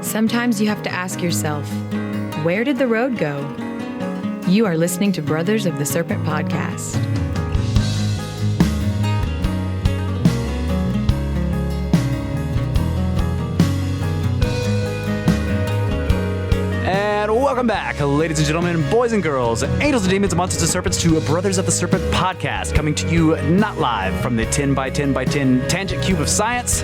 Sometimes you have to ask yourself, where did the road go? You are listening to Brothers of the Serpent podcast. And welcome back, ladies and gentlemen, boys and girls, angels and demons, monsters and serpents, to Brothers of the Serpent podcast, coming to you not live from the 10 by 10 by 10 tangent cube of science,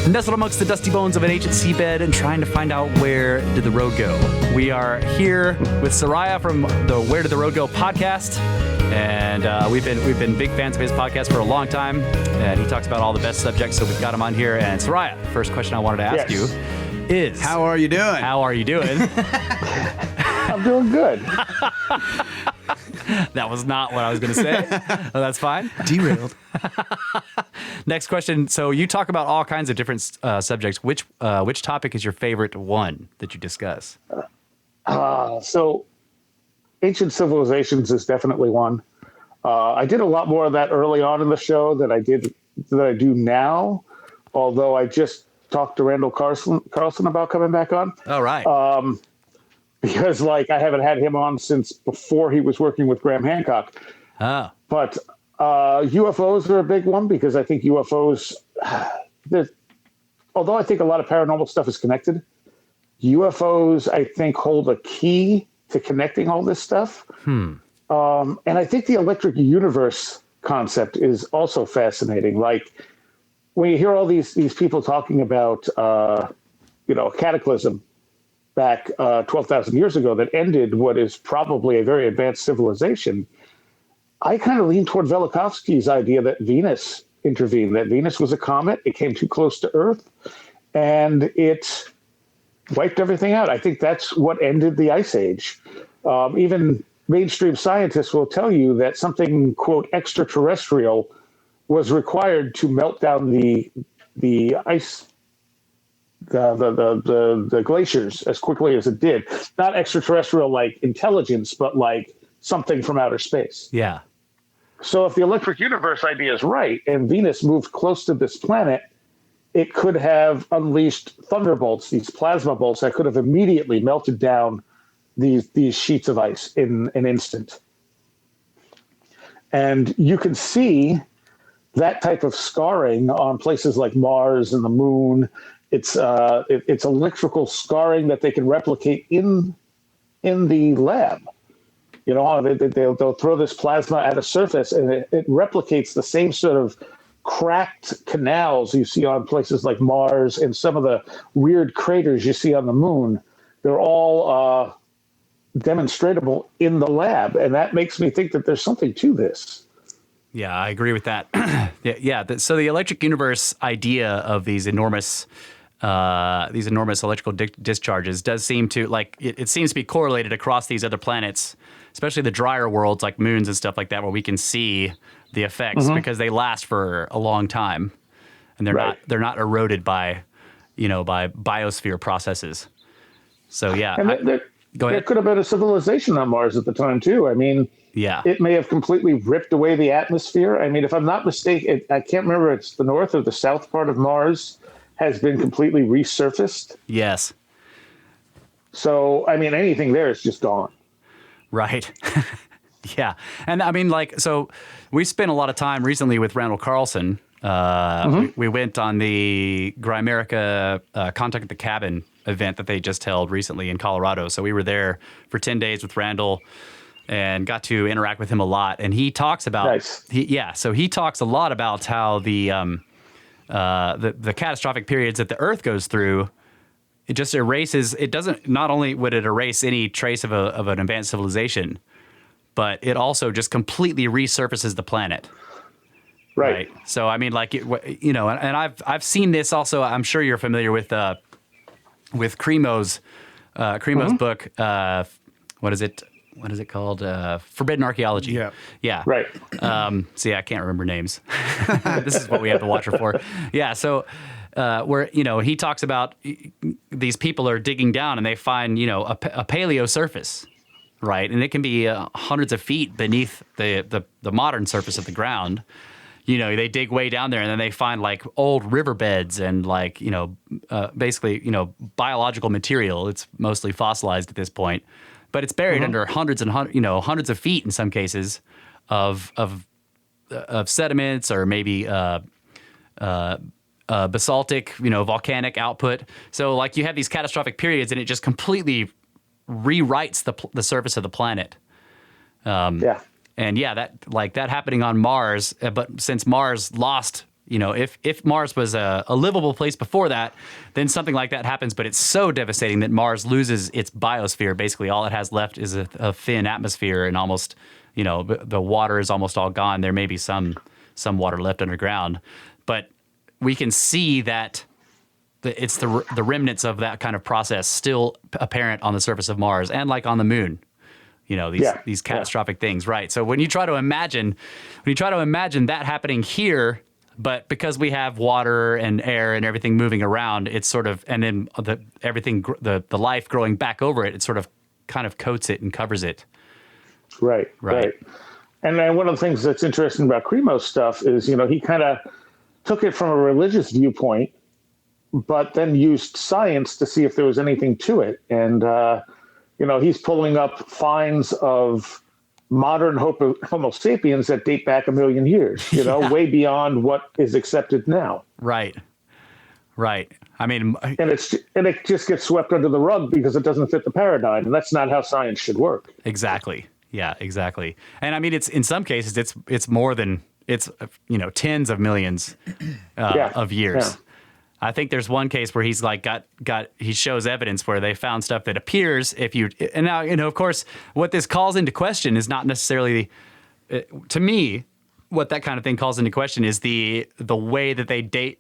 nestled amongst the dusty bones of an ancient seabed and trying to find out where did the road go. We are here with Seriah from the Where Did the Road Go podcast, and we've been big fans of his podcast for a long time, and he talks about all the best subjects, so we've got him on here. And Seriah, first question I wanted to ask you is, How are you doing? How are you doing? I'm doing good. That was not what I was going to say. Oh, that's fine. Derailed. Next question. So you talk about all kinds of different subjects. Which topic is your favorite one that you discuss? So ancient civilizations is definitely one. I did a lot more of that early on in the show than I do now, although I just talked to Randall Carlson about coming back on. All right. Because I haven't had him on since before he was working with Graham Hancock. Oh. But UFOs are a big one because I think UFOs, although I think a lot of paranormal stuff is connected, UFOs, I think, hold a key to connecting all this stuff. And I think the electric universe concept is also fascinating. When you hear all these people talking about, a cataclysm back 12,000 years ago that ended what is probably a very advanced civilization, I kind of lean toward Velikovsky's idea that Venus intervened, that Venus was a comet, it came too close to Earth, and it wiped everything out. I think that's what ended the Ice Age. Even mainstream scientists will tell you that something, quote, extraterrestrial was required to melt down the ice, the glaciers as quickly as it did. Not extraterrestrial like intelligence, but like something from outer space. Yeah. So if the electric universe idea is right and Venus moved close to this planet, it could have unleashed thunderbolts, these plasma bolts that could have immediately melted down these sheets of ice in an instant. And you can see that type of scarring on places like Mars and the Moon. It's electrical scarring that they can replicate in the lab. They'll throw this plasma at a surface, and it replicates the same sort of cracked canals you see on places like Mars and some of the weird craters you see on the Moon. They're all demonstratable in the lab, and that makes me think that there's something to this. Yeah, I agree with that. So the electric universe idea of these enormous electrical discharges does seem to it seems to be correlated across these other planets, especially the drier worlds like moons and stuff like that, where we can see the effects because they last for a long time, and they're not eroded by biosphere processes. So yeah, go ahead. There could have been a civilization on Mars at the time too. I mean, yeah, it may have completely ripped away the atmosphere. I mean, if I'm not mistaken, I can't remember, it's the north or the south part of Mars has been completely resurfaced. Yes. So, I mean, anything there is just gone. Right. Yeah. And I mean, so we spent a lot of time recently with Randall Carlson. We went on the Grimerica Contact at the Cabin event that they just held recently in Colorado. So we were there for 10 days with Randall and got to interact with him a lot. And he talks about, so he talks a lot about how the catastrophic periods that the Earth goes through, it just erases, not only would it erase any trace of an advanced civilization, but it also just completely resurfaces the planet. Right. So, I mean, and I've seen this also. I'm sure you're familiar with Cremo's book. What is it called? Forbidden Archaeology. Yeah. Yeah. Right. See, I can't remember names. This is what we have the Watcher for. Yeah. So, where, he talks about these people are digging down and they find, a paleo surface, right? And it can be hundreds of feet beneath the modern surface of the ground. they dig way down there and then they find like old riverbeds and like, basically, biological material. It's mostly fossilized at this point, but it's buried under hundreds of feet in some cases of sediments or maybe basaltic, volcanic output. So like you have these catastrophic periods and it just completely rewrites the surface of the planet. And that happening on Mars, but since Mars lost, if Mars was a livable place before that, then something like that happens. But it's so devastating that Mars loses its biosphere. Basically, all it has left is a thin atmosphere, and almost, the water is almost all gone. There may be some water left underground, but we can see that it's the remnants of that kind of process still apparent on the surface of Mars and like on the moon. These catastrophic things, right? So when you try to imagine that happening here, but because we have water and air and everything moving around, it's sort of, and then the life growing back over it, it sort of kind of coats it and covers it. Right. And then one of the things that's interesting about Cremo's stuff is, he kind of took it from a religious viewpoint, but then used science to see if there was anything to it. And, he's pulling up finds of modern Homo sapiens that date back 1 million years, way beyond what is accepted now. Right. I mean, and it just gets swept under the rug because it doesn't fit the paradigm, and that's not how science should work. Exactly. Yeah, exactly. And I mean, it's in some cases it's more than tens of millions of years. Yeah. I think there's one case where he's like he shows evidence where they found stuff that appears and now, of course, what this calls into question is not necessarily, to me, what that kind of thing calls into question is the way that they date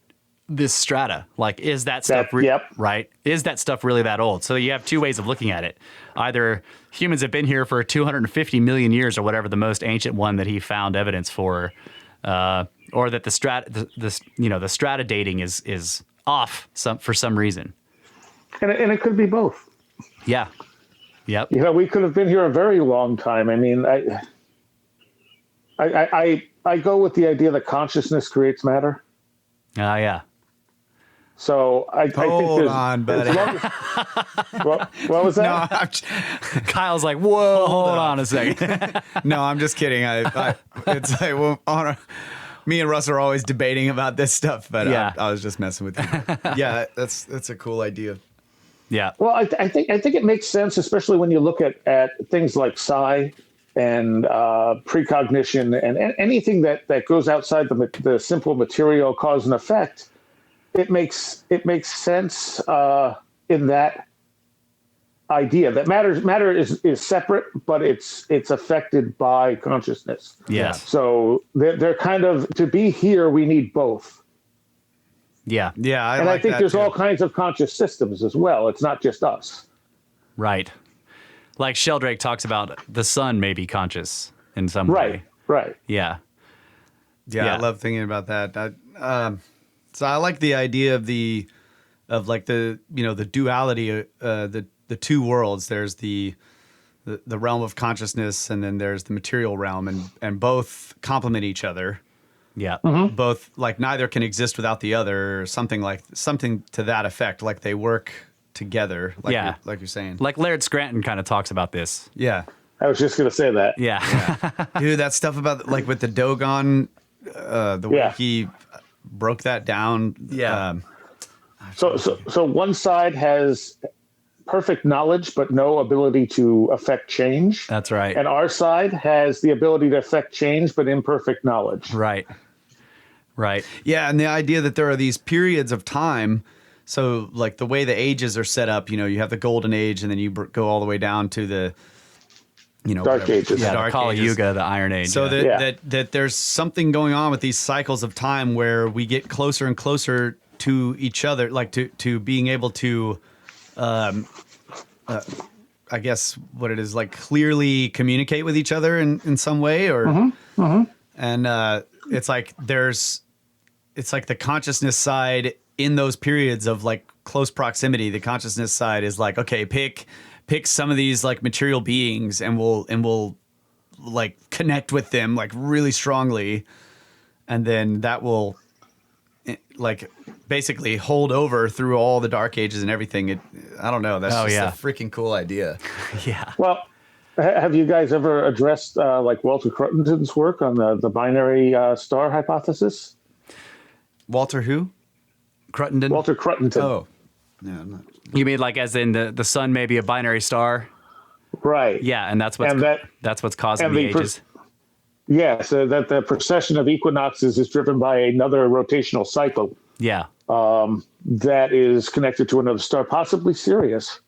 this strata. Like, is that stuff right? Is that stuff really that old? So you have two ways of looking at it. Either humans have been here for 250 million years or whatever the most ancient one that he found evidence for, or that the strata dating is off for some reason. And it could be both. Yeah. Yep. We could have been here a very long time. I mean, I go with the idea that consciousness creates matter. Yeah. So I think there's... on, buddy. What was that? No, Kyle's like, whoa, hold on a second. No, I'm just kidding. It's like, well, me and Russ are always debating about this stuff, but I was just messing with you. Yeah, that's a cool idea. Yeah. Well, I think it makes sense, especially when you look at things like psi and precognition and anything that goes outside the simple material cause and effect. It makes sense in that idea that matter is separate, but it's affected by consciousness. Yeah. So they're kind of, to be here, we need both. Yeah. Yeah. I think there's all kinds of conscious systems as well. It's not just us. Right. Like Sheldrake talks about the sun may be conscious in some way. Right. Yeah. Yeah. I love thinking about that. So I like the idea of the duality, the two worlds. There's the realm of consciousness, and then there's the material realm, and both complement each other. Yeah. Mm-hmm. Both, like, neither can exist without the other, or something to that effect. Like they work together. Like you're saying. Like Laird Scranton kind of talks about this. Yeah. I was just going to say that. Yeah. Dude, that stuff about, like, with the Dogon, the way he broke that down. Yeah. So one side has perfect knowledge, but no ability to affect change. That's right. And our side has the ability to affect change, but imperfect knowledge. Right. Yeah, and the idea that there are these periods of time. So, like, the way the ages are set up, you have the golden age, and then you go all the way down to the, Dark Ages. Yeah, Dark the Kali Ages. Yuga, the Iron Age. So that there's something going on with these cycles of time where we get closer and closer to each other, like to being able to, I guess what it is, like, clearly communicate with each other in some way, or, and it's like it's like the consciousness side in those periods of, like, close proximity. The consciousness side is like, okay, pick some of these, like, material beings, and we'll like connect with them, like, really strongly. and then that will like basically hold over through all the dark ages and everything. I don't know. That's just a freaking cool idea. Yeah. Well, have you guys ever addressed like Walter Cruttenden's work on the binary star hypothesis? Walter who? Cruttenden? Walter Cruttenden. Oh, no, I'm not. You mean like as in the sun may be a binary star? Right. Yeah, and that's what's that's what's causing the ages. So that the precession of equinoxes is driven by another rotational cycle. Yeah. That is connected to another star, possibly Sirius.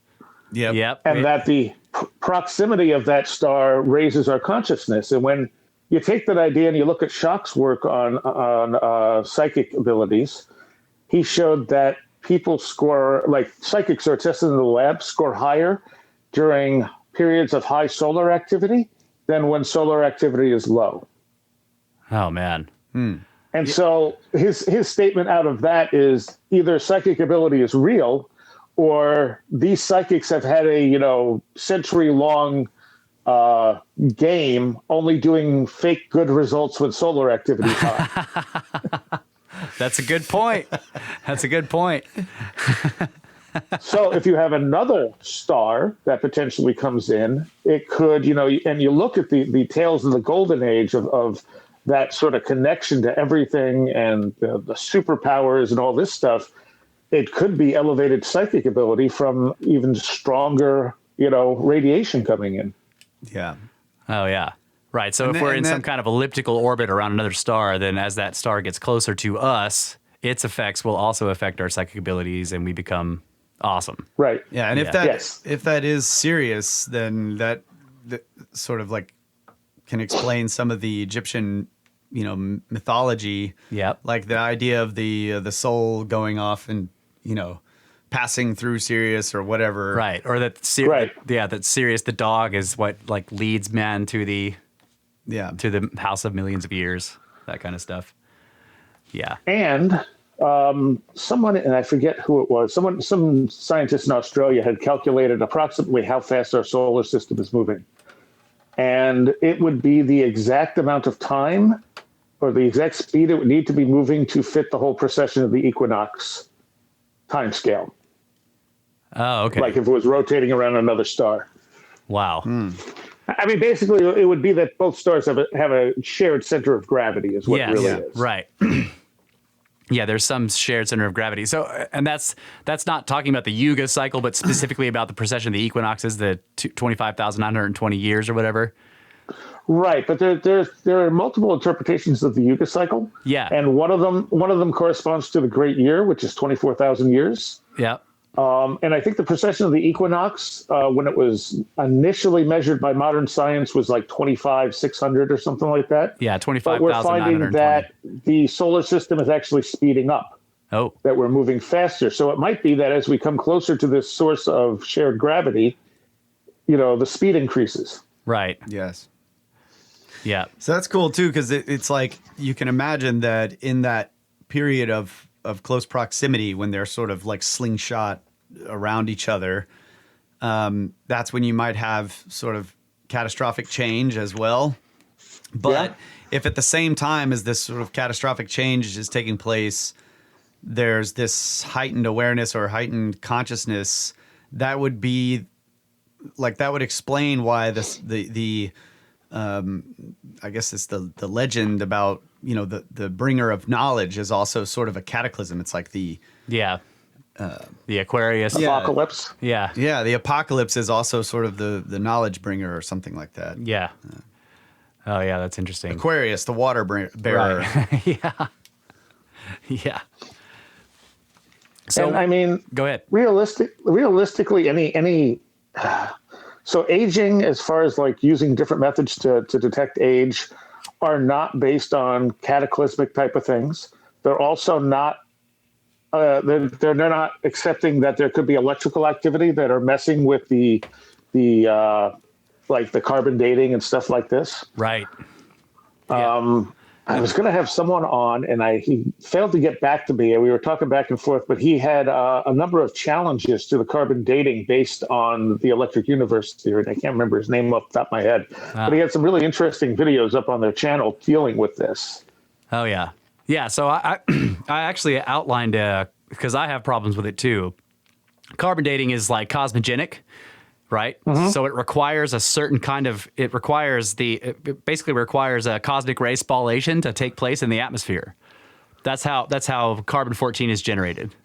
Yep. And that the proximity of that star raises our consciousness. And when you take that idea and you look at Schoch's work on psychic abilities, he showed that people score, like psychics are tested in the lab, score higher during periods of high solar activity than when solar activity is low. Oh, man. And so his statement out of that is either psychic ability is real, or these psychics have had a century-long game, only doing fake good results when solar activity is high. That's a good point. That's a good point. So if you have another star that potentially comes in, it could, and you look at the tales of the golden age of that sort of connection to everything and the superpowers and all this stuff, it could be elevated psychic ability from even stronger, radiation coming in. Yeah. Oh, yeah. Right. So if we're in some kind of elliptical orbit around another star, then as that star gets closer to us, its effects will also affect our psychic abilities and we become awesome. Right. Yeah. And if that is serious, then that sort of like can explain some of the Egyptian, mythology. Yep. Like the idea of the soul going off and, passing through Sirius or whatever. Right. Or that that Sirius the dog is what like leads man to the house of millions of years, that kind of stuff. Yeah. And someone, and I forget who it was, some scientist in Australia had calculated approximately how fast our solar system is moving. And it would be the exact amount of time or the exact speed it would need to be moving to fit the whole precession of the equinox time scale. Oh, okay. Like if it was rotating around another star. Wow. I mean, basically, it would be that both stars have a shared center of gravity is what it really is. Right. Yeah, there's some shared center of gravity. So, and that's not talking about the Yuga cycle, but specifically about the precession of the equinoxes, the 25,920 years or whatever. Right, but there are multiple interpretations of the Yuga cycle. Yeah, and one of them corresponds to the Great Year, which is 24,000 years. Yeah. And I think the precession of the equinox, when it was initially measured by modern science, was like 25,600 or something like that. Yeah, 25,920. But we're finding that the solar system is actually speeding up. Oh. That we're moving faster. So it might be that as we come closer to this source of shared gravity, the speed increases. Right. Yes. Yeah. So that's cool too, because it's like you can imagine that in that period of close proximity when they're sort of like slingshot around each other, that's when you might have sort of catastrophic change as well. But if at the same time as this sort of catastrophic change is taking place, there's this heightened awareness or heightened consciousness, that would be like, that would explain why the I guess it's the legend about, the bringer of knowledge is also sort of a cataclysm. It's like the Aquarius apocalypse. Yeah. Yeah. The apocalypse is also sort of the knowledge bringer or something like that. Yeah. Oh yeah. That's interesting. Aquarius, the water bearer. Right. Yeah. Yeah. So and I mean, go ahead. Realistically, any so aging, as far as like using different methods to detect age, are not based on cataclysmic type of things. They're also not. They're not accepting that there could be electrical activity that are messing with the like the carbon dating and stuff like this. Right. I was going to have someone on, and he failed to get back to me. We were talking back and forth, but he had a number of challenges to the carbon dating based on the electric universe theory. And I can't remember his name off the top of my head, but he had some really interesting videos up on their channel dealing with this. Oh yeah, yeah. So I actually outlined because I have problems with it too. Carbon dating is like cosmogenic, right? So it requires a certain kind of it basically requires a cosmic ray spallation to take place in the atmosphere. That's how carbon-14 is generated.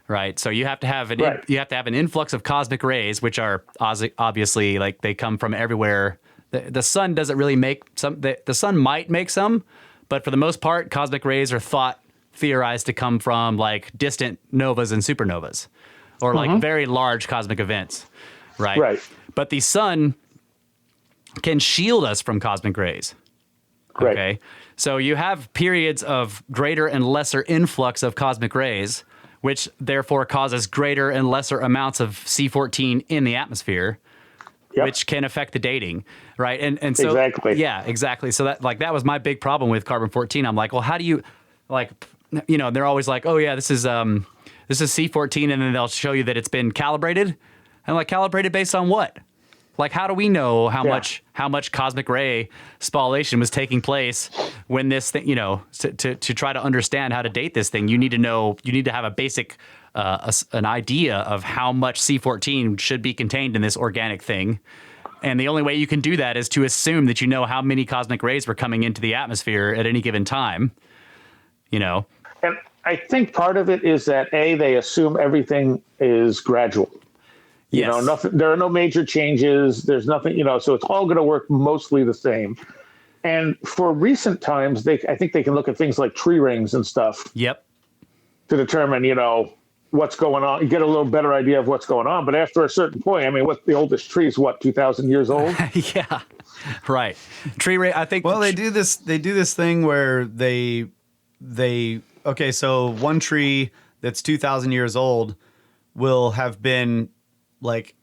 Right, so you have to have an influx of cosmic rays, which are obviously like they come from everywhere. The sun doesn't really make some. The sun might make some, but for the most part, cosmic rays are theorized to come from like distant novas and supernovas, or like very large cosmic events. Right. Right. But the sun can shield us from cosmic rays. Right. Okay. So you have periods of greater and lesser influx of cosmic rays, which therefore causes greater and lesser amounts of C14 in the atmosphere, which can affect the dating, right? And so exactly. So that was my big problem with carbon-14. I'm like, well, how do you they're always like, oh yeah, this is C14, and then they'll show you that it's been calibrated. And like, calibrated based on what? Like, how do we know how much cosmic ray spallation was taking place when this thing, to try to understand how to date this thing, you need to have a basic, an idea of how much C14 should be contained in this organic thing. And the only way you can do that is to assume that you know how many cosmic rays were coming into the atmosphere at any given time, And I think part of it is that they assume everything is gradual. Nothing. There are no major changes. There's nothing. So it's all going to work mostly the same. And for recent times, I think they can look at things like tree rings and stuff. Yep. To determine, what's going on. You get a little better idea of what's going on. But after a certain point, I mean, what the oldest tree is 2,000 years old? Yeah. Right. Tree ring. I think. Well, they do this thing where they so one tree that's 2,000 years old will have been like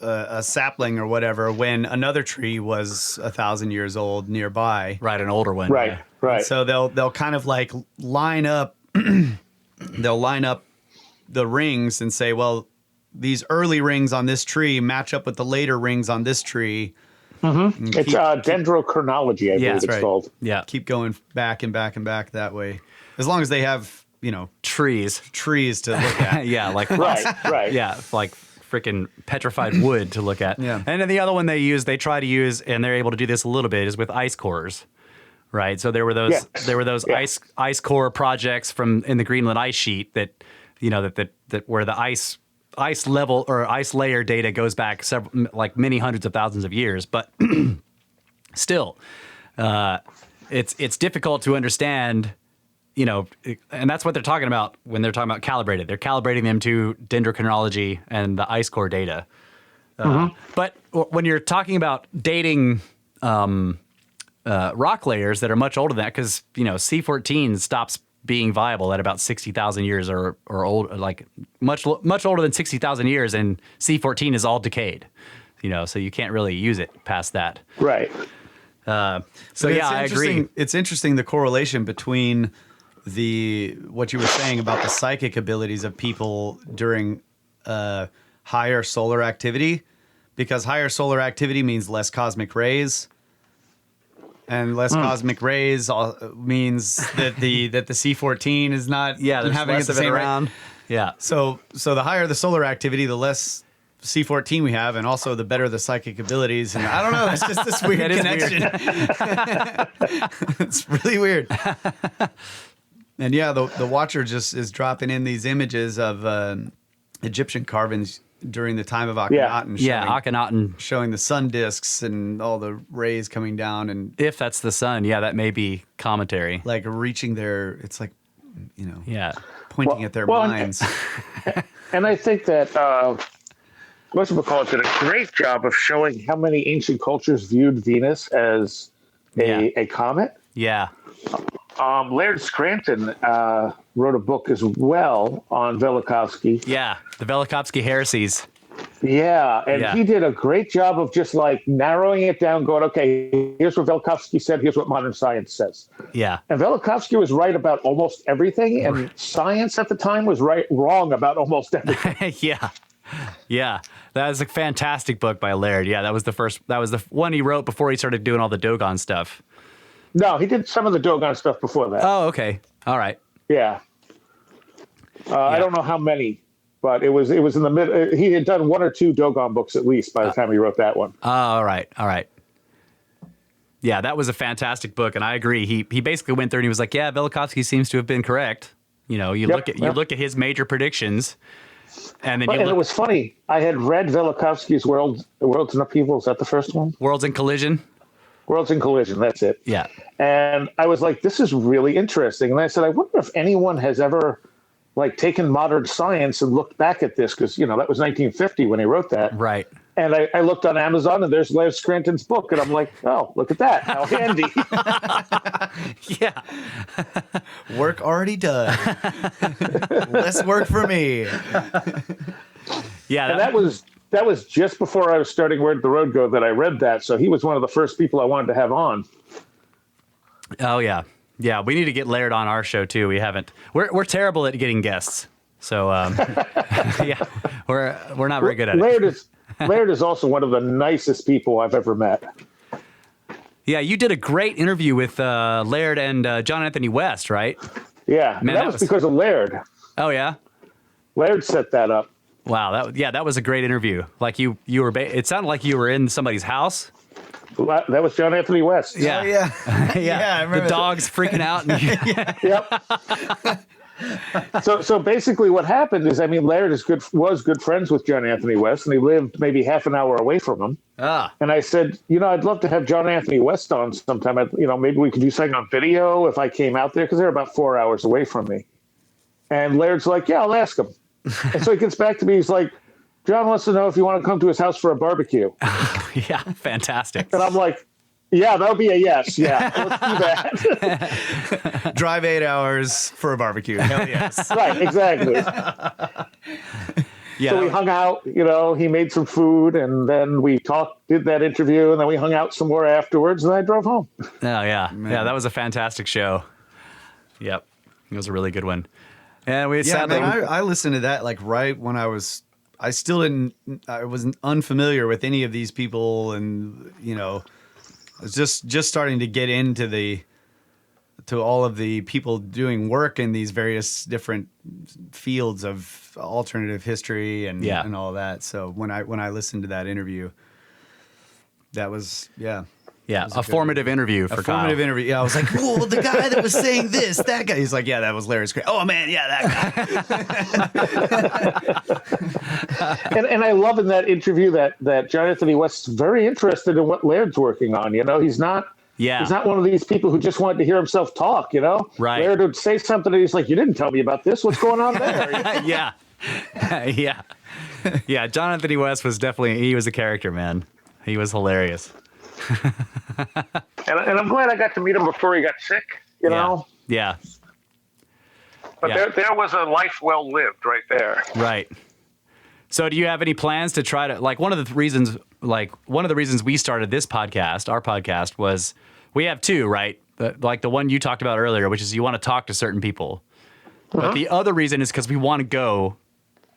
a sapling or whatever when another tree was 1,000 years old nearby. Right, an older one. Right, yeah. right. And so they'll kind of like line up they'll line up the rings and say, well, these early rings on this tree match up with the later rings on this tree. Mm-hmm. It's dendrochronology, I believe it's called. Yeah. Keep going back and back and back that way. As long as they have, trees to look at. Yeah, like right. Yeah, like freaking petrified wood to look at. Yeah. And then the other one they try to use, and they're able to do this a little bit, is with ice cores. Right. So there were those ice core projects in the Greenland ice sheet that where the ice level or ice layer data goes back many hundreds of thousands of years, but still, it's difficult to understand. And that's what they're talking about when they're talking about calibrated. They're calibrating them to dendrochronology and the ice core data. But when you're talking about dating rock layers that are much older than that, because C14 stops being viable at about 60,000 years or old, like much older than 60,000 years, and C14 is all decayed. So you can't really use it past that. Right. I agree. It's interesting the correlation between what you were saying about the psychic abilities of people during higher solar activity, because higher solar activity means less cosmic rays, and less cosmic rays means that the C14 is not having less the of it same around. rate. Yeah. So the higher the solar activity, the less C14 we have, and also the better the psychic abilities. And I don't know, it's just this weird connection. It's really weird. And yeah, the Watcher just is dropping in these images of Egyptian carvings during the time of Akhenaten. Akhenaten. Showing the sun disks and all the rays coming down. And if that's the sun, that may be commentary. Like reaching it's like, pointing at their minds. And I think that whatchamacallit did a great job of showing how many ancient cultures viewed Venus as a comet. Yeah. Laird Scranton wrote a book as well on Velikovsky. Yeah, the Velikovsky heresies. Yeah, and he did a great job of just like narrowing it down, going, okay, here's what Velikovsky said, here's what modern science says. Yeah. And Velikovsky was right about almost everything, and science at the time was wrong about almost everything. Yeah. That was a fantastic book by Laird. Yeah, that was the one he wrote before he started doing all the Dogon stuff. No, he did some of the Dogon stuff before that. Oh, okay. All right. Yeah. I don't know how many, but it was in the mid. He had done 1 or 2 Dogon books at least by the time he wrote that one. All right. Yeah, that was a fantastic book, and I agree. He basically went through and he was like, "Yeah, Velikovsky seems to have been correct." You know, you look at his major predictions, and then it was funny. I had read Velikovsky's Worlds in Upheaval. Is that the first one? Worlds in Collision. Worlds in Collision. That's it. Yeah. And I was like, "This is really interesting." And I said, "I wonder if anyone has ever taken modern science and looked back at this, because that was 1950 when he wrote that." Right. And I looked on Amazon, and there's Laird Scranton's book, and I'm like, "Oh, look at that! How handy!" Yeah. Work already done. Less work for me. Yeah. And that was just before I was starting Where Did the Road Go that I read that. So he was one of the first people I wanted to have on. Oh yeah. Yeah, we need to get Laird on our show too. We haven't. We're terrible at getting guests. So yeah, we're not very good at it. Laird is also one of the nicest people I've ever met. Yeah, you did a great interview with Laird and John Anthony West, right? Yeah, Man, that was because of Laird. Oh yeah. Laird set that up. Wow, that was a great interview. Like you were. It sounded like you were in somebody's house. That was John Anthony West. Yeah, Oh, yeah. yeah. I remember the dog's freaking out. Yep. So basically, what happened is, Laird was good friends with John Anthony West, and he lived maybe half an hour away from him. And I said, I'd love to have John Anthony West on sometime. Maybe we could do something on video if I came out there, because they're about 4 hours away from me. And Laird's like, "Yeah, I'll ask him." And so he gets back to me. He's like, "John wants to know if you want to come to his house for a barbecue." Yeah, fantastic. And I'm like, "Yeah, that would be a yes. Yeah, let's do that." Drive 8 hours for a barbecue. Hell yes. Right, exactly. Yeah. So we hung out, he made some food, and then we did that interview, and then we hung out some more afterwards, and I drove home. Oh yeah, yeah. That was a fantastic show. Yep, it was a really good one. And we sadly, I listened to that right when I was unfamiliar with any of these people, and I was just starting to get into all of the people doing work in these various different fields of alternative history and all that. So when I listened to that interview, that was a formative interview for Kyle. Formative interview. Yeah, I was like, "Whoa, the guy that was saying this, that guy." He's like, "Yeah, that was Larry Scranton." "Oh man, yeah, that guy." And I love in that interview that John Anthony West's very interested in what Laird's working on. He's not one of these people who just wanted to hear himself talk. Right. Laird would say something, and he's like, "You didn't tell me about this. What's going on there?" Yeah. Yeah. John Anthony West he was a character, man. He was hilarious. And I'm glad I got to meet him before he got sick, Yeah. But there was a life well lived right there. Right. So do you have any plans to try to, one of the reasons we started this podcast, our podcast, was we have two, right? The one you talked about earlier, which is you want to talk to certain people. But the other reason is because we want to go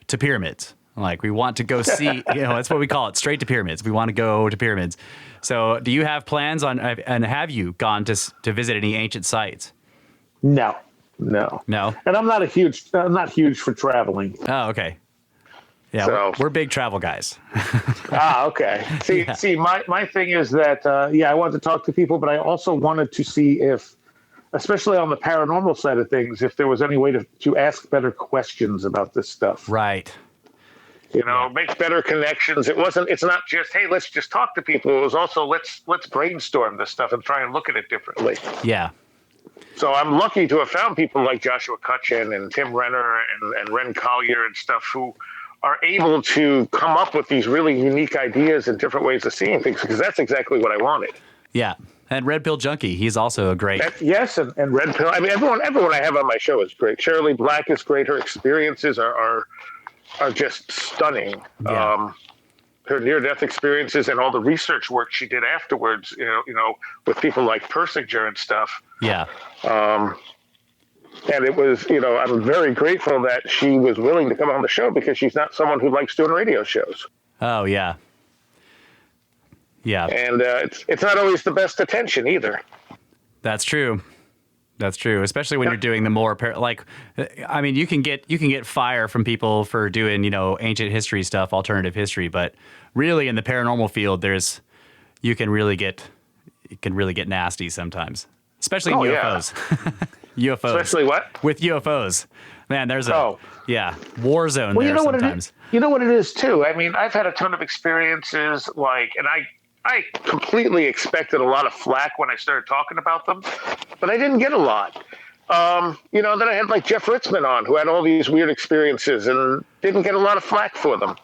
to pyramids. We want to go see, that's what we call it, straight to pyramids. We want to go to pyramids. So do you have plans on, and have you gone to visit any ancient sites? No. No? And I'm not huge for traveling. Oh, okay. Yeah, So- we're big travel guys. Okay. See, my thing is that, I wanted to talk to people, but I also wanted to see if, especially on the paranormal side of things, if there was any way to ask better questions about this stuff. Right. Make better connections. It's not just, hey, let's just talk to people. It was also, let's brainstorm this stuff and try and look at it differently. Yeah. So I'm lucky to have found people like Joshua Cutchin and Tim Renner and Ren Collier and stuff who are able to come up with these really unique ideas and different ways of seeing things, because that's exactly what I wanted. Yeah. And Red Pill Junkie, he's also a great. Yes, and Red Pill. Everyone I have on my show is great. Shirley Black is great. Her experiences are just stunning. Yeah. Her near-death experiences and all the research work she did afterwards, with people like Persinger and stuff. Yeah. And it was, I'm very grateful that she was willing to come on the show, because she's not someone who likes doing radio shows. Oh, yeah. Yeah. And it's not always the best attention either. That's true. That's true, especially when you're doing the more I mean, you can get fire from people for doing, ancient history stuff, alternative history, but really in the paranormal field, it can really get nasty sometimes, especially in UFOs. UFOs. Especially what? With UFOs. Man, there's a war zone Well, there sometimes. you know what it is too. I mean, I've had a ton of experiences and I completely expected a lot of flack when I started talking about them, but I didn't get a lot. Then I had like Jeff Ritzman on, who had all these weird experiences and didn't get a lot of flack for them.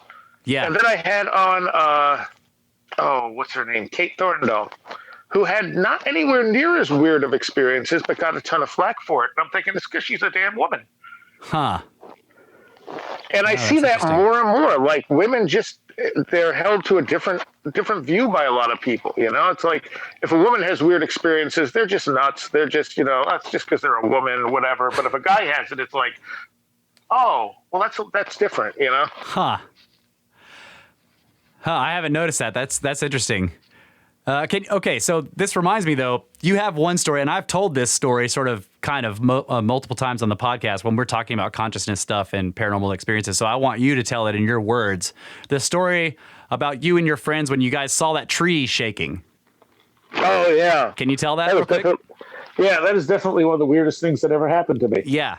Yeah. And then I had on, what's her name? Kate Thorndahl, who had not anywhere near as weird of experiences, but got a ton of flack for it. And I'm thinking it's because she's a damn woman. Huh. And I see that more and more. Like women they're held to a different view by a lot of people. It's like if a woman has weird experiences, they're just nuts. They're just, that's just because they're a woman or whatever. But if a guy has it, it's like, oh, well, that's different, Huh. I haven't noticed that. That's interesting. Okay, so this reminds me, though, you have one story, and I've told this story multiple times on the podcast when we're talking about consciousness stuff and paranormal experiences. So I want you to tell it in your words. The story about you and your friends when you guys saw that tree shaking. Oh, yeah. Can you tell that real quick? Yeah, that is definitely one of the weirdest things that ever happened to me. Yeah.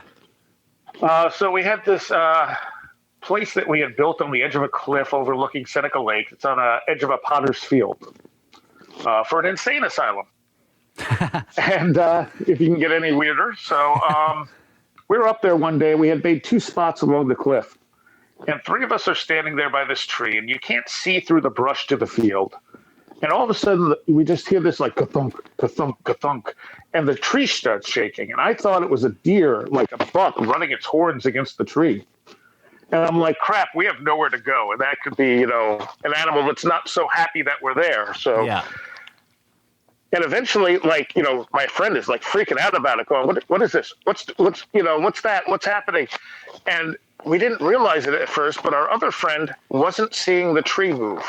So we had this place that we had built on the edge of a cliff overlooking Seneca Lake. It's on the edge of a potter's field. For an insane asylum. And if you can get any weirder. So we were up there one day. We had made 2 spots along the cliff. And 3 of us are standing there by this tree, and you can't see through the brush to the field. And all of a sudden, we just hear this like ka-thunk, ka-thunk, ka-thunk, and the tree starts shaking. And I thought it was a deer, like a buck, running its horns against the tree. And I'm like, crap, we have nowhere to go. And that could be, an animal that's not so happy that we're there. So. Yeah. And eventually, my friend is like freaking out about it, going, what is this? What's that? What's happening? And we didn't realize it at first, but our other friend wasn't seeing the tree move.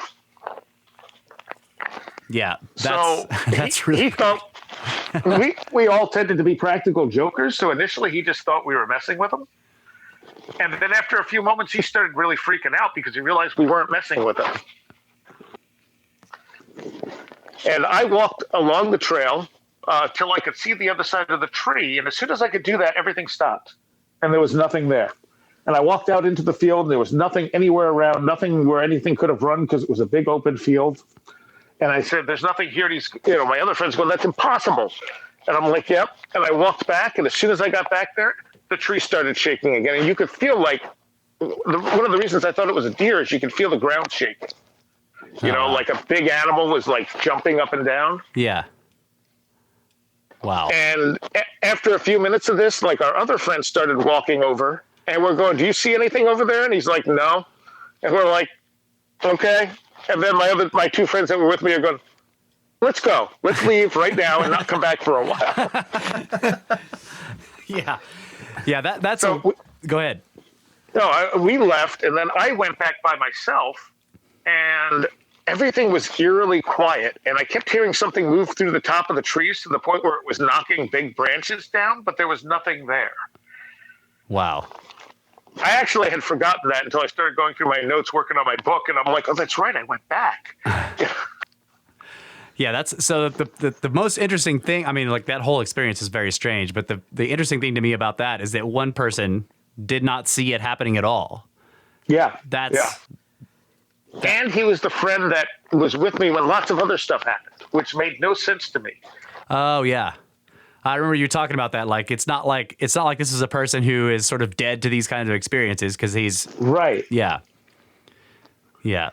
Yeah. That's really he thought we all tended to be practical jokers. So initially he just thought we were messing with him. And then after a few moments, he started really freaking out because he realized we weren't messing with him. And I walked along the trail till I could see the other side of the tree. And as soon as I could do that, everything stopped. And there was nothing there. And I walked out into the field, and there was nothing anywhere around, nothing where anything could have run because it was a big open field. And I said, there's nothing here. And he's, my other friend's going, that's impossible. And I'm like, yep. And I walked back. And as soon as I got back there, the tree started shaking again. And you could feel like one of the reasons I thought it was a deer is you could feel the ground shaking. Like a big animal was like jumping up and down. Yeah. Wow. And after a few minutes of this, like our other friend started walking over and we're going, do you see anything over there? And he's like, no. And we're like, okay. And then my 2 friends that were with me are going, let's go. Let's leave right now and not come back for a while. Yeah. Yeah. That's go ahead. No, we left and then I went back by myself and everything was eerily quiet, and I kept hearing something move through the top of the trees to the point where it was knocking big branches down, but there was nothing there. Wow. I actually had forgotten that until I started going through my notes, working on my book, and I'm like, oh, that's right, I went back. Yeah, that's so the most interesting thing. I mean, like that whole experience is very strange, but the interesting thing to me about that is that one person did not see it happening at all. Yeah. And he was the friend that was with me when lots of other stuff happened, which made no sense to me. Oh yeah, I remember you talking about that. Like it's not like this is a person who is sort of dead to these kinds of experiences because he's right. Yeah. Yeah.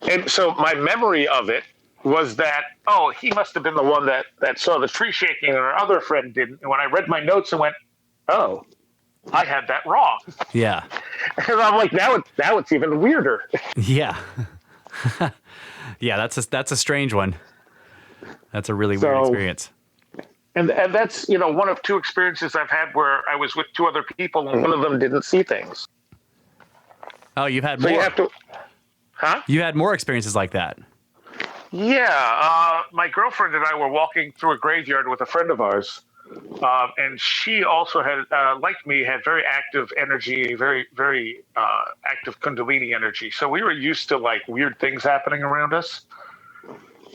And so my memory of it was that, oh, he must have been the one that saw the tree shaking and our other friend didn't. And when I read my notes and went, oh, I had that wrong. Yeah. And I'm like, now it's even weirder. Yeah. Yeah, that's a strange one. That's a really weird experience. And that's, one of 2 experiences I've had where I was with 2 other people and one of them didn't see things. Oh, you've had so more. You have to, huh? You had more experiences like that. Yeah, my girlfriend and I were walking through a graveyard with a friend of ours, and she also had, like me, had very active energy, very active Kundalini energy. So we were used to like weird things happening around us,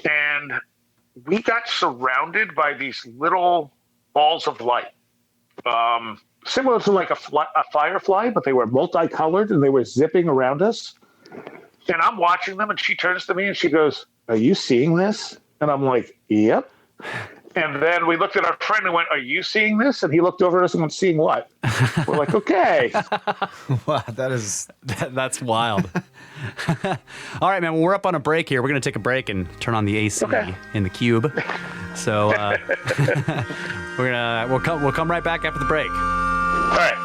and we got surrounded by these little balls of light, similar to like a firefly, but they were multicolored and they were zipping around us. And I'm watching them, and she turns to me and she goes, "Are you seeing this?" And I'm like, "Yep." And then we looked at our friend and went, "Are you seeing this?" And he looked over at us and went, "Seeing what?" We're like, "Okay." Wow, that's wild. All right, man. Well, we're up on a break here. We're going to take a break and turn on the AC in the cube. So we'll come right back after the break. All right.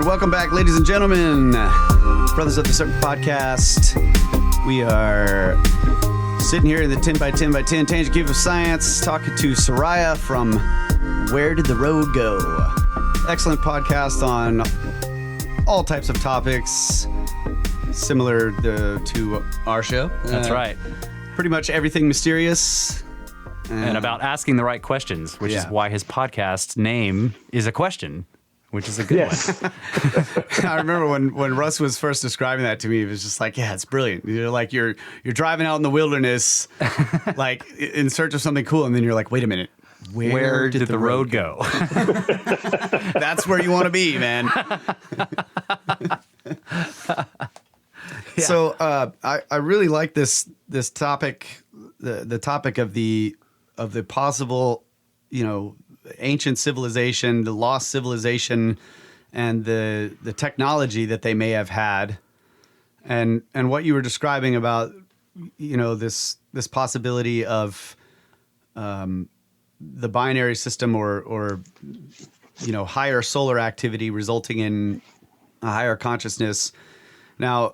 Welcome back, ladies and gentlemen, Brothers of the Serpent podcast. We are sitting here in the 10 by 10 by 10 Tangent Cube of Science, talking to Seriah from Where Did the Road Go? Excellent podcast on all types of topics, similar to our show. That's right. Pretty much everything mysterious. And about asking the right questions, which is why his podcast name is a question. Which is a good one. I remember when Russ was first describing that to me, it was just like, yeah, it's brilliant. You're like you're driving out in the wilderness, like in search of something cool, and then you're like, wait a minute, where did the road go? That's where you want to be, man. So I really like this topic, the topic of the possible, ancient civilization, the lost civilization, and the technology that they may have had, and what you were describing about, this possibility of the binary system or higher solar activity resulting in a higher consciousness. Now,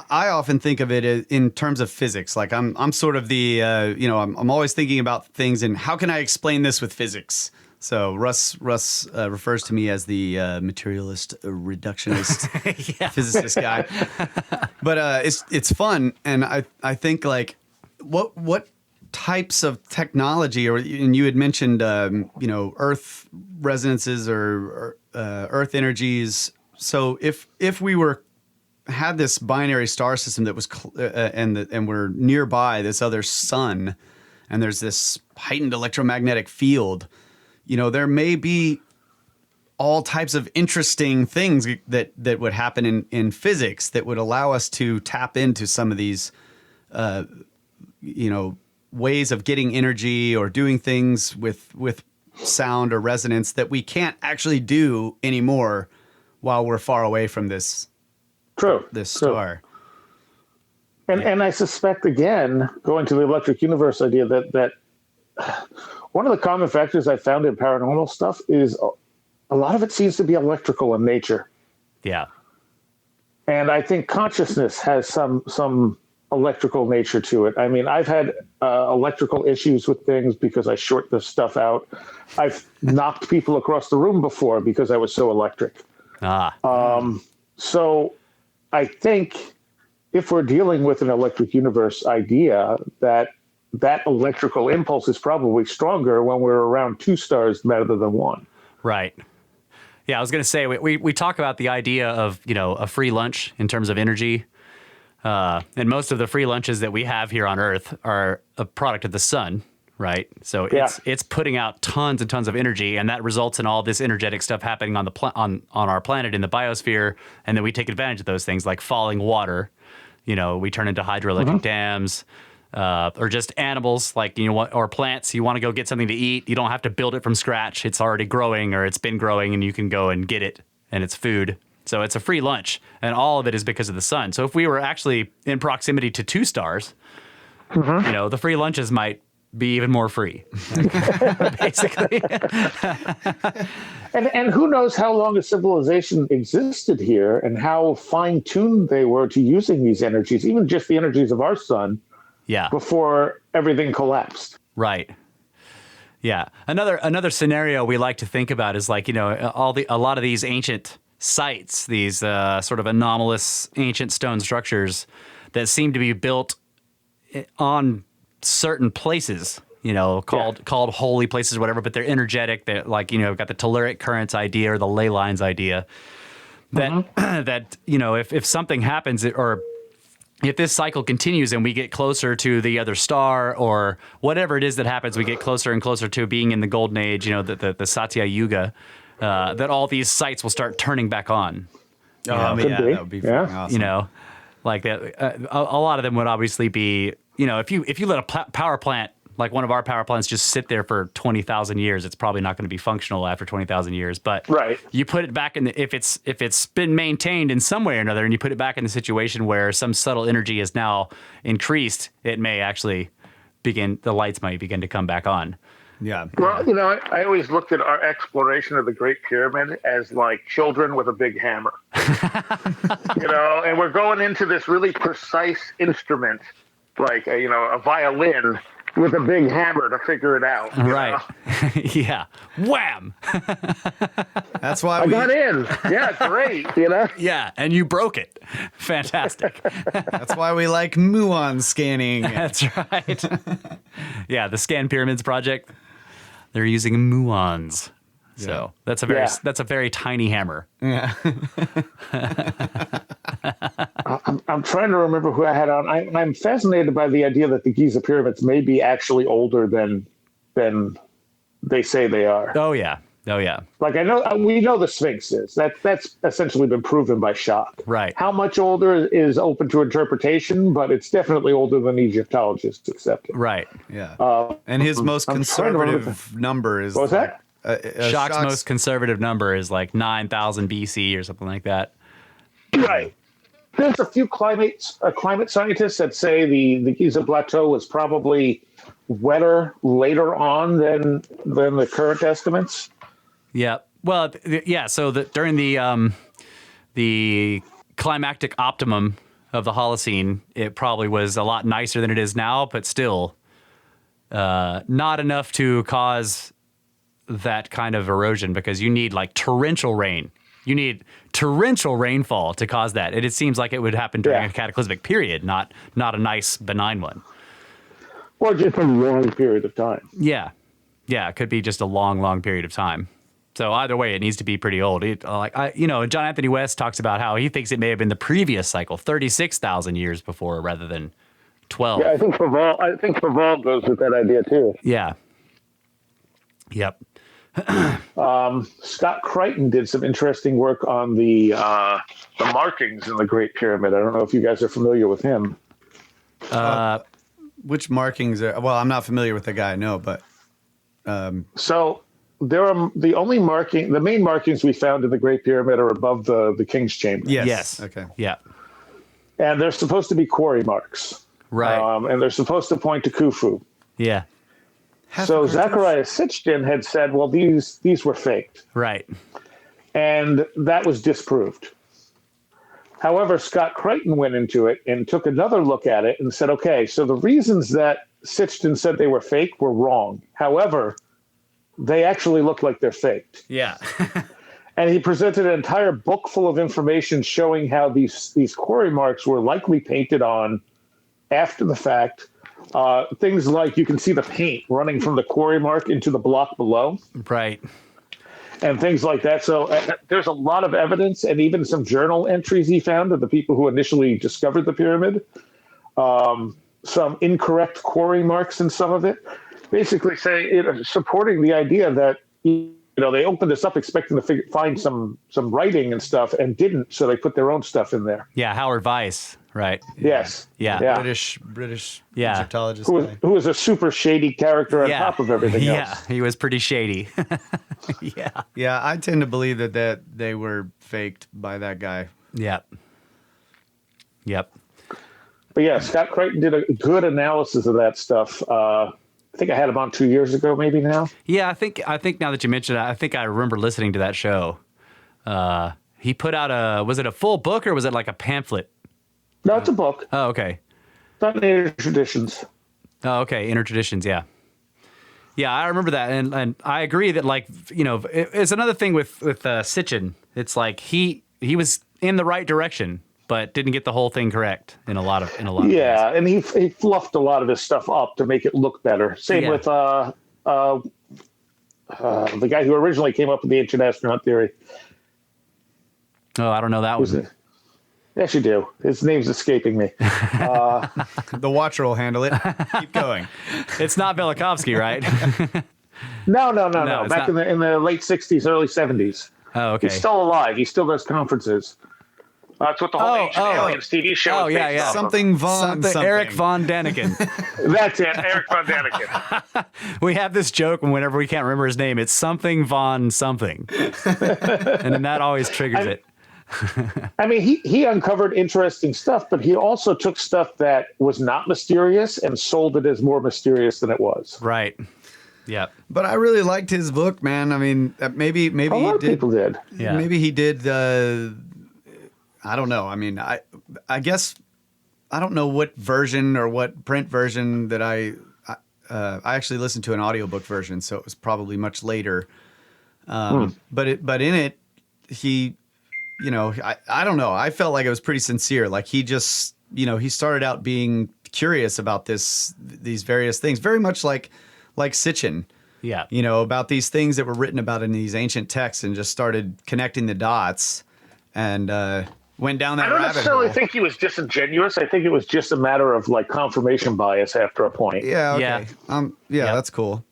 I often think of it in terms of physics. Like I'm sort of the, I'm always thinking about things and how can I explain this with physics? So Russ refers to me as the materialist reductionist physicist guy. But it's fun, and I think like what types of technology, and you had mentioned Earth resonances or Earth energies. So if we had this binary star system that was and we're nearby this other sun, and there's this heightened electromagnetic field, there may be all types of interesting things that would happen in physics that would allow us to tap into some of these ways of getting energy or doing things with sound or resonance that we can't actually do anymore while we're far away from this star. And I suspect, again, going to the electric universe idea, that one of the common factors I found in paranormal stuff is a lot of it seems to be electrical in nature. Yeah. And I think consciousness has some electrical nature to it. I mean, I've had electrical issues with things because I short this stuff out. I've knocked people across the room before because I was so electric. So I think if we're dealing with an electric universe idea, that electrical impulse is probably stronger when we're around two stars rather than one. Right. Yeah, I was going to say, we talk about the idea of, a free lunch in terms of energy. And most of the free lunches that we have here on Earth are a product of the sun, right? So it's putting out tons and tons of energy, and that results in all this energetic stuff happening on on our planet in the biosphere, and then we take advantage of those things like falling water. We turn into hydroelectric dams, or just animals like or plants. You want to go get something to eat, you don't have to build it from scratch. It's already growing, or it's been growing, and you can go and get it, and it's food. So it's a free lunch, and all of it is because of the sun. So if we were actually in proximity to 2 stars, the free lunches might be even more free, basically. And who knows how long a civilization existed here and how fine-tuned they were to using these energies, even just the energies of our sun, before everything collapsed. Right. Yeah. Another scenario we like to think about is like, a lot of these ancient sites, these sort of anomalous ancient stone structures that seem to be built on certain places, called holy places or whatever, but they're energetic. They're like, got the telluric currents idea or the ley lines idea that, that, if something happens or if this cycle continues and we get closer to the other star or whatever it is that happens, we get closer and closer to being in the golden age, the Satya Yuga, that all these sites will start turning back on. That would be freaking awesome. Like that. A lot of them would obviously be, if you let a power plant, like one of our power plants, just sit there for 20,000 years, it's probably not going to be functional after 20,000 years. But you put it back in if it's been maintained in some way or another, and you put it back in the situation where some subtle energy is now increased, it may actually the lights might begin to come back on. Yeah. Well, I always looked at our exploration of the Great Pyramid as like children with a big hammer. And we're going into this really precise instrument, like a violin with a big hammer to figure it out. Right. Yeah. Wham. That's why I got in. Yeah, great. Yeah, and you broke it. Fantastic. That's why we like muon scanning. That's right. Yeah, the Scan Pyramids project. They're using muons. So that's a very tiny hammer. Yeah. I'm trying to remember who I had on. I'm fascinated by the idea that the Giza pyramids may be actually older than they say they are. Oh yeah. Like we know the Sphinx is. That's essentially been proven by shock. Right. How much older is open to interpretation, but it's definitely older than Egyptologists accept it. Right. Yeah. And his most conservative number is. What was that? Shock's most conservative number is like 9,000 BC or something like that. Right. There's a few climate scientists that say the Giza Plateau was probably wetter later on than the current estimates. Yeah. Well, So during the climactic optimum of the Holocene, it probably was a lot nicer than it is now, but still not enough to cause that kind of erosion because you need like torrential rain. You need torrential rainfall to cause that. It seems like it would happen during a cataclysmic period, not a nice benign one. Or just a long period of time. Yeah. Yeah, it could be just a long, long period of time. So either way, it needs to be pretty old. John Anthony West talks about how he thinks it may have been the previous cycle, 36,000 years before rather than 12. Yeah, I think Faval goes with that idea too. Yeah. Yep. Scott Crichton did some interesting work on the markings in the Great Pyramid. I don't know if you guys are familiar with him. Which markings are? Well, I'm not familiar with the guy. No, but so there are the main markings we found in the Great Pyramid are above the King's Chamber. Yes. Okay. Yeah. And they're supposed to be quarry marks. Right. And they're supposed to point to Khufu. Yeah. So Zachariah Sitchin had said, well, these were faked. Right. And that was disproved. However, Scott Crichton went into it and took another look at it and said, okay, so the reasons that Sitchin said they were fake were wrong. However, they actually look like they're faked. Yeah. And he presented an entire book full of information showing how these quarry marks were likely painted on after the fact. Things like you can see the paint running from the quarry mark into the block below. Right. And things like that. So there's a lot of evidence and even some journal entries he found of the people who initially discovered the pyramid. Some incorrect quarry marks in some of it. Basically supporting the idea that they opened this up expecting to find some writing and stuff and didn't, so they put their own stuff in there. Yeah, Howard Weiss, right? Yes. Yeah. British Yeah. Egyptologist. Who was a super shady character on top of everything else. Yeah, he was pretty shady. Yeah. Yeah, I tend to believe that they were faked by that guy. Yep. Yep. But yeah, Scott Crichton did a good analysis of that stuff. I think I had him on 2 years ago, maybe now. Yeah, I think now that you mentioned it, I think I remember listening to that show. He put out was it a full book or was it like a pamphlet? No, it's a book. Oh, okay. It's on the traditions. Oh, okay. Inner Traditions, yeah. Yeah, I remember that, and I agree that, like, you know, it's another thing with Sitchin. It's like he was in the right direction, but didn't get the whole thing correct in a lot of Yeah, ways. and he fluffed a lot of his stuff up to make it look better. Same with the guy who originally came up with the ancient astronaut theory. Oh, I don't know that one. Yes, you do. His name's escaping me. The Watcher will handle it. Keep going. It's not Velikovsky, right? No. it's Back not. in the late 60s, early 70s. Oh, okay. He's still alive. He still does conferences. That's what the whole Ancient Aliens TV show Oh, is yeah, based yeah. off of. Something Von. Something. Eric Von Daniken. That's it, Eric Von Daniken. We have this joke whenever we can't remember his name. It's something Von something, and then that always triggers it. I mean, he uncovered interesting stuff, but he also took stuff that was not mysterious and sold it as more mysterious than it was. Right. Yep. But I really liked his book, man. I mean, maybe A he lot of did. people did. Yeah. Maybe he did. I don't know. I mean, I guess I don't know what version or what print version that I actually listened to an audiobook version, so it was probably much later. But in it, he, you know, I don't know. I felt like it was pretty sincere. Like he just, you know, he started out being curious about these various things, very much like Sitchin. Yeah. You know, about these things that were written about in these ancient texts, and just started connecting the dots, and went down that I don't rabbit necessarily hole. think he was disingenuous. I think it was just a matter of like confirmation bias after a point. Yeah. Okay. Yeah. Yeah, that's cool.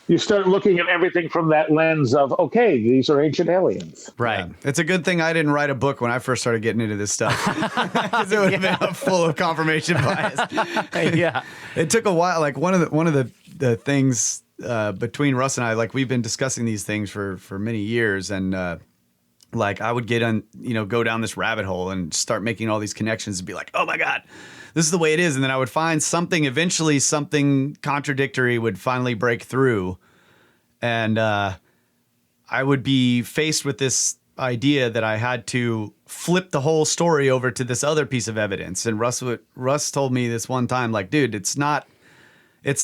You start looking at everything from that lens of, okay, these are ancient aliens. Right. Yeah. It's a good thing I didn't write a book when I first started getting into this stuff, because it would have been full of confirmation bias. Yeah. It took a while. Like one of the things between Russ and I, like we've been discussing these things for many years, and like I would get on, you know, go down this rabbit hole and start making all these connections and be like, oh my God, this is the way it is. And then I would find something, eventually something contradictory would finally break through. And I would be faced with this idea that I had to flip the whole story over to this other piece of evidence. And Russ told me this one time, like, dude, it's not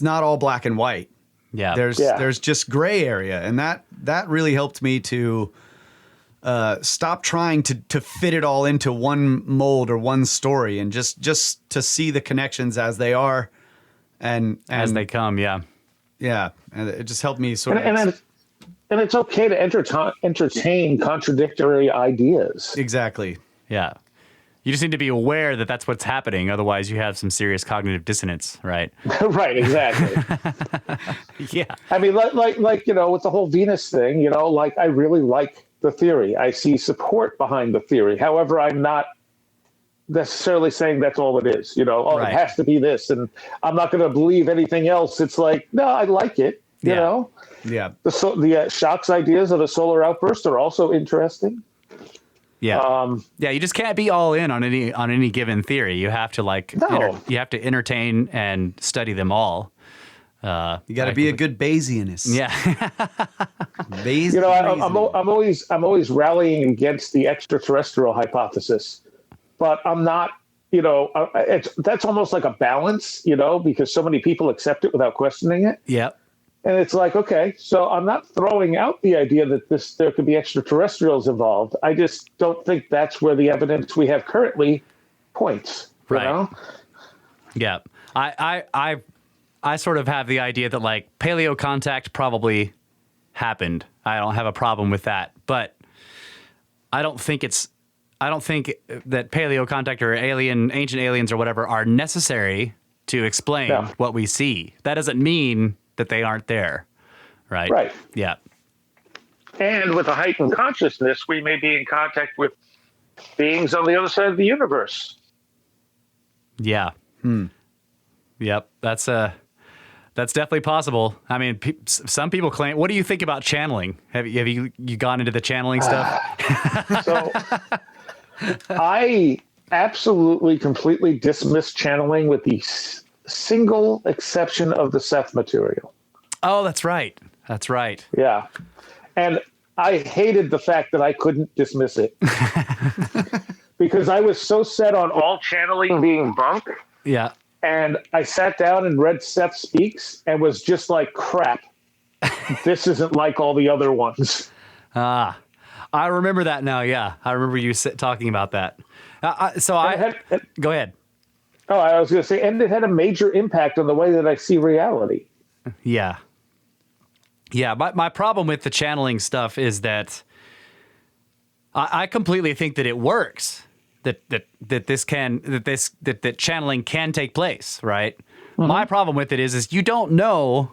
all black and white. Yeah. There's just gray area. And that really helped me to stop trying to fit it all into one mold or one story, and just to see the connections as they are, and as they come. Yeah. Yeah, and it just helped me sort of. And it's okay to entertain contradictory ideas. Exactly. Yeah. You just need to be aware that that's what's happening. Otherwise, you have some serious cognitive dissonance, right? Right, exactly. Yeah. I mean, like, you know, with the whole Venus thing, you know, like I really like the theory. I see support behind the theory. However, I'm not necessarily saying that's all it is. You know, Right. It has to be this, and I'm not going to believe anything else. It's like, no, I like it. You Yeah. know, Yeah. the Shock's ideas of a solar outburst are also interesting. Yeah. Yeah. You just can't be all in on any given theory. You have to No. you have to entertain and study them all. You got to be a good Bayesianist. Yeah. Bayes. You know, I'm always rallying against the extraterrestrial hypothesis, but I'm not. You know, that's almost like a balance. You know, because so many people accept it without questioning it. Yep. And it's like, okay, so I'm not throwing out the idea that there could be extraterrestrials involved. I just don't think that's where the evidence we have currently points. You Right. know? Yeah. I sort of have the idea that like paleo contact probably happened. I don't have a problem with that, but I don't think that paleo contact or ancient aliens or whatever are necessary to explain Yeah. what we see. That doesn't mean that they aren't there. Right. Right. Yeah. And with a heightened consciousness, we may be in contact with beings on the other side of the universe. Yeah. Yep. That's That's definitely possible. I mean, some people claim. What do you think about channeling? Have you gone into the channeling stuff? So I absolutely, completely dismiss channeling with the single exception of the Seth material. Oh, that's right. That's right. Yeah. And I hated the fact that I couldn't dismiss it because I was so set on all channeling being bunk. Yeah. And I sat down and read Seth Speaks and was just like, crap, this isn't like all the other ones. I remember that now. Yeah. I remember you talking about that. Go ahead. Oh, I was going to say, and it had a major impact on the way that I see reality. Yeah. Yeah. My problem with the channeling stuff is that I completely think that it works. That channeling can take place, right? Mm-hmm. My problem with it is you don't know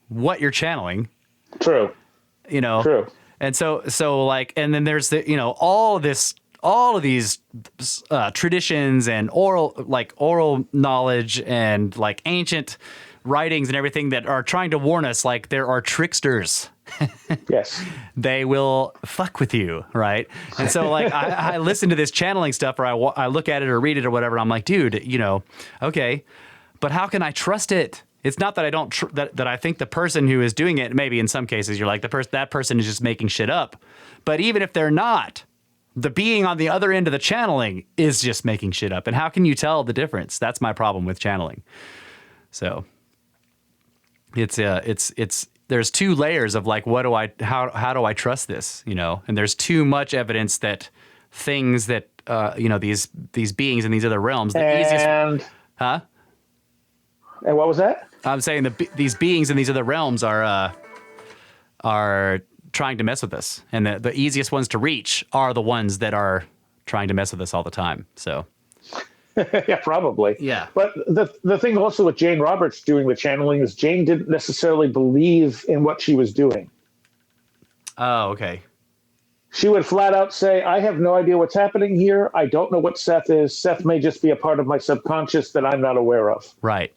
what you're channeling. True. True. And so like, and then there's all of these traditions and oral knowledge and like ancient writings and everything that are trying to warn us, like there are tricksters. Yes. They will fuck with you, right? And so like I listen to this channeling stuff, or I look at it or read it or whatever. And I'm like, dude, okay, but how can I trust it? It's not that I don't that I think the person who is doing it, maybe in some cases you're like that person is just making shit up. But even if they're not, the being on the other end of the channeling is just making shit up. And how can you tell the difference? That's my problem with channeling. So it's there's two layers of like, how do I trust this? And there's too much evidence that things that, these beings in these other realms, And what was that? I'm saying these beings in these other realms are trying to mess with us. And the easiest ones to reach are the ones that are trying to mess with us all the time. So. Yeah, probably. Yeah. But the thing also with Jane Roberts doing the channeling is Jane didn't necessarily believe in what she was doing. Oh, okay. She would flat out say, I have no idea what's happening here. I don't know what Seth is. Seth may just be a part of my subconscious that I'm not aware of. Right.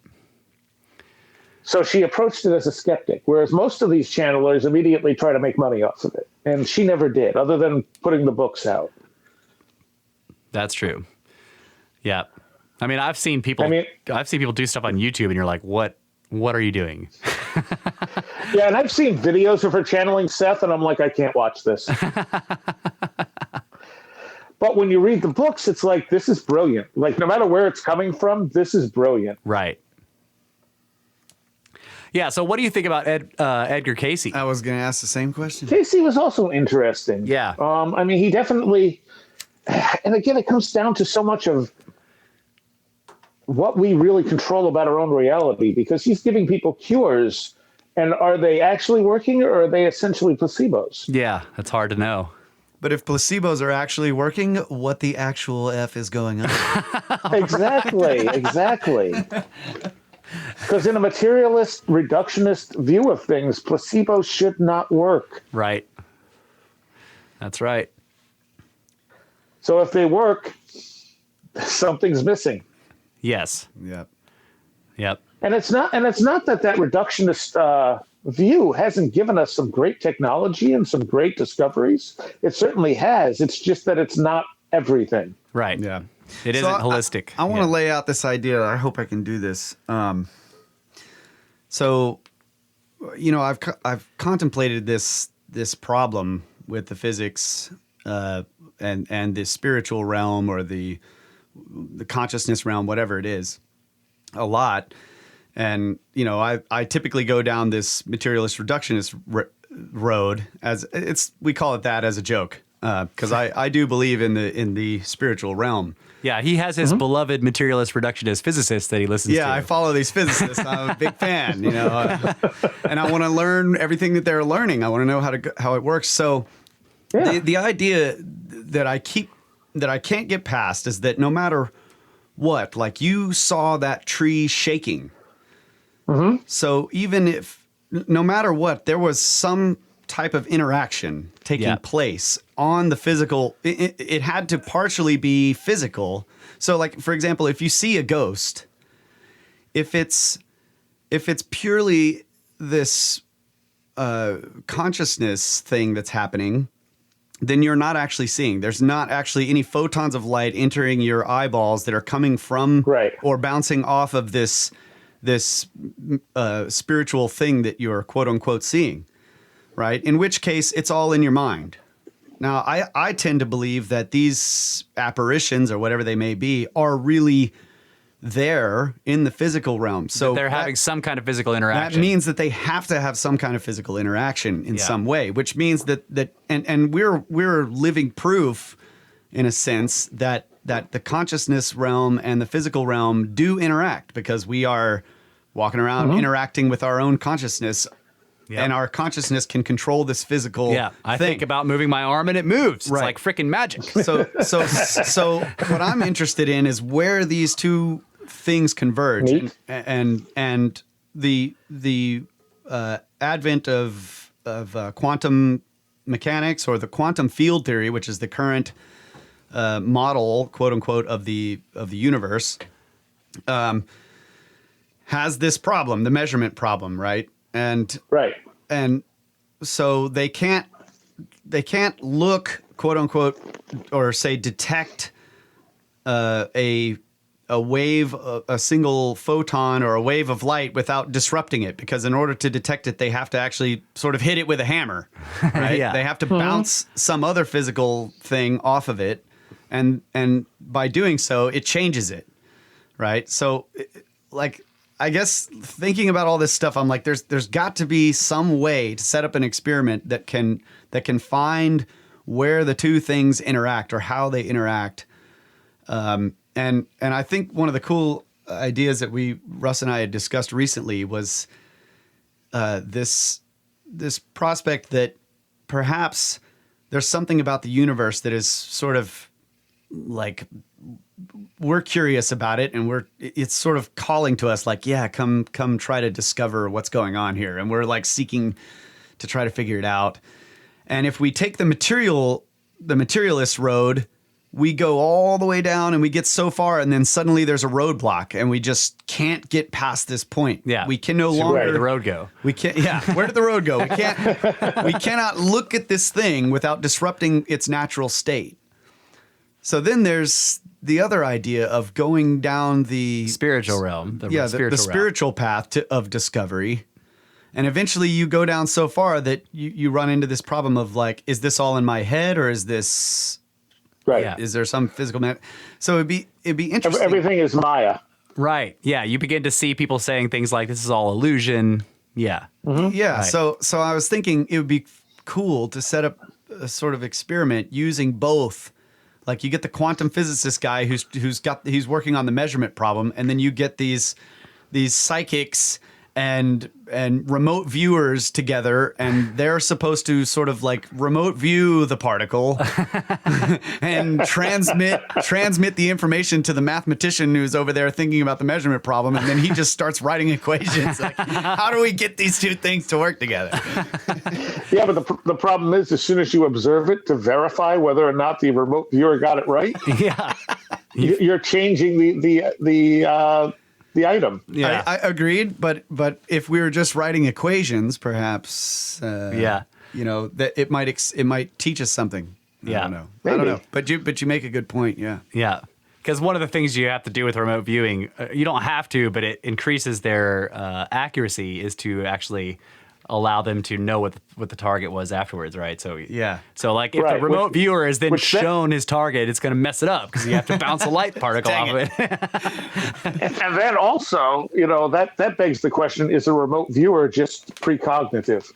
So she approached it as a skeptic, whereas most of these channelers immediately try to make money off of it. And she never did, other than putting the books out. That's true. Yeah. I mean, I've seen people do stuff on YouTube and you're like, what are you doing? Yeah. And I've seen videos of her channeling Seth and I'm like, I can't watch this. But when you read the books, it's like, this is brilliant. Like, no matter where it's coming from, this is brilliant. Right. Yeah. So what do you think about Edgar Cayce? I was going to ask the same question. Cayce was also interesting. Yeah. I mean, he definitely, and again, it comes down to so much of what we really control about our own reality, because he's giving people cures, and are they actually working or are they essentially placebos? Yeah, that's hard to know. But if placebos are actually working, what the actual F is going on? Exactly. Because in a materialist, reductionist view of things, placebos should not work. Right. That's right. So if they work, something's missing. Yes. Yep. And it's not that reductionist view hasn't given us some great technology and some great discoveries. It certainly has. It's just that it's not everything. Right. Yeah. It isn't holistic. I want to lay out this idea. I hope I can do this. So, I've contemplated this problem with the physics and the spiritual realm or the consciousness realm, whatever it is, a lot. And, I typically go down this materialist reductionist road we call it that as a joke. Because I do believe in the spiritual realm. Yeah, he has his beloved materialist reductionist physicists that he listens to. Yeah, I follow these physicists. I'm a big fan, and I want to learn everything that they're learning. I want to know how it works. So the idea that I can't get past is that no matter what, like you saw that tree shaking. Mm-hmm. So even if, no matter what, there was some type of interaction taking place on the physical, it had to partially be physical. So like, for example, if you see a ghost, if it's if it's purely this consciousness thing that's happening, then you're not actually seeing. There's not actually any photons of light entering your eyeballs that are coming from or bouncing off of this spiritual thing that you're quote unquote seeing, right? In which case it's all in your mind. Now, I tend to believe that these apparitions or whatever they may be are really there in the physical realm. So they're having some kind of physical interaction. That means that they have to have some kind of physical interaction in some way, which means that we're living proof in a sense that the consciousness realm and the physical realm do interact, because we are walking around interacting with our own consciousness. Yep. And our consciousness can control this physical thing. I think about moving my arm and it moves. It's like freaking magic. So what I'm interested in is where these two things converge, and the advent of quantum mechanics, or the quantum field theory, which is the current model, quote unquote, of the universe, has this problem, the measurement problem, right? And so they can't look, quote unquote, or say detect a wave, a single photon or a wave of light without disrupting it, because in order to detect it, they have to actually sort of hit it with a hammer, right? They have to bounce some other physical thing off of it, and by doing so, it changes it, right? So, like, I guess thinking about all this stuff, I'm like, there's got to be some way to set up an experiment that can find where the two things interact or how they interact. And I think one of the cool ideas that Russ and I had discussed recently was this prospect that perhaps there's something about the universe that is sort of like, we're curious about it, and it's sort of calling to us, like, yeah, come try to discover what's going on here. And we're like seeking to try to figure it out. And if we take the materialist road, we go all the way down and we get so far, and then suddenly there's a roadblock and we just can't get past this point. Yeah. We can no longer. Where did the road go? We can't. Yeah. Where did the road go? We cannot look at this thing without disrupting its natural state. So then there's the other idea of going down the spiritual realm. The spiritual path of discovery. And eventually you go down so far that you run into this problem of, like, is this all in my head, or is this is there some physical So it'd be interesting. Everything is Maya. Right. Yeah. You begin to see people saying things like, this is all illusion. Yeah. Mm-hmm. Yeah. Right. So I was thinking it would be cool to set up a sort of experiment using both. Like, you get the quantum physicist guy who's working on the measurement problem, and then you get these psychics and remote viewers together, and they're supposed to sort of like remote view the particle and transmit the information to the mathematician who's over there thinking about the measurement problem, and then he just starts writing equations. Like, how do we get these two things to work together? Yeah, but the problem is, as soon as you observe it to verify whether or not the remote viewer got it right, you're changing the item. Yeah, I agreed. But if we were just writing equations, perhaps, that it might teach us something. Yeah, I don't know. Maybe. I don't know. But you make a good point. Yeah. Yeah. Because one of the things you have to do with remote viewing, you don't have to, but it increases their accuracy, is to actually allow them to know what the target was afterwards, right? So So like, if the remote viewer is then shown his target, it's going to mess it up, because you have to bounce a light particle off of it. And then also, that begs the question: is a remote viewer just precognitive?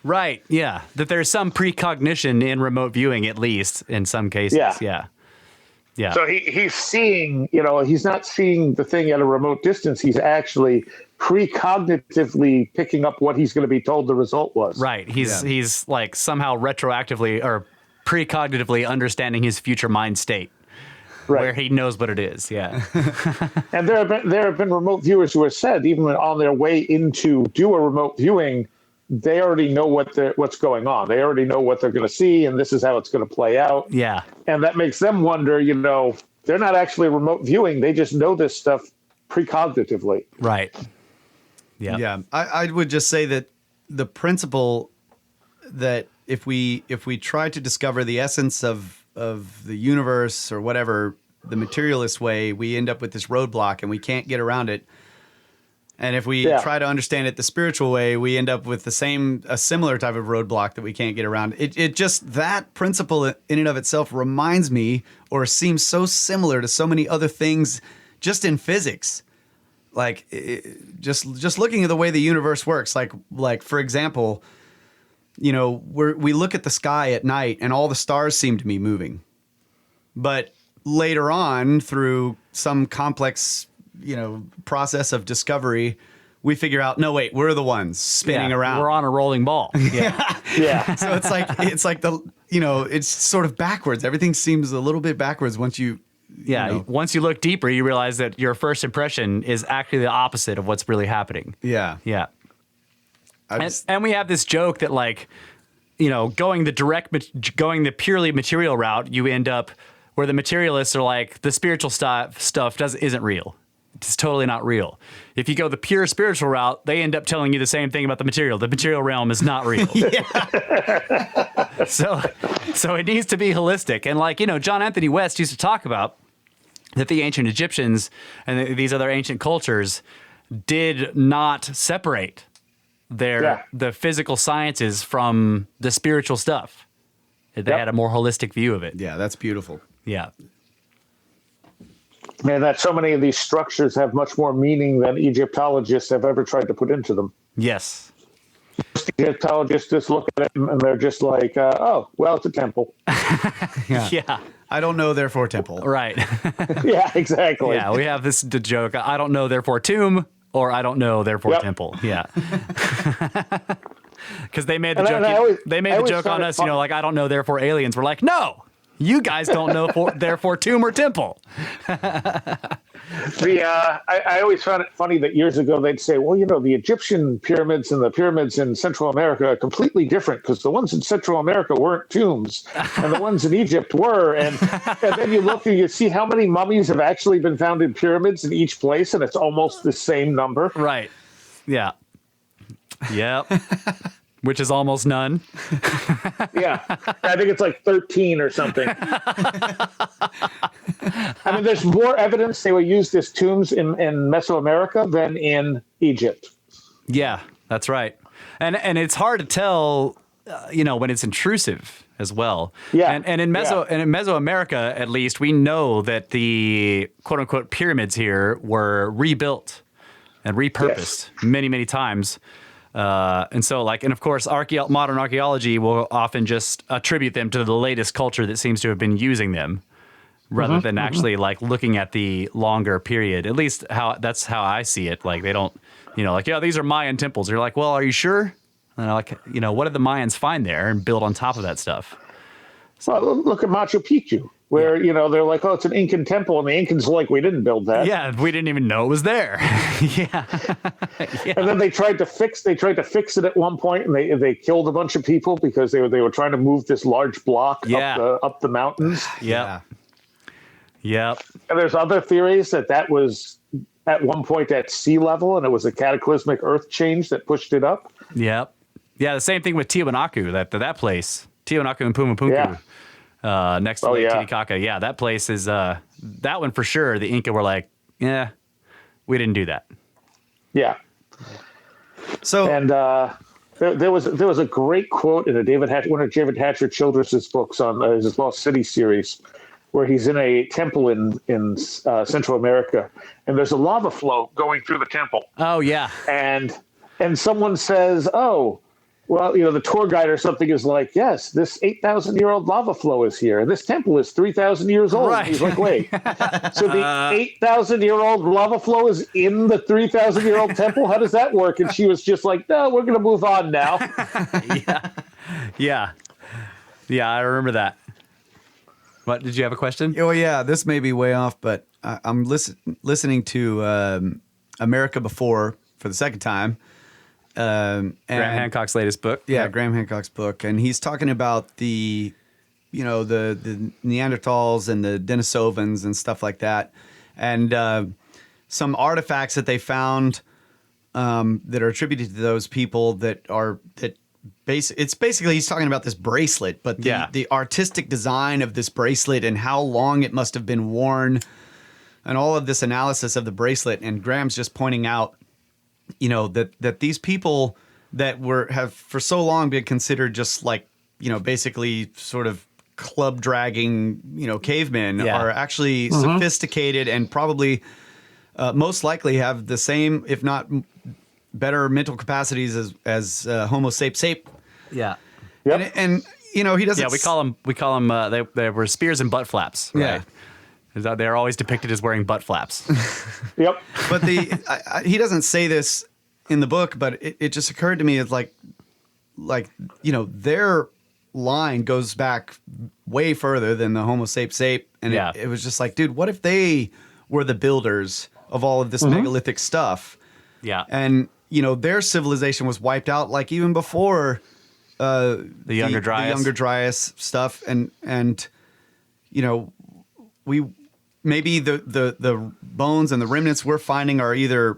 Right. Yeah. That there's some precognition in remote viewing, at least in some cases. Yeah. So he's seeing, he's not seeing the thing at a remote distance. He's actually precognitively picking up what he's going to be told the result was. Right. He's like somehow retroactively or precognitively understanding his future mind state, where he knows what it is. Yeah. And there have been remote viewers who have said, even on their way in to do a remote viewing, they already know what's going on. They already know what they're going to see, and this is how it's going to play out. Yeah. And that makes them wonder, they're not actually remote viewing. They just know this stuff precognitively. Right. Yeah. Yeah. I would just say that the principle that if we try to discover the essence of the universe or whatever, the materialist way, we end up with this roadblock and we can't get around it. And if we try to understand it the spiritual way, we end up with a similar type of roadblock that we can't get around. It just, that principle in and of itself reminds me, or seems so similar to so many other things just in physics. Like just looking at the way the universe works, like for example, you know, we look at the sky at night and all the stars seem to be moving. But later on, through some complex, you know, process of discovery, we figure out, no, wait, we're the ones spinning around. We're on a rolling ball. Yeah. Yeah. So it's like the, you know, it's sort of backwards. Everything seems a little bit backwards once you know. Once you look deeper, you realize that your first impression is actually the opposite of what's really happening. Yeah. Yeah. And we have this joke that, like, you know, going the purely material route, you end up where the materialists are like, the spiritual stuff isn't real. It's totally not real. If you go the pure spiritual route, they end up telling you the same thing about the material. The material realm is not real. So it needs to be holistic. And, like, you know, John Anthony West used to talk about that the ancient Egyptians and these other ancient cultures did not separate the physical sciences from the spiritual stuff. They had a more holistic view of it. Yeah, that's beautiful. Yeah. And that so many of these structures have much more meaning than Egyptologists have ever tried to put into them. Yes. Egyptologists just look at it and they're just like, oh, well, it's a temple. Yeah. I don't know, therefore temple. Right. Yeah, exactly. Yeah, we have the joke, I don't know, therefore tomb, or I don't know, therefore temple. Yeah. Because they made the joke. They made the joke on us, you know, like, I don't know, therefore aliens. We're like, no, you guys don't know, therefore tomb or temple. I always found it funny that years ago they'd say, well, you know, the Egyptian pyramids and the pyramids in Central America are completely different because the ones in Central America weren't tombs and the ones in Egypt were. And then you look and you see how many mummies have actually been found in pyramids in each place, and it's almost the same number. Right. Yeah. Yep. Which is almost none. Yeah. I think it's like 13 or something. I mean, there's more evidence they were used as tombs in Mesoamerica than in Egypt. Yeah, that's right. And it's hard to tell, you know, when it's intrusive as well. Yeah. And in Mesoamerica, at least, we know that the quote unquote pyramids here were rebuilt and repurposed many, many times. And so, like, and of course, modern archaeology will often just attribute them to the latest culture that seems to have been using them, rather than actually like looking at the longer period. At least that's how I see it. Like, they don't, you know, like, yeah, these are Mayan temples. You're like, well, are you sure? And they're like, you know, what did the Mayans find there and build on top of that stuff? Well, look at Machu Picchu, where, you know, they're like, oh, it's an Incan temple. And the Incans are like, we didn't build that. Yeah, we didn't even know it was there. Yeah. And then they tried to fix it at one point, and they killed a bunch of people because they were trying to move this large block up the mountains. Yep. Yep. And there's other theories that was at one point at sea level, and it was a cataclysmic earth change that pushed it up. Yep. Yeah, the same thing with Tiwanaku, that place. Tiwanaku and Pumapunku. Next to Lake Titicaca. Yeah, that place is that one for sure. The Inca were like, yeah, we didn't do that. Yeah. So and there was a great quote in one of David Hatcher Childress's books on his Lost City series, where he's in a temple in Central America, and there's a lava flow going through the temple. Oh yeah. And someone says, oh, well, you know, the tour guide or something is like, yes, this 8,000-year-old lava flow is here, and this temple is 3,000 years old. Right. He's like, wait, so the 8,000-year-old lava flow is in the 3,000-year-old temple? How does that work? And she was just like, no, we're going to move on now. Yeah, I remember that. What, did you have a question? Oh yeah, this may be way off, but I'm listening to America Before for the second time. Graham Hancock's latest book. Yeah, Graham Hancock's book, and he's talking about the Neanderthals and the Denisovans and stuff like that, and some artifacts that they found that are attributed to those people it's basically he's talking about this bracelet, but the artistic design of this bracelet and how long it must have been worn and all of this analysis of the bracelet. And Graham's just pointing out, that these people that have for so long been considered just like, basically sort of club dragging, cavemen are actually sophisticated and probably most likely have the same, if not better mental capacities as Homo sape. Yeah. Yep. And he doesn't. Yeah, we call them. They were spears and butt flaps. Right? Yeah. They're always depicted as wearing butt flaps. Yep. But he doesn't say this in the book, but it just occurred to me as like their line goes back way further than the Homo sape, and it was just like, dude, what if they were the builders of all of this megalithic stuff? Yeah. And their civilization was wiped out like even before the Younger Dryas stuff, and we maybe the bones and the remnants we're finding are either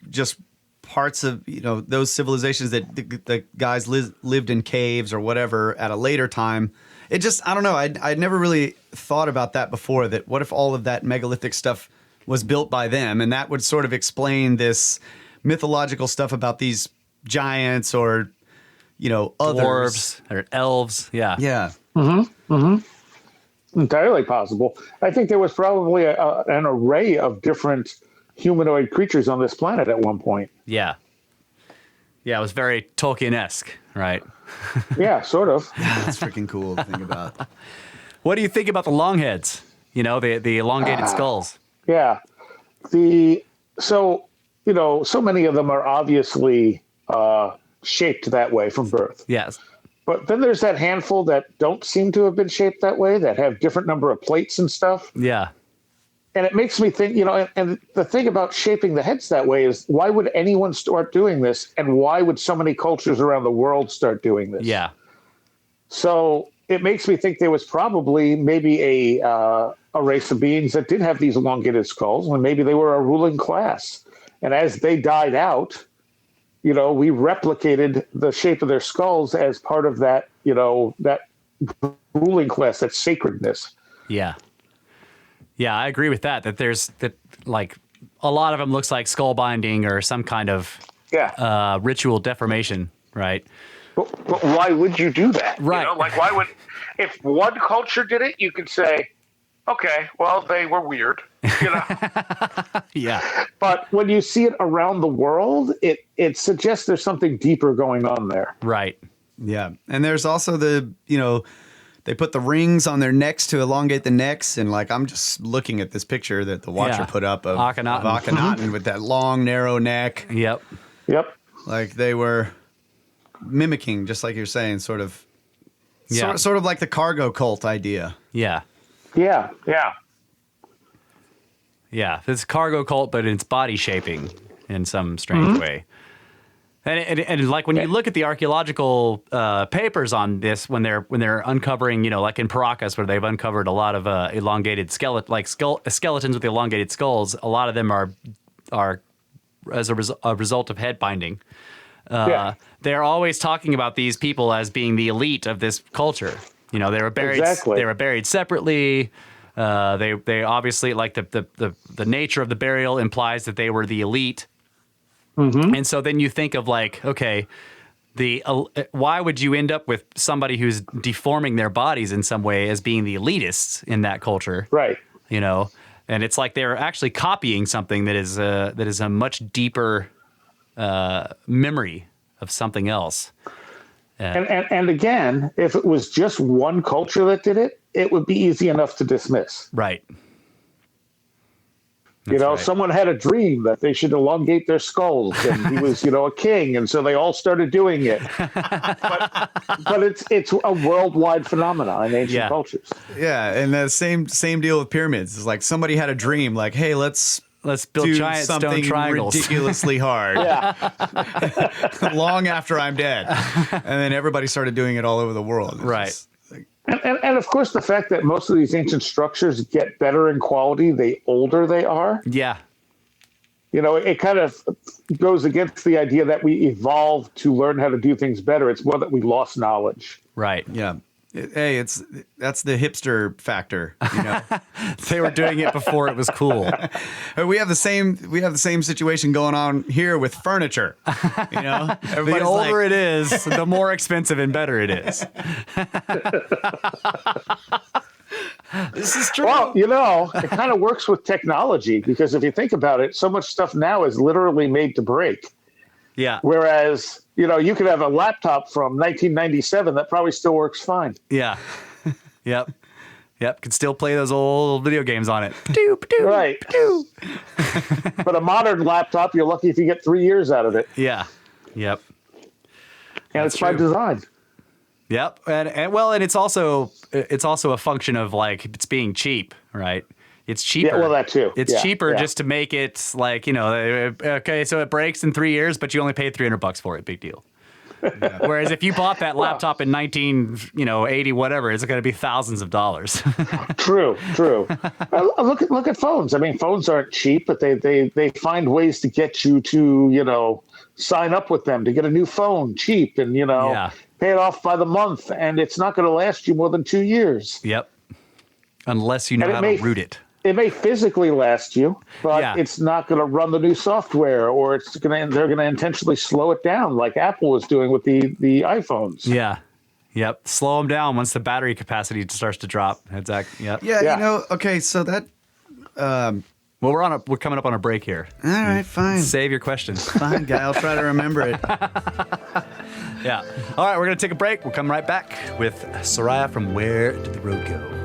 just parts of those civilizations that the guys lived in caves or whatever at a later time. It just, I don't know, I'd never really thought about that before, that what if all of that megalithic stuff was built by them, and that would sort of explain this mythological stuff about these giants or others. Dwarves or elves. Yeah. Entirely possible. I think there was probably an array of different humanoid creatures on this planet at one point. Yeah. Yeah, it was very Tolkien-esque, right? Yeah, sort of. That's freaking cool to think about. What do you think about the longheads? The elongated skulls. Yeah. So many of them are obviously shaped that way from birth. Yes. But then there's that handful that don't seem to have been shaped that way, that have different number of plates and stuff. Yeah. And it makes me think, and the thing about shaping the heads that way is, why would anyone start doing this? And why would so many cultures around the world start doing this? Yeah. So it makes me think there was probably maybe a race of beings that did have these elongated skulls, when maybe they were a ruling class. And as they died out, we replicated the shape of their skulls as part of that, that ruling class, that sacredness. Yeah. Yeah, I agree with that. That like a lot of them looks like skull binding or some kind of ritual deformation, right? But why would you do that? Right. Why would, if one culture did it, you could say, okay, well, they were weird, Yeah. But when you see it around the world, it suggests there's something deeper going on there. Right. Yeah. And there's also they put the rings on their necks to elongate the necks. And I'm just looking at this picture that the Watcher put up of Akhenaten with that long, narrow neck. Yep. Like they were mimicking, just like you're saying, sort of like the cargo cult idea. Yeah. Yeah. Yeah. It's cargo cult, but it's body shaping in some strange way. And like when you look at the archaeological papers on this, when they're uncovering, like in Paracas, where they've uncovered a lot of elongated skeletons with elongated skulls, a lot of them are as a result of head binding. They're always talking about these people as being the elite of this culture. They were buried. Exactly. They were buried separately. They obviously, like the nature of the burial implies that they were the elite. And so then you think of okay, why would you end up with somebody who's deforming their bodies in some way as being the elitists in that culture? Right. And it's like they're actually copying something that is a much deeper memory of something else. And again, if it was just one culture that did it, it would be easy enough to dismiss. Right. Right. Someone had a dream that they should elongate their skulls, and he was, a king, and so they all started doing it. But it's a worldwide phenomenon in ancient cultures. Yeah, and the same deal with pyramids. It's like somebody had a dream, like, hey, let's build giant something stone triangles ridiculously hard. Long after I'm dead, and then everybody started doing it all over the world. It's right. And of course, the fact that most of these ancient structures get better in quality the older they are. Yeah. It kind of goes against the idea that we evolved to learn how to do things better. It's more that we lost knowledge. Right. Yeah. Hey, that's the hipster factor. They were doing it before it was cool. We have the same situation going on here with furniture. The older it is, the more expensive and better it is. This is true. Well, it kind of works with technology because if you think about it, so much stuff now is literally made to break. Yeah. Whereas, you could have a laptop from 1997 that probably still works fine. Yeah. Yep. Could still play those old video games on it. Right. But a modern laptop, you're lucky if you get 3 years out of it. Yeah. Yep. And it's by design. Yep. And it's also a function of like it's being cheap, right? It's cheaper. Yeah, well, that too. It's cheaper just to make it like, okay, so it breaks in 3 years, but you only paid $300 for it. Big deal. Yeah. Whereas if you bought that laptop in 1980, whatever, it's going to be thousands of dollars. True. Look at phones. I mean, phones aren't cheap, but they find ways to get you to, sign up with them to get a new phone cheap and, pay it off by the month. And it's not going to last you more than 2 years. Yep. Unless you know how to root it. It may physically last you, but it's not going to run the new software, or they're going to intentionally slow it down, like Apple is doing with the iPhones. Yeah, yep. Slow them down once the battery capacity starts to drop. Exactly. Yep. Yeah. Okay. So that. Well, we're coming up on a break here. All right. Fine. Save your questions. Fine, guy. I'll try to remember it. Yeah. All right. We're gonna take a break. We'll come right back with Seriah from Where Did the Road Go?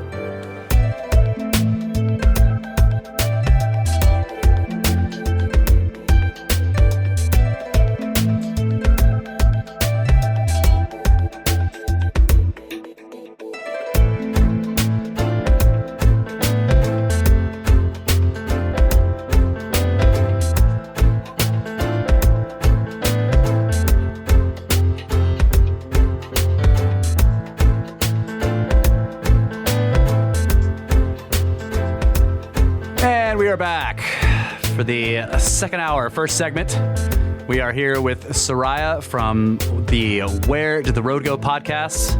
Back for the second hour, first segment. We are here with Seriah from the Where Did the Road Go podcast,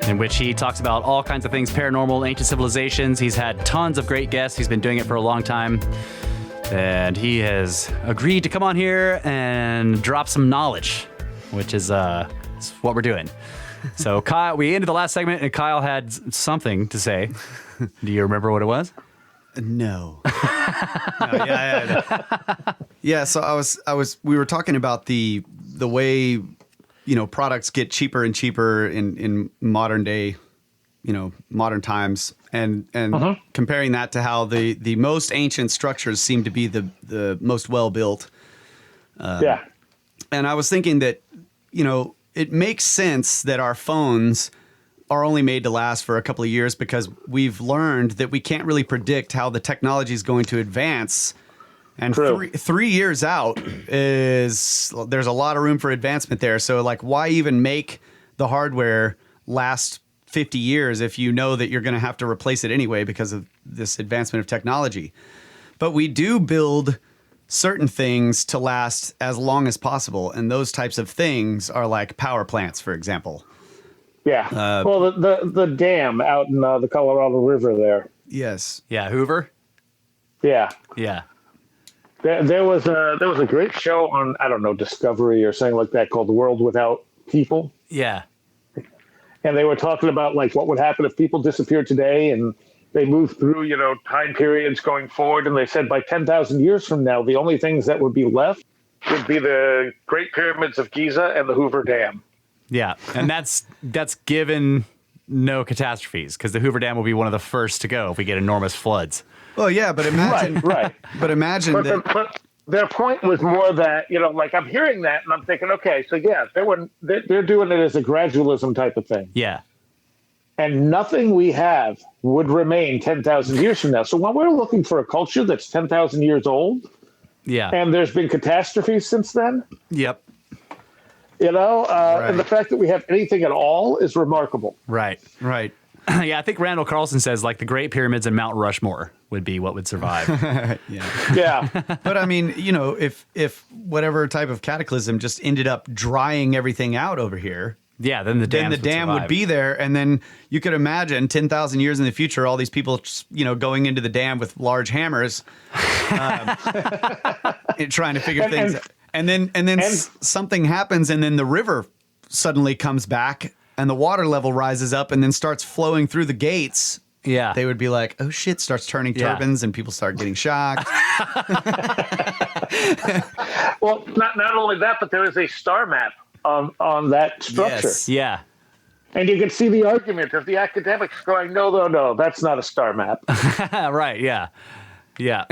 in which he talks about all kinds of things paranormal, ancient civilizations. He's had tons of great guests. He's been doing it for a long time. And he has agreed to come on here and drop some knowledge, which is what we're doing. So Kyle, we ended the last segment and Kyle had something to say. Do you remember what it was? No. Yeah. So we were talking about the way, products get cheaper and cheaper in modern day, modern times, and comparing that to how the most ancient structures seem to be the most well built. Yeah. And I was thinking that, it makes sense that our phones are only made to last for a couple of years because we've learned that we can't really predict how the technology is going to advance. And 3 years out there's a lot of room for advancement there. So like, why even make the hardware last 50 years if you know that you're going to have to replace it anyway because of this advancement of technology? But we do build certain things to last as long as possible. And those types of things are like power plants, for example. Yeah. Well, the dam out in the Colorado River there. Yes. Yeah. Hoover. Yeah. Yeah. There was a great show on, I don't know, Discovery or something like that called The World Without People. Yeah. And they were talking about like what would happen if people disappeared today, and they moved through, time periods going forward. And they said by 10,000 years from now, the only things that would be left would be the Great Pyramids of Giza and the Hoover Dam. Yeah, and that's given no catastrophes, because the Hoover Dam will be one of the first to go if we get enormous floods. Well, yeah, but imagine, right. But imagine that. But their point was more that, like I'm hearing that and I'm thinking, okay, so yeah, they're doing it as a gradualism type of thing. Yeah. And nothing we have would remain 10,000 years from now. So when we're looking for a culture that's 10,000 years old, and there's been catastrophes since then. Yep. Right. And the fact that we have anything at all is remarkable. Right. Yeah, I think Randall Carlson says like the Great Pyramids and Mount Rushmore would be what would survive. Yeah. But I mean, if whatever type of cataclysm just ended up drying everything out over here, Yeah, then the dam would be there, and then you could imagine 10,000 years in the future, all these people, going into the dam with large hammers, trying to figure things out. And then something happens, and then the river suddenly comes back, and the water level rises up, and then starts flowing through the gates. Yeah, they would be like, "Oh shit!" Starts turning turbines, and people start getting shocked. Well, not only that, but there is a star map on that structure. Yes. Yeah. And you can see the argument of the academics going, no, that's not a star map. Right. Yeah. Yeah.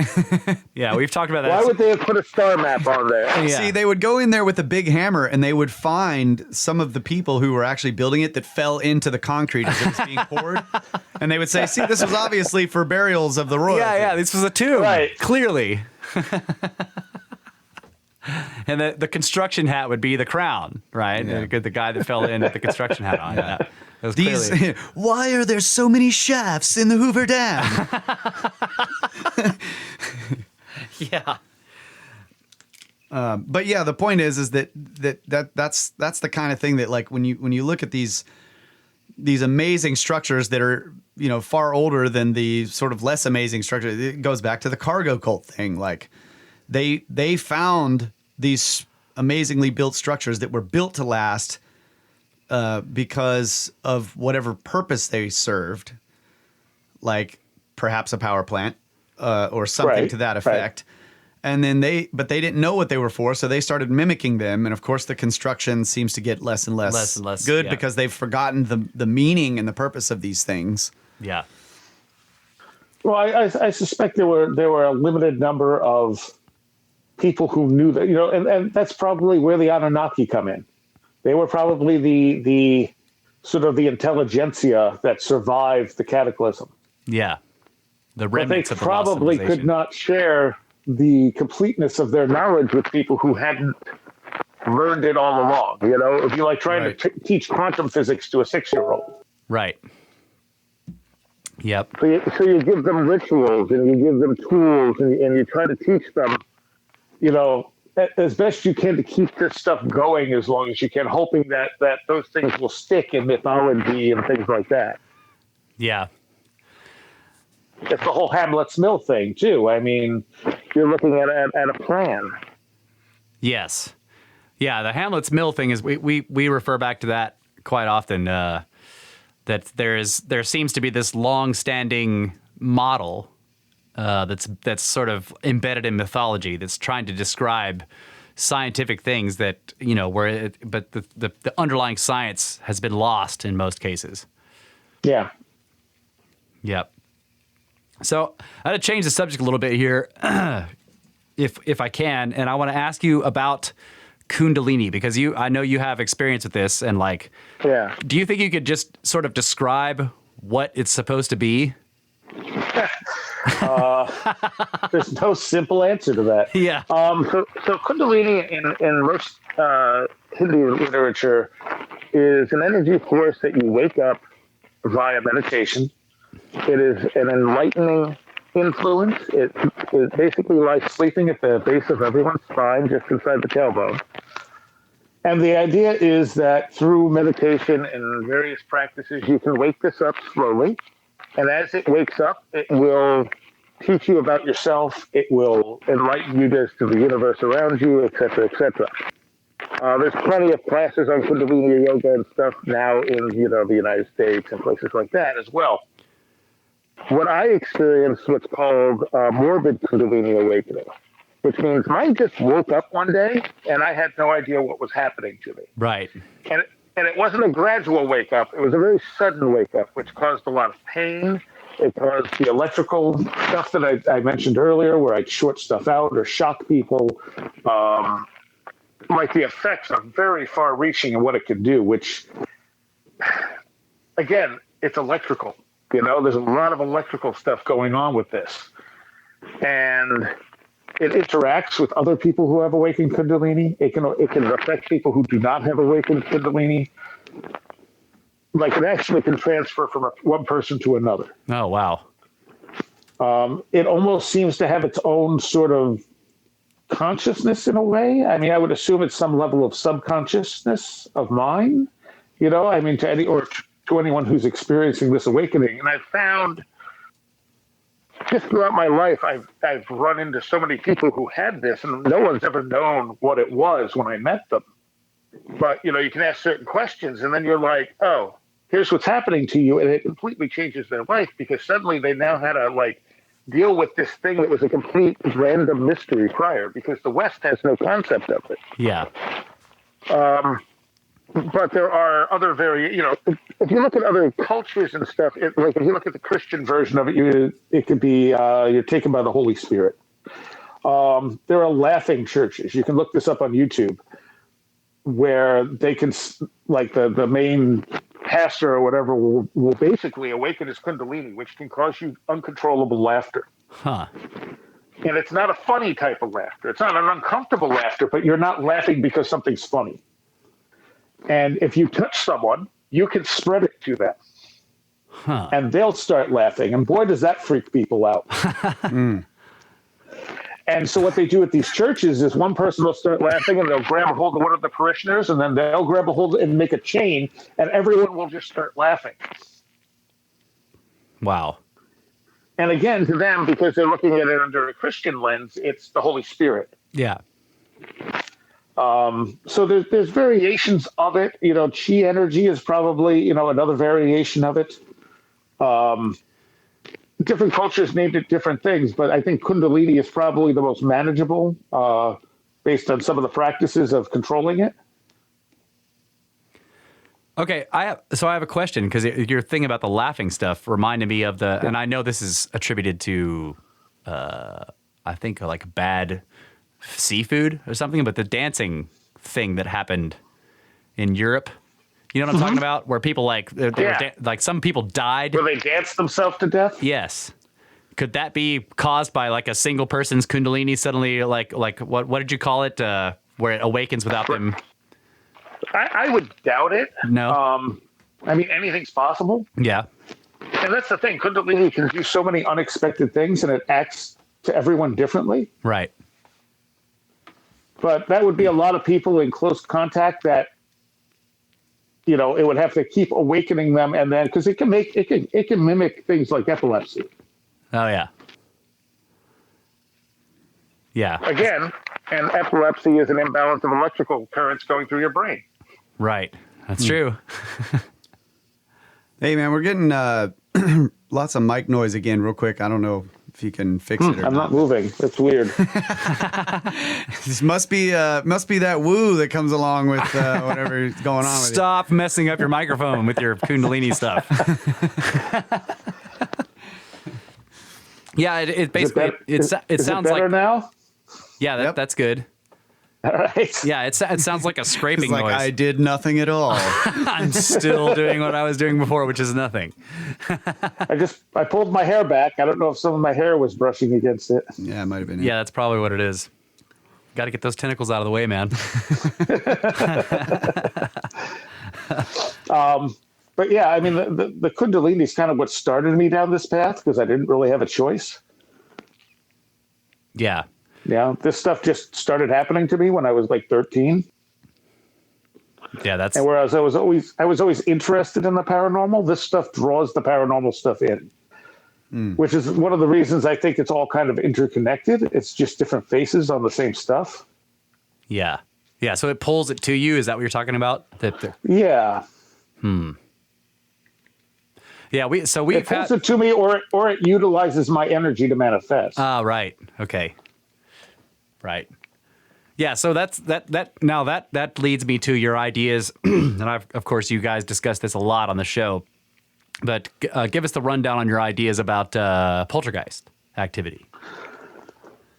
Yeah. We've talked about that. Why would they have put a star map on there? Yeah. See, they would go in there with a big hammer, and they would find some of the people who were actually building it that fell into the concrete as it was being poured. And they would say, see, this was obviously for burials of the royalty. Yeah. This was a tomb. Right. Clearly. And the construction hat would be the crown, right? Yeah. The guy that fell in with the construction hat on. Yeah. That was clearly. Why are there so many shafts in the Hoover Dam? Yeah. But yeah, the point is that's the kind of thing that, like, when you look at these amazing structures that are far older than the sort of less amazing structure, it goes back to the cargo cult thing. Like they found these amazingly built structures that were built to last because of whatever purpose they served, like perhaps a power plant or something to that effect. Right. And then they didn't know what they were for, so they started mimicking them. And of course, the construction seems to get less and less good because they've forgotten the meaning and the purpose of these things. Yeah. Well, I suspect there were a limited number of people who knew that, and that's probably where the Anunnaki come in. They were probably the sort of the intelligentsia that survived the cataclysm. Yeah. The but they remnants of the lost probably civilization. could not share the completeness of their knowledge with people who hadn't learned it all along. It'd be like trying to teach quantum physics to a 6-year-old. Right. Yep. So you give them rituals and you give them tools and you try to teach them, as best you can to keep this stuff going as long as you can, hoping that those things will stick in mythology and things like that. Yeah. It's the whole Hamlet's Mill thing, too. I mean, you're looking at a plan. Yes. Yeah, the Hamlet's Mill thing is we refer back to that quite often, that there seems to be this long-standing model that's sort of embedded in mythology that's trying to describe scientific things that, but the underlying science has been lost in most cases. Yeah. Yep. So I had to change the subject a little bit here, if I can, and I want to ask you about Kundalini, because I know you have experience with this, and do you think you could just sort of describe what it's supposed to be? There's no simple answer to that. Yeah. So Kundalini in most Hindu literature is an energy force that you wake up via meditation. It is an enlightening influence. It basically like sleeping at the base of everyone's spine, just inside the tailbone. And the idea is that through meditation and various practices, you can wake this up slowly. And as it wakes up, it will teach you about yourself. It will enlighten you as to the universe around you, et cetera, et cetera. There's plenty of classes on Kundalini yoga and stuff now in the United States and places like that as well. What I experienced what's called morbid Kundalini awakening, which means mine just woke up one day and I had no idea what was happening to me. Right. And it wasn't a gradual wake up. It was a very sudden wake up, which caused a lot of pain. It caused the electrical stuff that I mentioned earlier, where I'd short stuff out or shock people. Like the effects are very far reaching in what it can do, which, again, it's electrical. There's a lot of electrical stuff going on with this. And it interacts with other people who have awakened Kundalini. It can affect people who do not have awakened Kundalini. like it actually can transfer from one person to another. Oh, wow. It almost seems to have its own sort of consciousness in a way. I mean, I would assume it's some level of subconsciousness of mine, I mean, to anyone who's experiencing this awakening. And I've found just throughout my life, I've run into so many people who had this, and no one's ever known what it was when I met them. But, you can ask certain questions, and then you're like, oh, here's what's happening to you. And it completely changes their life because suddenly they now had to, deal with this thing that was a complete random mystery prior because the West has no concept of it. Yeah. But there are other if you look at other cultures and stuff, if you look at the Christian version of it, it could be you're taken by the Holy Spirit. There are laughing churches. You can look this up on YouTube where they can, the main pastor or whatever will basically awaken his kundalini, which can cause you uncontrollable laughter. Huh. And it's not a funny type of laughter. It's not an uncomfortable laughter, but you're not laughing because something's funny. And if you touch someone, you can spread it to them. Huh. And they'll start laughing. And boy, does that freak people out. And so what they do at these churches is one person will start laughing and they'll grab a hold of one of the parishioners and then they'll grab a hold and make a chain and everyone will just start laughing. Wow. And again, to them, because they're looking at it under a Christian lens, it's the Holy Spirit. Yeah. So there's variations of it. Chi energy is probably, another variation of it. Different cultures named it different things, but I think Kundalini is probably the most manageable based on some of the practices of controlling it. Okay, I have a question because your thing about the laughing stuff reminded me of and I know this is attributed to, I think bad seafood or something, but the dancing thing that happened in Europe. You know what I'm talking about? Where people some people died. Where they danced themselves to death? Yes. Could that be caused by a single person's kundalini suddenly what did you call it? Where it awakens without them? I would doubt it. No. I mean, anything's possible. Yeah. And that's the thing. Kundalini can do so many unexpected things and it acts to everyone differently. Right. But that would be a lot of people in close contact that, it would have to keep awakening them, and then because it can mimic things like epilepsy. Oh yeah. Yeah. Again, and epilepsy is an imbalance of electrical currents going through your brain. Right. That's true. Hey man, we're getting lots of mic noise again, real quick. I don't know if you can fix it or I'm not moving. That's weird. This must be that woo that comes along with whatever's going on with it. Stop messing up your microphone with your Kundalini stuff. Yeah, it basically it sounds better like now. Yeah, that's good. All right. Yeah, it sounds like a scraping It's like noise. I did nothing at all. I'm still doing what I was doing before, which is nothing. I pulled my hair back. I don't know if some of my hair was brushing against it. Yeah, it might have been. Yeah, that's probably what it is. Got to get those tentacles out of the way, man. But yeah, I mean, the Kundalini is kind of what started me down this path because I didn't really have a choice. Yeah. Yeah, this stuff just started happening to me when I was 13. Yeah, that's. And whereas I was always interested in the paranormal, this stuff draws the paranormal stuff in, which is one of the reasons I think it's all kind of interconnected. It's just different faces on the same stuff. Yeah. Yeah. So it pulls it to you. Is that what you're talking about? Yeah. Yeah. It pulls it to me, or it utilizes my energy to manifest. Ah, right. Okay. Right. Yeah, so that leads me to your ideas, and of course you guys discussed this a lot on the show, but give us the rundown on your ideas about poltergeist activity.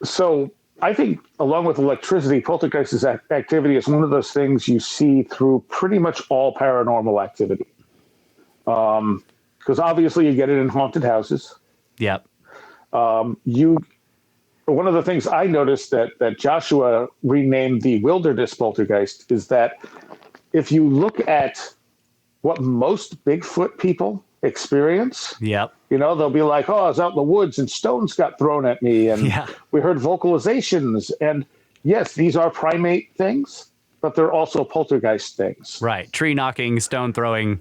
So I think along with electricity, poltergeist activity is one of those things you see through pretty much all paranormal activity. Because obviously you get it in haunted houses. Yep. One of the things I noticed that Joshua renamed the wilderness poltergeist is that if you look at what most Bigfoot people experience. Yep. You know, they'll be like, oh, I was out in the woods and stones got thrown at me and we heard vocalizations. And yes, these are primate things, but they're also poltergeist things. Right. Tree knocking, stone throwing.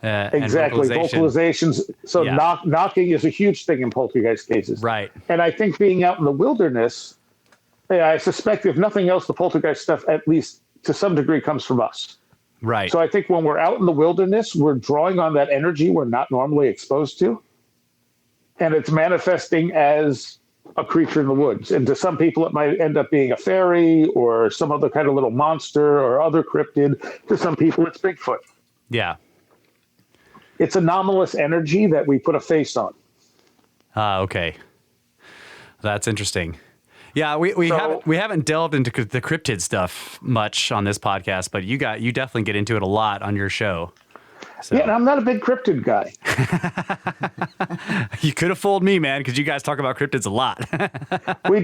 Exactly. And vocalizations. So knocking is a huge thing in poltergeist cases. Right. And I think being out in the wilderness, I suspect if nothing else, the poltergeist stuff, at least to some degree, comes from us. Right. So I think when we're out in the wilderness, we're drawing on that energy we're not normally exposed to. And it's manifesting as a creature in the woods. And to some people, it might end up being a fairy or some other kind of little monster or other cryptid. To some people, it's Bigfoot. Yeah. It's anomalous energy that we put a face on. Okay. That's interesting. Yeah, we haven't delved into the cryptid stuff much on this podcast, but you definitely get into it a lot on your show. So. Yeah, and I'm not a big cryptid guy. You could have fooled me, man, because you guys talk about cryptids a lot.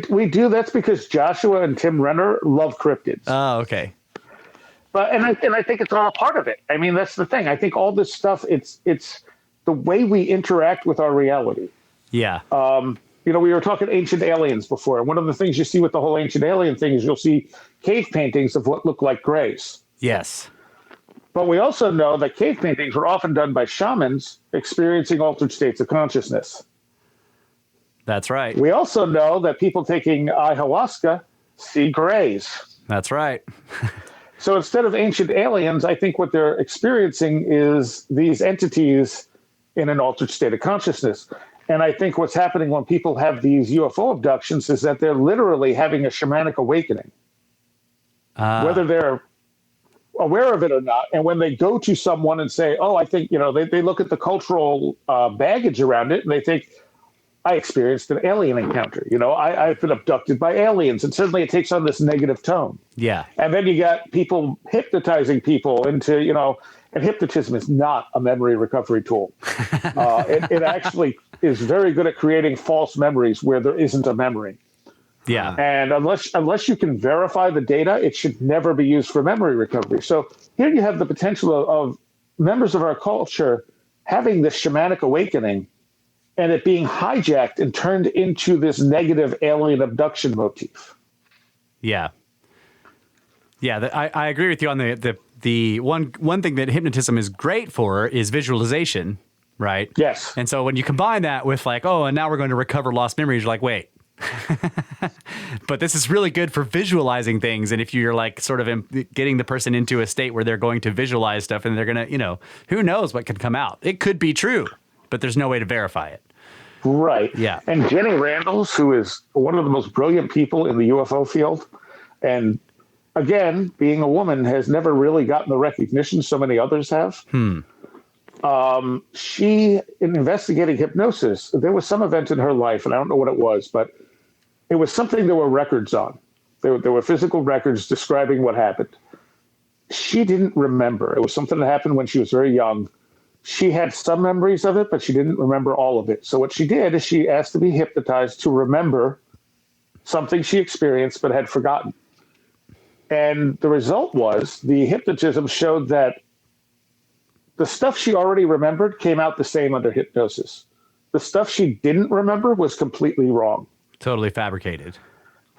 we do. That's because Joshua and Tim Renner love cryptids. Oh, okay. But and I think it's all a part of it. I mean, that's the thing. I think all this stuff, it's the way we interact with our reality. Yeah. You know, we were talking ancient aliens before. And one of the things you see with the whole ancient alien thing is you'll see cave paintings of what look like graves. Yes. But we also know that cave paintings were often done by shamans experiencing altered states of consciousness. That's right. We also know that people taking ayahuasca see grays. That's right. So instead of ancient aliens, I think what they're experiencing is these entities in an altered state of consciousness. And I think what's happening when people have these UFO abductions is that they're literally having a shamanic awakening, whether they're aware of it or not. And when they go to someone and say, oh, I think, you know, they look at the cultural baggage around it and they think, I experienced an alien encounter. You know, I've been abducted by aliens. And suddenly it takes on this negative tone. Yeah. And then you got people hypnotizing people into, you know, and hypnotism is not a memory recovery tool. It actually is very good at creating false memories where there isn't a memory. Yeah. And unless you can verify the data, it should never be used for memory recovery. So here you have the potential of members of our culture having this shamanic awakening and it being hijacked and turned into this negative alien abduction motif. Yeah. Yeah, I agree with you on the one thing that hypnotism is great for is visualization, right? Yes. And so when you combine that with like, oh, and now we're going to recover lost memories, you're like, wait. But this is really good for visualizing things. And if you're like sort of getting the person into a state where they're going to visualize stuff and they're going to, you know, who knows what could come out. It could be true, but there's no way to verify it. Right. Yeah. And Jenny Randles, who is one of the most brilliant people in the UFO field, and again, being a woman, has never really gotten the recognition so many others have. She, in investigating hypnosis, there was some event in her life, and I don't know what it was, but it was something there were records on. There were physical records describing what happened. She didn't remember. It was something that happened when she was very young. She had some memories of it, but she didn't remember all of it. So what she did is she asked to be hypnotized to remember something she experienced but had forgotten. And the result was the hypnotism showed that the stuff she already remembered came out the same under hypnosis. The stuff she didn't remember was completely wrong. Totally fabricated.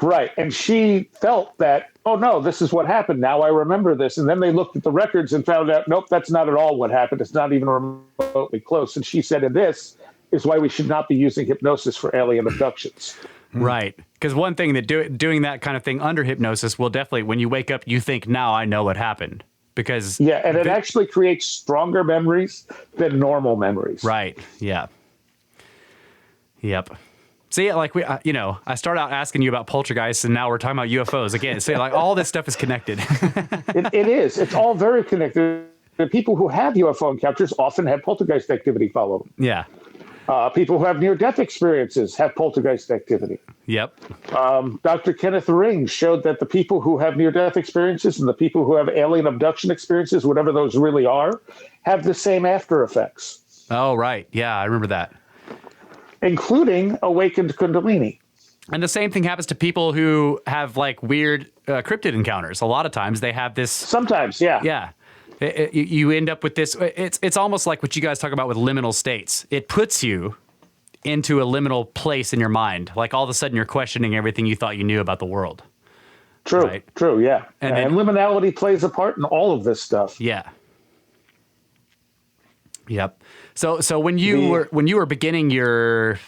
Right. And she felt that, oh, no, this is what happened. Now I remember this. And then they looked at the records and found out, nope, that's not at all what happened. It's not even remotely close. And she said, and this is why we should not be using hypnosis for alien abductions. Right. Because one thing that doing that kind of thing under hypnosis will definitely, when you wake up, you think, now I know what happened. Because yeah, and it actually creates stronger memories than normal memories. Right. Yeah. Yep. See, like I start out asking you about poltergeists, and now we're talking about UFOs again. So like all this stuff is connected. It is. It's all very connected. The people who have UFO encounters often have poltergeist activity follow them. Yeah. People who have near-death experiences have poltergeist activity. Yep. Dr. Kenneth Ring showed that the people who have near-death experiences and the people who have alien abduction experiences, whatever those really are, have the same after effects. Oh, right. Yeah, I remember that. Including awakened Kundalini. And the same thing happens to people who have like weird cryptid encounters. A lot of times they have this. Sometimes, yeah. Yeah. You end up with this. It's almost like what you guys talk about with liminal states. It puts you into a liminal place in your mind. Like all of a sudden you're questioning everything you thought you knew about the world. True, right? true, yeah. And And liminality plays a part in all of this stuff. Yeah. Yep. So when you were beginning your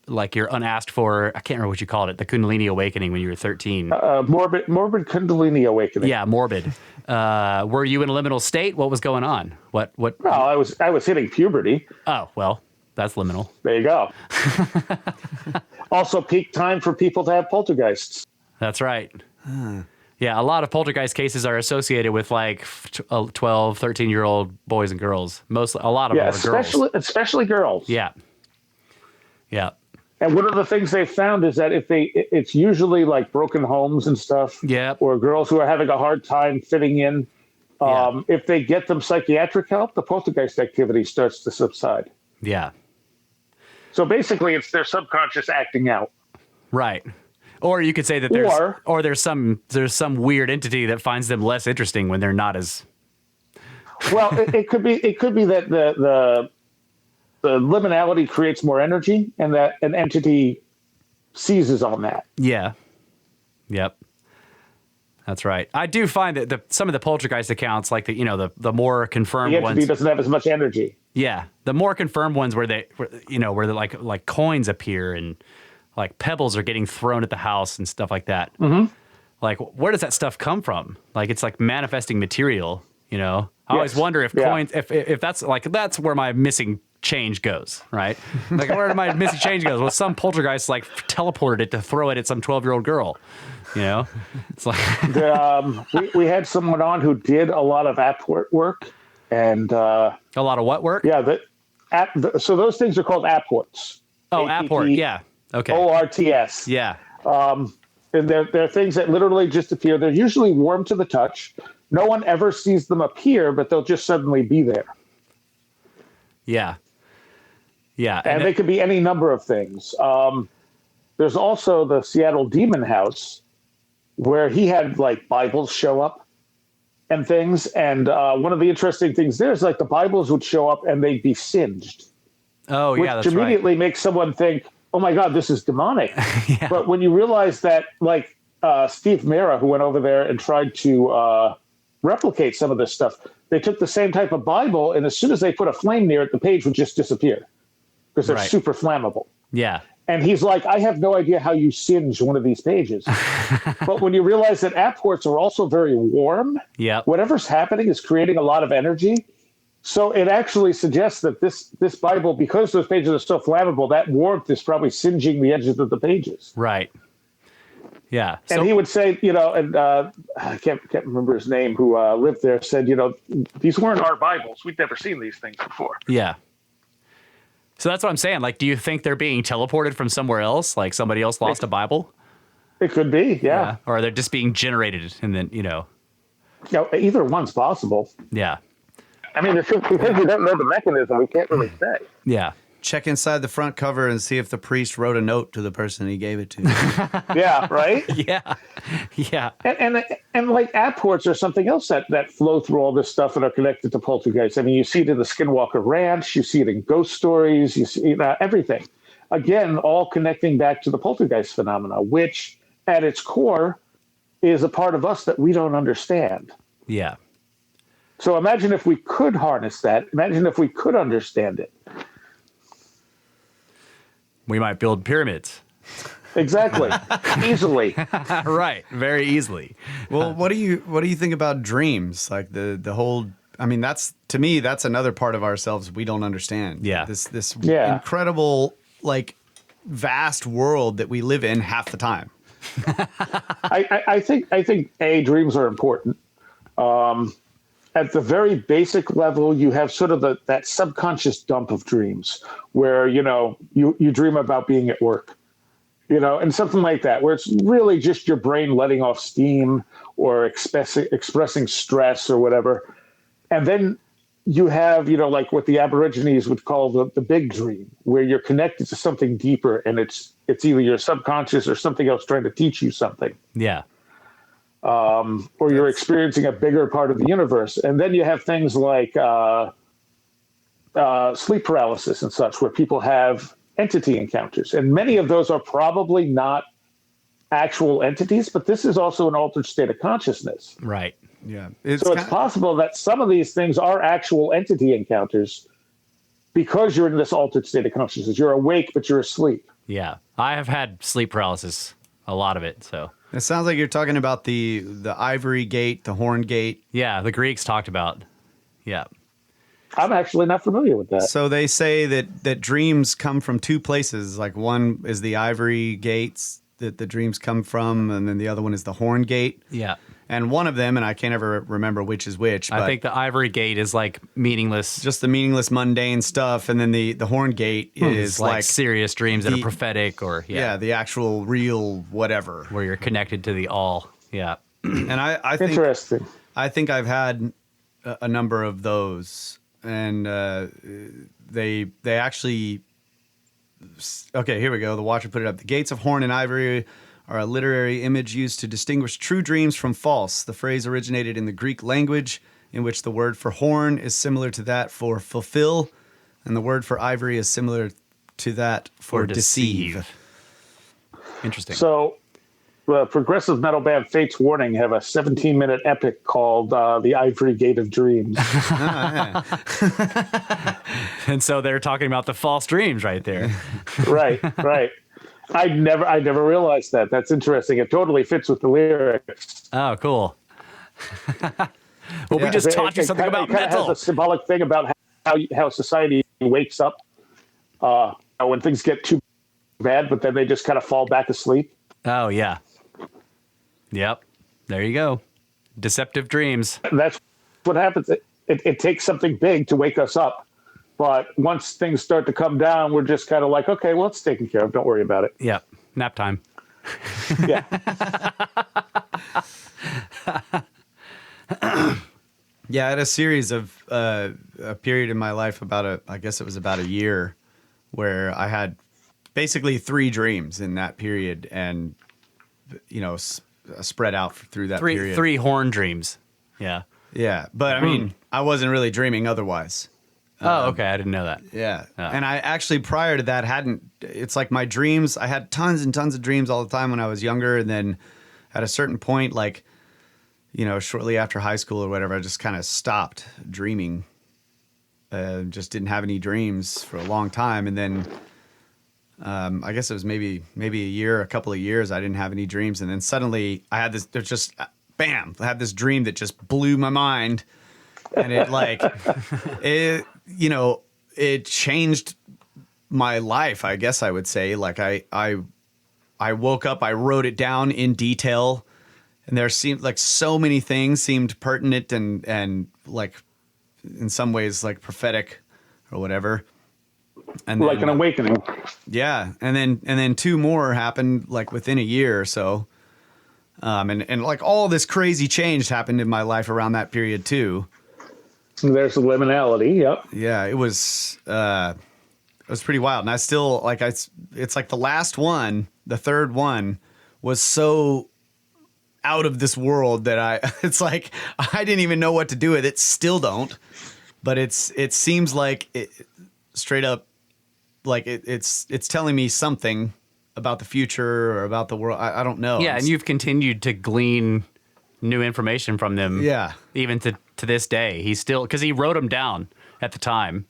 like your unasked for, I can't remember what you called it, the Kundalini awakening when you were 13. Morbid Kundalini awakening. Yeah, morbid. Were you in a liminal state? What was going on? What? Well, I was hitting puberty. Oh, well, that's liminal. There you go. Also, peak time for people to have poltergeists. That's right. Yeah, a lot of poltergeist cases are associated with like 12, 13-year-old boys and girls. A lot of them are girls. Especially girls. Yeah. Yeah. And one of the things they've found is that it's usually like broken homes and stuff. Yeah. Or girls who are having a hard time fitting in. Yeah. If they get them psychiatric help, the poltergeist activity starts to subside. Yeah. So basically, it's their subconscious acting out. Right. Or you could say that there's some weird entity that finds them less interesting when they're not as. Well, it could be that the liminality creates more energy, and that an entity seizes on that. Yeah. Yep. That's right. I do find that some of the poltergeist accounts, like the more confirmed The ones, entity doesn't have as much energy. Yeah, the more confirmed ones where like coins appear and like pebbles are getting thrown at the house and stuff like that. Mm-hmm. Like, where does that stuff come from? Like, it's like manifesting material. I always wonder if coins, if that's where my missing change goes, right? Like, where my missing change goes? Well, some poltergeist like teleported it to throw it at some 12-year-old girl. It's like we had someone on who did a lot of apport work, and a lot of what work? Yeah, so those things are called apports. Oh, apport. Yeah. Okay. ORTS. Yeah. And they're things that literally just appear. They're usually warm to the touch. No one ever sees them appear, but they'll just suddenly be there. Yeah. Yeah. And they could be any number of things. There's also the Seattle Demon House, where he had like Bibles show up and things. And one of the interesting things there is like the Bibles would show up and they'd be singed. Oh, yeah, that's right. Which immediately makes someone think, oh my God, this is demonic. Yeah. But when you realize that, like Steve Mera, who went over there and tried to replicate some of this stuff, they took the same type of Bible, and as soon as they put a flame near it, the page would just disappear because they're super flammable. Yeah. And he's like, I have no idea how you singe one of these pages. But when you realize that apports are also very warm, whatever's happening is creating a lot of energy. So it actually suggests that this Bible, because those pages are so flammable, that warmth is probably singeing the edges of the pages. Right. Yeah. And he would say, and I can't remember his name, who lived there, said, these weren't our Bibles. We'd never seen these things before. Yeah. So that's what I'm saying. Like, do you think they're being teleported from somewhere else? Like somebody else lost a Bible? It could be, yeah. Or they're just being generated and then, either one's possible. Yeah. I mean, because we don't know the mechanism, we can't really say. Yeah. Check inside the front cover and see if the priest wrote a note to the person he gave it to. Yeah, right? Yeah. Yeah. And like apports are something else that flow through all this stuff and are connected to poltergeists. I mean, you see it in the Skinwalker Ranch, you see it in ghost stories, you see everything. Again, all connecting back to the poltergeist phenomena, which at its core is a part of us that we don't understand. Yeah. So imagine if we could harness that. Imagine if we could understand it. We might build pyramids. Exactly. Easily. Right. Very easily. Well, what do you think about dreams? Like the whole, I mean, to me, that's another part of ourselves we don't understand. Yeah. This incredible, like, vast world that we live in half the time. I think dreams are important. At the very basic level, you have sort of that subconscious dump of dreams where, you dream about being at work, and something like that, where it's really just your brain letting off steam or expressing stress or whatever. And then you have, like what the Aborigines would call the big dream, where you're connected to something deeper and it's either your subconscious or something else trying to teach you something. Yeah. or you're experiencing a bigger part of the universe. And then you have things like sleep paralysis and such, where people have entity encounters. And many of those are probably not actual entities, but this is also an altered state of consciousness. Right. Yeah. It's possible that some of these things are actual entity encounters because you're in this altered state of consciousness. You're awake, but you're asleep. Yeah. I have had sleep paralysis, a lot of it, so. It sounds like you're talking about the ivory gate, the horn gate. Yeah, the Greeks talked about. Yeah. I'm actually not familiar with that. So they say that dreams come from two places. Like one is the ivory gates that the dreams come from, and then the other one is the horn gate. Yeah. And one of them, and I can't ever remember which is which. But I think the ivory gate is like meaningless. just the meaningless, mundane stuff, and then the horn gate is like serious dreams that are prophetic, or the actual real whatever, where you're connected to the all. Yeah. And I think Interesting. I think I've had a number of those, and they actually. Okay, here we go. The Watcher put it up. The gates of horn and ivory are a literary image used to distinguish true dreams from false. The phrase originated in the Greek language, in which the word for horn is similar to that for fulfill, and the word for ivory is similar to that for deceive. Interesting. So, the progressive metal band Fate's Warning have a 17-minute epic called The Ivory Gate of Dreams. And so they're talking about the false dreams right there. Right. I never realized that. That's interesting. It totally fits with the lyrics. Oh, cool. Well, we just taught you something about metal. It has a symbolic thing about how society wakes up when things get too bad, but then they just kind of fall back asleep. Oh, yeah. Yep. There you go. Deceptive dreams. That's what happens. It takes something big to wake us up. But once things start to come down, we're just kind of like, okay, well, it's taken care of. Don't worry about it. Yep. Nap time. Yeah. Yeah, I had a series of a period in my life I guess it was about a year, where I had basically 3 dreams in that period, and spread out through that period. 3 horn dreams. Yeah. Yeah, but I mean, I wasn't really dreaming otherwise. Oh, okay. I didn't know that. Yeah. And I actually, prior to that, it's like my dreams, I had tons and tons of dreams all the time when I was younger. And then at a certain point, like, shortly after high school or whatever, I just kind of stopped dreaming. Just didn't have any dreams for a long time. And then I guess it was maybe a couple of years, I didn't have any dreams. And then suddenly I had bam, I had this dream that just blew my mind. And it changed my life, I guess I would say. Like I woke up, I wrote it down in detail, and there seemed like so many things seemed pertinent and like in some ways like prophetic or whatever. And like an awakening. Yeah. And then 2 more happened like within a year or so. And like all this crazy change happened in my life around that period too. There's a liminality. Yep. Yeah, it was pretty wild. And I still it's like the last one, the third one was so out of this world that it's like I didn't even know what to do with it. Still don't. But it seems like it straight up like it's telling me something about the future or about the world. I don't know. Yeah, and you've continued to glean new information from them. Yeah. Even to this day. He's still, because he wrote them down at the time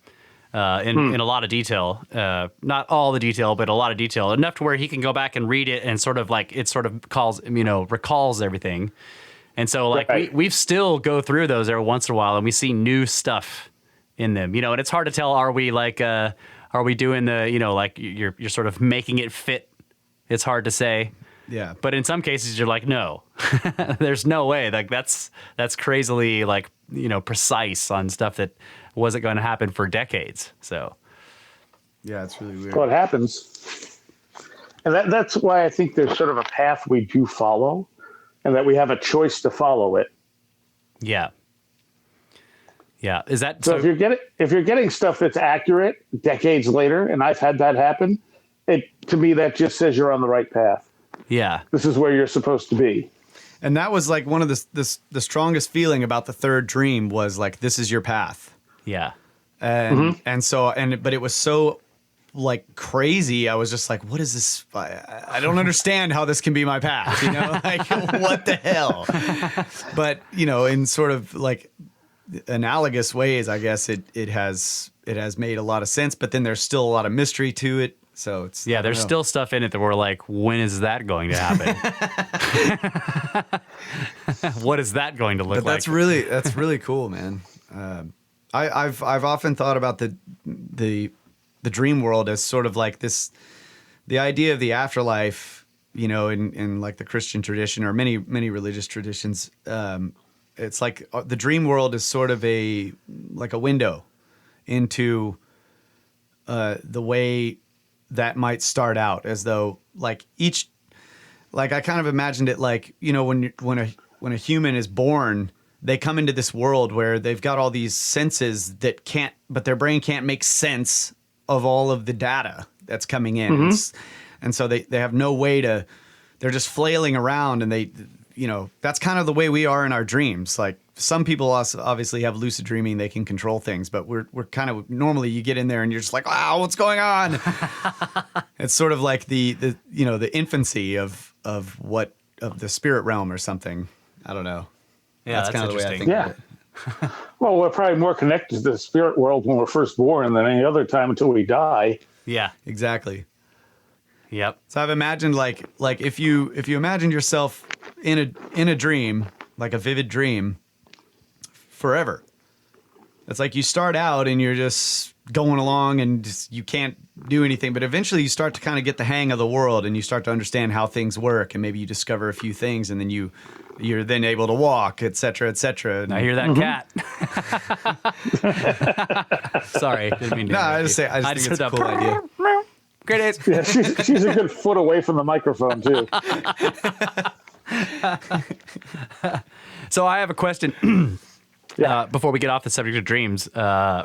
in a lot of detail. Not all the detail, but a lot of detail. Enough to where he can go back and read it and sort of like, it sort of recalls everything. And so like we've still go through those every once in a while and we see new stuff in them, and it's hard to tell, are we doing the, like you're sort of making it fit? It's hard to say. Yeah. But in some cases you're like, no, there's no way. Like that's crazily like, precise on stuff that wasn't going to happen for decades. So. Yeah, it's really weird. Well, it happens. And that's why I think there's sort of a path we do follow and that we have a choice to follow it. Yeah. Yeah. Is that so? If you're getting stuff that's accurate decades later, and I've had that happen, to me that just says you're on the right path. Yeah. This is where you're supposed to be. And that was like one of the strongest feeling about the third dream was like, this is your path. Yeah. But it was so like crazy. I was just like, what is this? I don't understand how this can be my path, you know, like what the hell? But, you know, in sort of like analogous ways, I guess it has made a lot of sense, but then there's still a lot of mystery to it. So it's, yeah, there's still stuff in it that we're like, when is that going to happen? What is that going to look like? That's really cool, man. I've often thought about the dream world as sort of like this, the idea of the afterlife, you know, in like the Christian tradition or many religious traditions. It's like the dream world is sort of like a window into the way that might start out, as though like I kind of imagined it like, you know, when a human is born, they come into this world where they've got all these senses but their brain can't make sense of all of the data that's coming in. And so they have no way they're just flailing around, and they, you know, that's kind of the way we are in our dreams. Like some people also obviously have lucid dreaming, they can control things, but we're kind of, normally you get in there and you're just like, wow, what's going on? It's sort of like the you know, the infancy of the spirit realm or something. I don't know. Yeah, that's kind of the way I think of it. Well, we're probably more connected to the spirit world when we're first born than any other time until we die. Yeah, exactly. Yep. So I've imagined like if you imagined yourself in a dream, like a vivid dream, forever. It's like you start out and you're just going along and you can't do anything, but eventually you start to kind of get the hang of the world and you start to understand how things work, and maybe you discover a few things, and then you're then able to walk, et cetera, et cetera. I hear that cat. Sorry, didn't mean to. No, I just think it's a cool idea. Great days. Yeah, she's a good foot away from the microphone too. So I have a question. Before we get off the subject of dreams,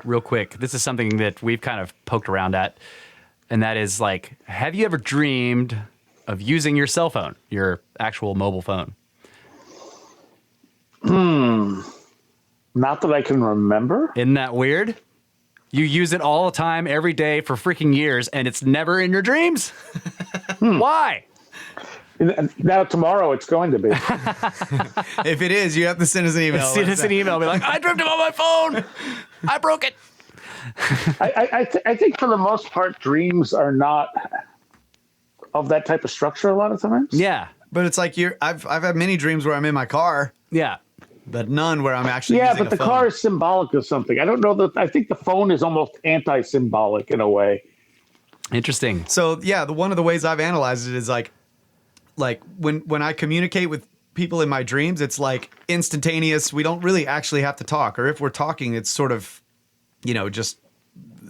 real quick, this is something that we've kind of poked around at, and that is like, have you ever dreamed of using your cell phone, your actual mobile phone? Not that I can remember. Isn't that weird? You use it all the time, every day for freaking years, and it's never in your dreams? Why? Now tomorrow it's going to be. If it is, you have to send us an email. Send us an email. Be like, I dreamt it on my phone. I broke it. I think for the most part, dreams are not of that type of structure a lot of times. Yeah. But it's like I've had many dreams where I'm in my car. Yeah. But none where I'm actually using but the phone. car is symbolic of something. I don't know that. I think the phone is almost anti-symbolic in a way. Interesting. So yeah, one of the ways I've analyzed it is like when I communicate with people in my dreams, it's like instantaneous. We don't really actually have to talk, or if we're talking, it's sort of, you know, just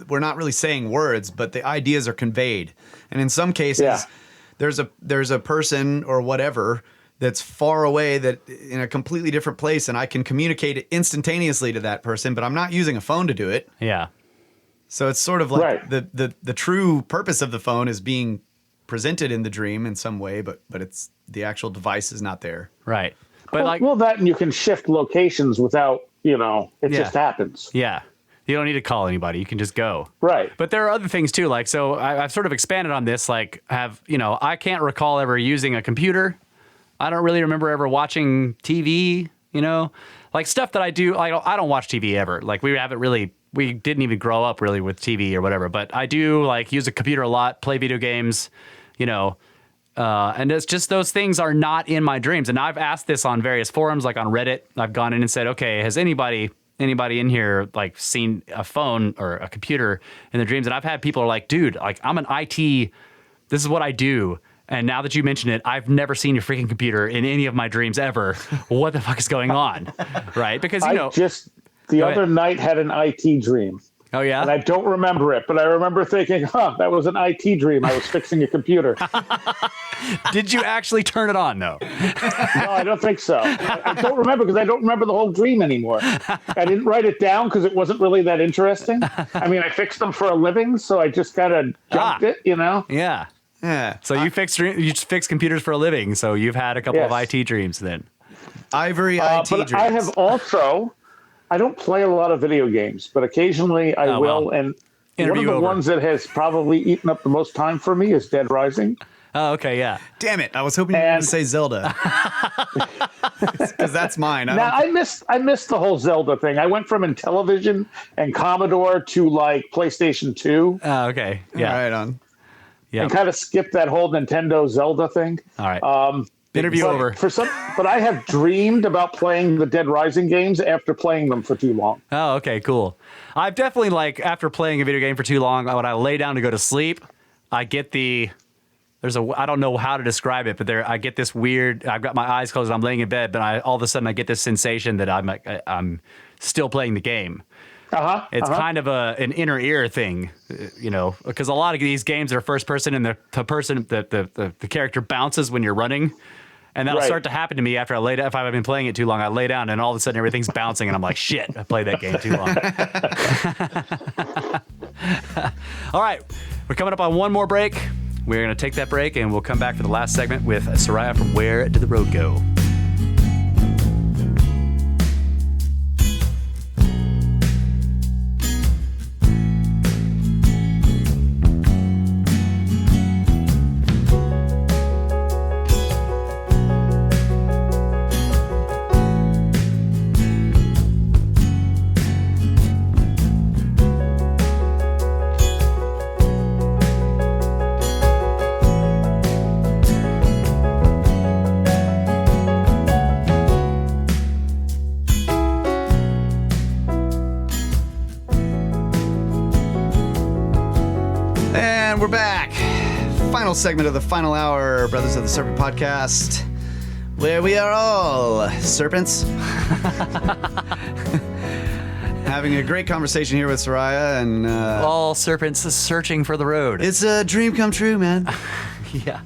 we're not really saying words, but the ideas are conveyed. And in some cases, there's a person or whatever that's far away, that in a completely different place, and I can communicate it instantaneously to that person, but I'm not using a phone to do it. Yeah. So it's sort of like the true purpose of the phone is being presented in the dream in some way, but it's the actual device is not there. Right. But that, and you can shift locations without, you know, it just happens. Yeah. You don't need to call anybody. You can just go. Right. But there are other things too. Like, so I've sort of expanded on this. Like, I can't recall ever using a computer. I don't really remember ever watching TV, you know, like stuff that I do. I don't watch TV ever. Like we didn't even grow up really with TV or whatever, but I do like use a computer a lot, play video games, you know, and it's just those things are not in my dreams. And I've asked this on various forums, like on Reddit. I've gone in and said, okay, has anybody in here like seen a phone or a computer in their dreams? And I've had people are like, dude, like I'm an IT, this is what I do. And now that you mention it, I've never seen your freaking computer in any of my dreams ever. What the fuck is going on? Right? Because, you know. The other night had an IT dream. Oh, yeah? And I don't remember it, but I remember thinking, that was an IT dream. I was fixing a computer. Did you actually turn it on, though? No, I don't think so. I don't remember because I don't remember the whole dream anymore. I didn't write it down because it wasn't really that interesting. I mean, I fixed them for a living, so I just kind of jumped it, you know? Yeah. Yeah. So you fix computers for a living, so you've had a couple of IT dreams then. Ivory IT but I dreams. have also, I don't play a lot of video games, but occasionally I will. well. And one Interview of the over. ones that has probably eaten up the most time for me is Dead Rising. Oh, okay, yeah. Damn it! I was hoping you were going to And- say Zelda, because that's mine. Now I missed the whole Zelda thing. I went from Intellivision and Commodore to like PlayStation 2 Oh, okay, yeah. Right on. Yeah. and kind of skipped that whole Nintendo Zelda thing. All right. Interview But over. but I have dreamed about playing the Dead Rising games after playing them for too long. Oh, okay, cool. I've definitely, like, after playing a video game for too long, when I lay down to go to sleep, I get I don't know how to describe it, but I get this weird, I've got my eyes closed, I'm laying in bed, but all of a sudden I get this sensation that I'm still playing the game. It's kind of an inner ear thing, because a lot of these games are first person and the character bounces when you're running. And that'll Right. start to happen to me after I lay down. If I've been playing it too long, I lay down and all of a sudden everything's bouncing and I'm like, shit, I played that game too long. All right, we're coming up on one more break. We're going to take that break and we'll come back for the last segment with Seriah from Where Did the Road Go? And we're back. Final segment of the final hour, Brothers of the Serpent podcast, where we are all serpents. Having a great conversation here with Seriah, and All serpents searching for the road. it's a dream come true, man. Yeah.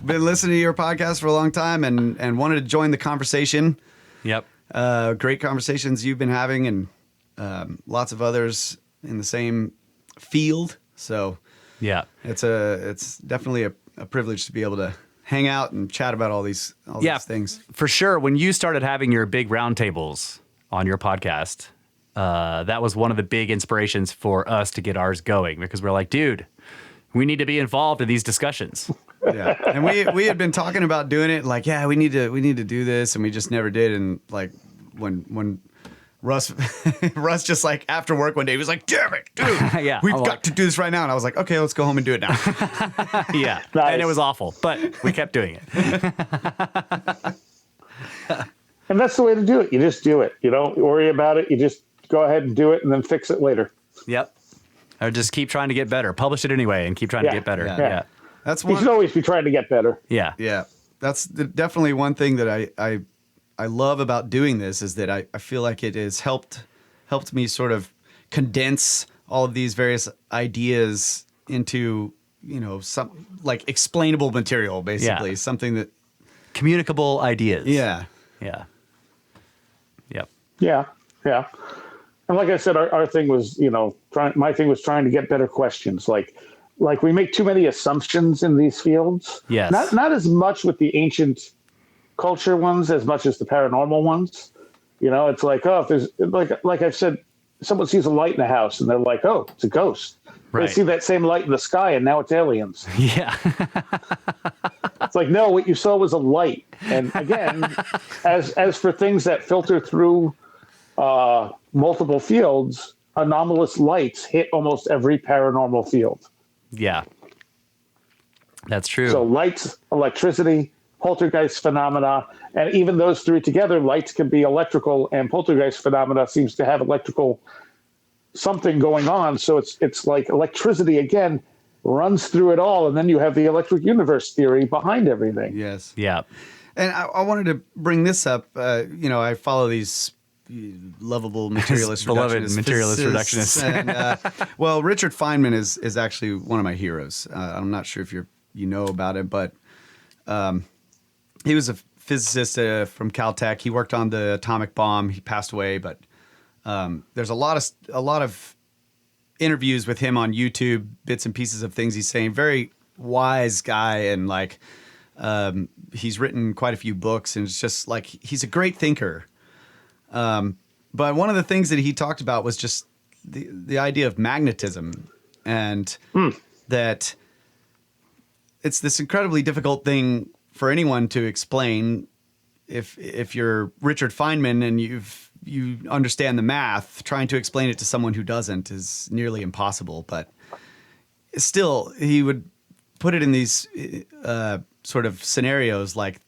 Been listening to your podcast for a long time and wanted to join the conversation. Yep. Great conversations you've been having, and lots of others in the same field. So Yeah. it's definitely a privilege to be able to hang out and chat about all these things. For sure. When you started having your big roundtables on your podcast, that was one of the big inspirations for us to get ours going, because we're like, dude, we need to be involved in these discussions. Yeah, and we had been talking about doing it, like, yeah, we need to do this, and we just never did. And like when Russ just like after work one day, he was like, damn it, dude, Yeah, we've I'm got like- to do this right now. And I was like, okay, let's go home and do it now. Yeah. Nice. And it was awful, but we kept doing it. And that's the way to do it. You just do it. You don't worry about it. You just go ahead and do it and then fix it later. Yep. Or just keep trying to get better. Publish it anyway and keep trying to Yeah. get better. Yeah. Yeah. That's You one. should always be trying to get better. Yeah. Yeah, that's definitely one thing that I love about doing this, is that I feel like it has helped me sort of condense all of these various ideas into, some like explainable material, basically. Yeah. Something that, Communicable ideas. yeah. Yeah. Yep. Yeah. Yeah. And like I said, our thing was, my thing was trying to get better questions. Like we make too many assumptions in these fields. Yes. Not as much with the ancient culture ones as much as the paranormal ones. It's like, oh, if there's like I've said, someone sees a light in a house and they're like, oh, it's a ghost. Right. They see that same light in the sky and now it's aliens. Yeah. It's like, no, what you saw was a light. And again, as for things that filter through multiple fields, anomalous lights hit almost every paranormal field. Yeah. That's true. So lights, electricity, poltergeist phenomena, and even those three together, lights can be electrical, and poltergeist phenomena seems to have electrical something going on. So it's like electricity again runs through it all, and then you have the electric universe theory behind everything. Yes. yeah. And I wanted to bring this up. I follow these lovable materialist Beloved reductionist materialist physicists. reductionists. And, well, Richard Feynman is actually one of my heroes. I'm not sure if you know about it, but he was a physicist from Caltech. He worked on the atomic bomb. He passed away, but there's a lot of interviews with him on YouTube, bits and pieces of things he's saying. Very wise guy, and like He's written quite a few books, and it's just like he's a great thinker. But one of the things that he talked about was just the idea of magnetism, and that it's this incredibly difficult thing for anyone to explain. If you're Richard Feynman and you understand the math, trying to explain it to someone who doesn't is nearly impossible. But still, he would put it in these sort of scenarios like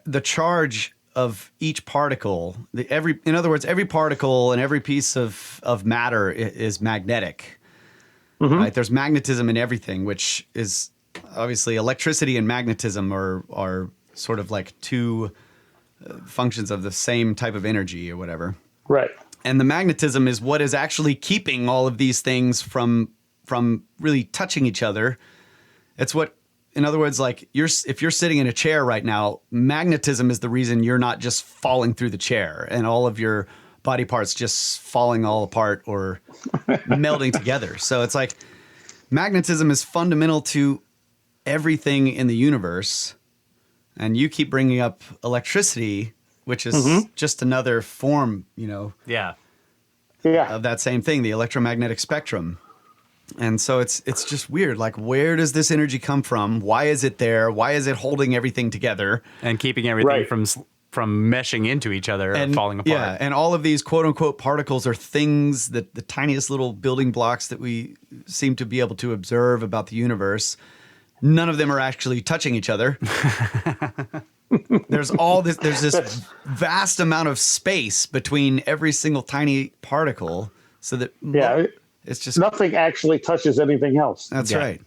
the charge of each particle. In other words, every particle and every piece of matter is magnetic. Right? There's magnetism in everything, which is obviously electricity and magnetism are sort of like two functions of the same type of energy or whatever. Right. And the magnetism is what is actually keeping all of these things from really touching each other. It's what, in other words, like if you're sitting in a chair right now, magnetism is the reason you're not just falling through the chair and all of your body parts just falling all apart or melding together. So it's like magnetism is fundamental to everything in the universe. And you keep bringing up electricity, which is just another form, Yeah. of that same thing, the electromagnetic spectrum. And so it's just weird. Like, where does this energy come from? Why is it there? Why is it holding everything together? And keeping everything from meshing into each other and falling apart. Yeah, and all of these quote-unquote particles are things that the tiniest little building blocks that we seem to be able to observe about the universe. None of them are actually touching each other. There's this vast amount of space between every single tiny particle, so that it's just nothing actually touches anything else. That's right.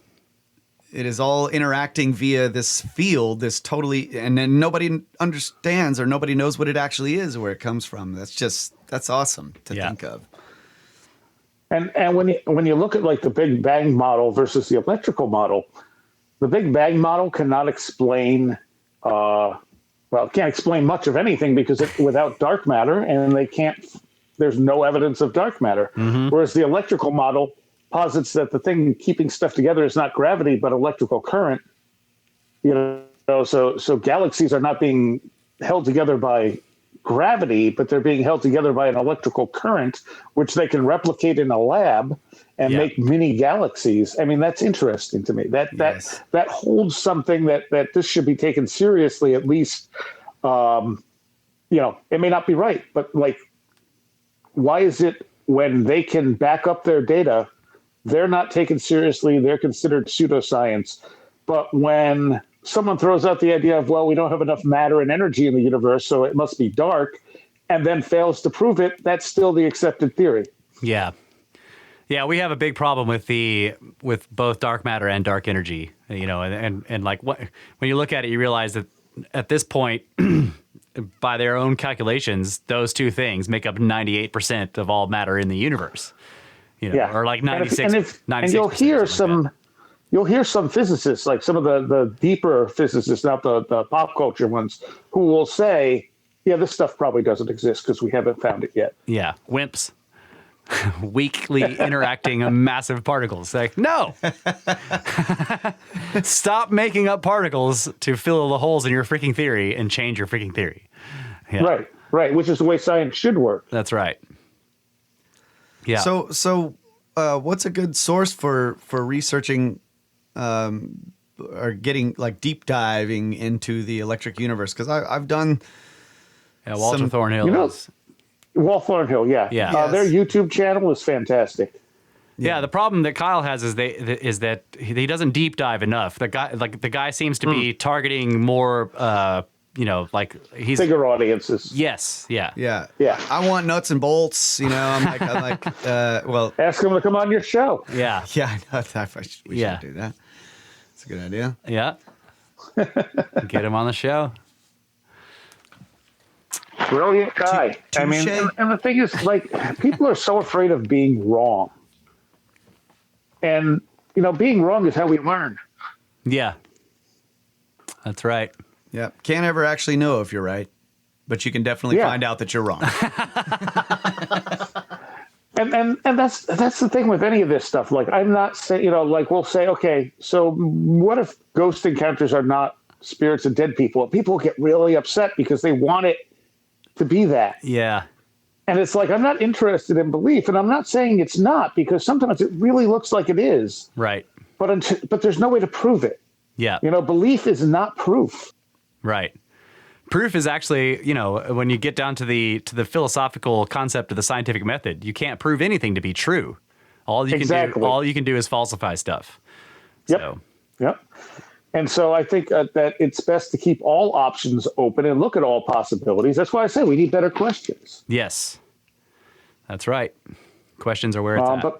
It is all interacting via this field, and then nobody understands or nobody knows what it actually is or where it comes from. That's awesome to think of. And when you look at like the Big Bang model versus the electrical model, the Big Bang model cannot explain, it can't explain much of anything because without dark matter, and there's no evidence of dark matter. Whereas the electrical model posits that the thing keeping stuff together is not gravity, but electrical current. So galaxies are not being held together by gravity, but they're being held together by an electrical current, which they can replicate in a lab and make mini galaxies. I mean, that's interesting to me. That holds something that this should be taken seriously, at least. It may not be right, but like, why is it when they can back up their data, they're not taken seriously, they're considered pseudoscience. But when someone throws out the idea of, well, we don't have enough matter and energy in the universe, so it must be dark, and then fails to prove it, that's still the accepted theory. Yeah. Yeah, we have a big problem with both dark matter and dark energy, and like when you look at it, you realize that at this point, by their own calculations, those two things make up 98% of all matter in the universe. Or like 96. And you'll hear you'll hear some physicists, like some of the deeper physicists, not the pop culture ones, who will say, yeah, this stuff probably doesn't exist because we haven't found it yet. Yeah, wimps. Weakly interacting massive particles. Like, no! Stop making up particles to fill the holes in your freaking theory and change your freaking theory. Yeah. Right, which is the way science should work. That's right. Yeah. So what's a good source for researching or getting like deep diving into the electric universe? Because I've done Walter Thornhill. Walt Thornhill, yeah. Their YouTube channel is fantastic. Yeah, the problem that Kyle has is that he doesn't deep dive enough. The guy seems to be targeting more like he's bigger audiences. Yes, yeah. I want nuts and bolts. I'm like, well, ask him to come on your show. Yeah, I know we should do that. It's a good idea. Yeah, get him on the show. Brilliant guy. I mean, and the thing is, like, people are so afraid of being wrong, and being wrong is how we learn. Yeah, that's right. Yeah, can't ever actually know if you're right, but you can definitely find out that you're wrong. And that's the thing with any of this stuff. Like, I'm not saying, like, we'll say, okay, so what if ghost encounters are not spirits of dead people? People get really upset because they want it to be that. Yeah. And it's like, I'm not interested in belief, and I'm not saying it's not, because sometimes it really looks like it is. Right. But there's no way to prove it. Yeah. Belief is not proof. Right. Proof is actually, when you get down to the philosophical concept of the scientific method, you can't prove anything to be true. All you can do is falsify stuff. Yep. And so I think that it's best to keep all options open and look at all possibilities. That's why I say we need better questions. Yes, that's right. Questions are where it's at.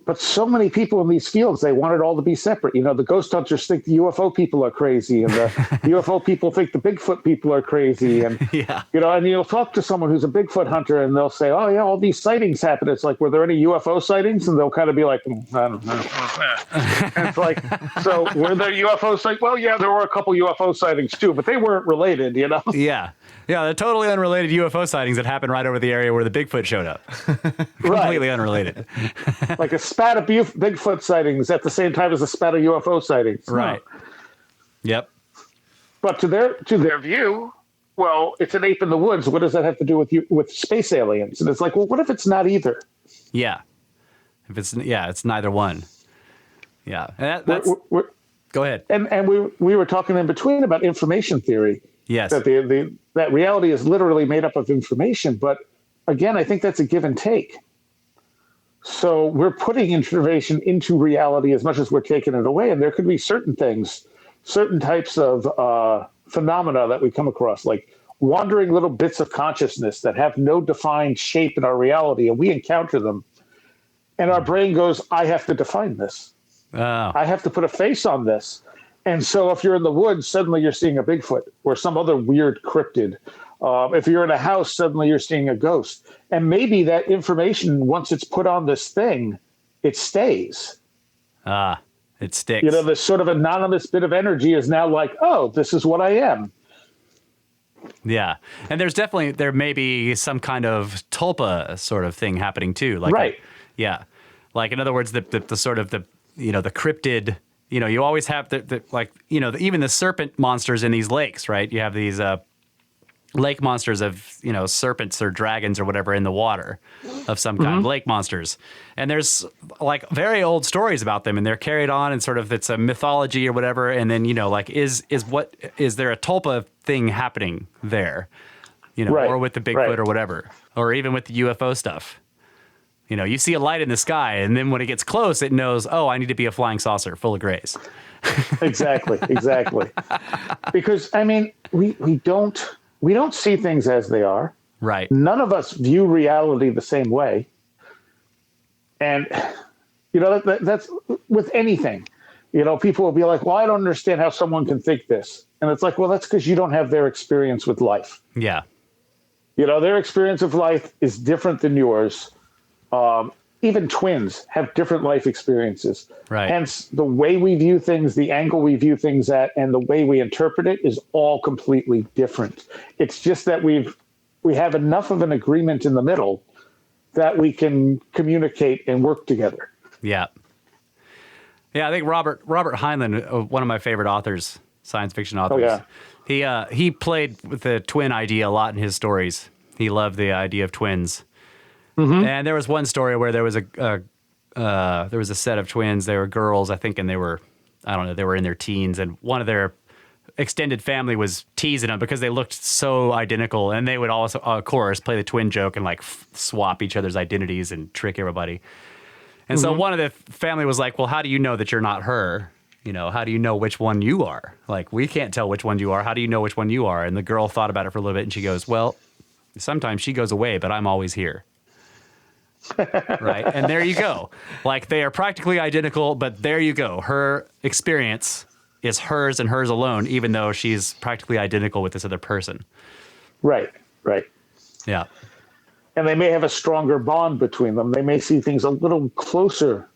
But so many people in these fields, they want it all to be separate. The ghost hunters think the UFO people are crazy, and the UFO people think the Bigfoot people are crazy. And, and you'll talk to someone who's a Bigfoot hunter, and they'll say, oh, yeah, all these sightings happen. It's like, were there any UFO sightings? And they'll kind of be like, I don't know. And it's like, so were there UFO sightings? Well, yeah, there were a couple UFO sightings, too, but they weren't related, Yeah. Yeah, they're totally unrelated UFO sightings that happened right over the area where the Bigfoot showed up. Completely unrelated. Like a spat of Bigfoot sightings at the same time as a spat of UFO sightings. Right. Yep. But to their view, well, it's an ape in the woods. What does that have to do with space aliens? And it's like, well, what if it's not either? Yeah. It's neither one. Yeah. And go ahead. And we were talking in between about information theory. Yes. That that reality is literally made up of information. But again, I think that's a give and take. So we're putting information into reality as much as we're taking it away. And there could be certain things, certain types of phenomena that we come across, like wandering little bits of consciousness that have no defined shape in our reality. And we encounter them. And our brain goes, I have to define this. Oh. I have to put a face on this. And so if you're in the woods, suddenly you're seeing a Bigfoot or some other weird cryptid. If you're in a house, suddenly you're seeing a ghost. And maybe that information, once it's put on this thing, it stays. It sticks. This sort of anonymous bit of energy is now like, oh, this is what I am. Yeah. And there may be some kind of tulpa sort of thing happening too. Like right. Yeah. Like, in other words, the sort of the cryptid. You always have even the serpent monsters in these lakes, right? You have these lake monsters of, serpents or dragons or whatever in the water of some kind, lake monsters. And there's like very old stories about them, and they're carried on and sort of it's a mythology or whatever. And then, is there a tulpa thing happening there, right. or with the Bigfoot or whatever, or even with the UFO stuff? You see a light in the sky, and then when it gets close, it knows, oh, I need to be a flying saucer full of grays. Exactly. Because, we don't see things as they are. Right. None of us view reality the same way. And, that's with anything. People will be like, well, I don't understand how someone can think this. And it's like, well, that's because you don't have their experience with life. Yeah. Their experience of life is different than yours. Even twins have different life experiences. Right. Hence, the way we view things, the angle we view things at, and the way we interpret it is all completely different. It's just that we have enough of an agreement in the middle that we can communicate and work together. Yeah. Yeah, I think Robert Heinlein, one of my favorite authors, science fiction authors. Oh, yeah. He played with the twin idea a lot in his stories. He loved the idea of twins. Mm-hmm. And there was one story where there was a set of twins. They were girls, I think, and they were in their teens. And one of their extended family was teasing them because they looked so identical. And they would also, of course, play the twin joke and swap each other's identities and trick everybody. And so one of the family was like, well, how do you know that you're not her? How do you know which one you are? Like, we can't tell which one you are. How do you know which one you are? And the girl thought about it for a little bit, and she goes, well, sometimes she goes away, but I'm always here. Right. And there you go. Like, they are practically identical, but there you go. Her experience is hers and hers alone, even though she's practically identical with this other person. Right. Yeah. And they may have a stronger bond between them. They may see things a little closer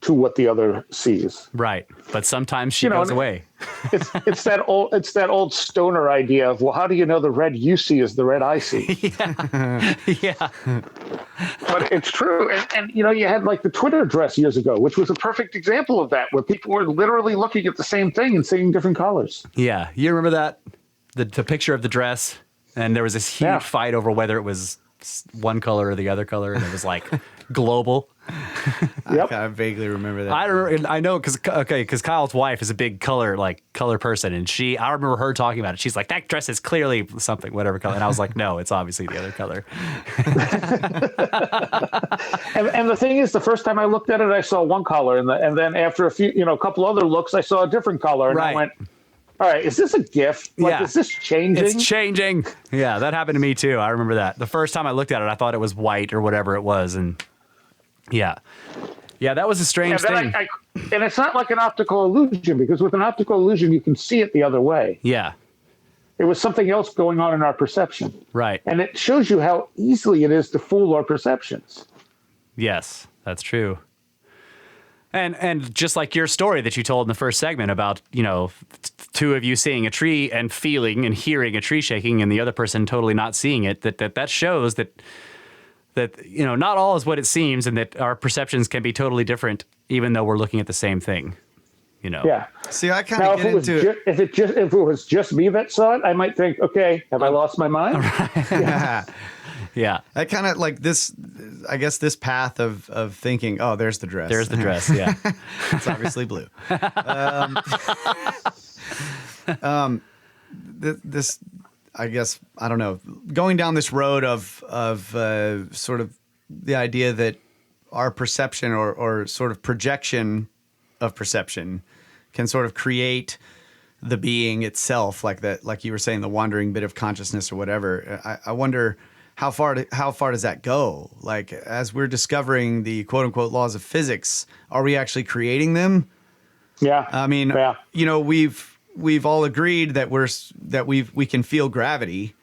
to what the other sees. Right. But sometimes she goes away. It's that old stoner idea of, well, how do you know the red you see is the red I see? Yeah. But it's true. And you had like the Twitter dress years ago, which was a perfect example of that, where people were literally looking at the same thing and seeing different colors. Yeah. You remember that? The picture of the dress, and there was this huge fight over whether it was one color or the other color, and it was like global. I kind of vaguely remember that. I know because Kyle's wife is a big color person, and I remember her talking about it. She's like, that dress is clearly something, whatever color, and I was like, no, it's obviously the other color. and the thing is, the first time I looked at it, I saw one color, and then after a couple other looks, I saw a different color, and I went, all right, is this a GIF? Is this changing? It's changing. Yeah, that happened to me too. I remember that. The first time I looked at it, I thought it was white or whatever it was, and yeah, that was a strange thing. And it's not like an optical illusion, because with an optical illusion, you can see it the other way. Yeah. It was something else going on in our perception. Right. And it shows you how easily it is to fool our perceptions. Yes, that's true. And just like your story that you told in the first segment about, two of you seeing a tree and feeling and hearing a tree shaking and the other person totally not seeing it, that shows that not all is what it seems, and that our perceptions can be totally different even though we're looking at the same thing. Yeah. See, I kind of get into it. If it was just me that saw it, I might think, okay, have I lost my mind? Yeah. I kind of like this, I guess, this path of thinking, oh, there's the dress. There's the dress, yeah. It's obviously blue. This, I guess, I don't know, going down this road of sort of the idea that our perception or sort of projection of perception can sort of create the being itself, like that, like you were saying, the wandering bit of consciousness or whatever. I wonder how far does that go? Like, as we're discovering the quote unquote laws of physics, are we actually creating them? Yeah. I mean, we've all agreed that we can feel gravity.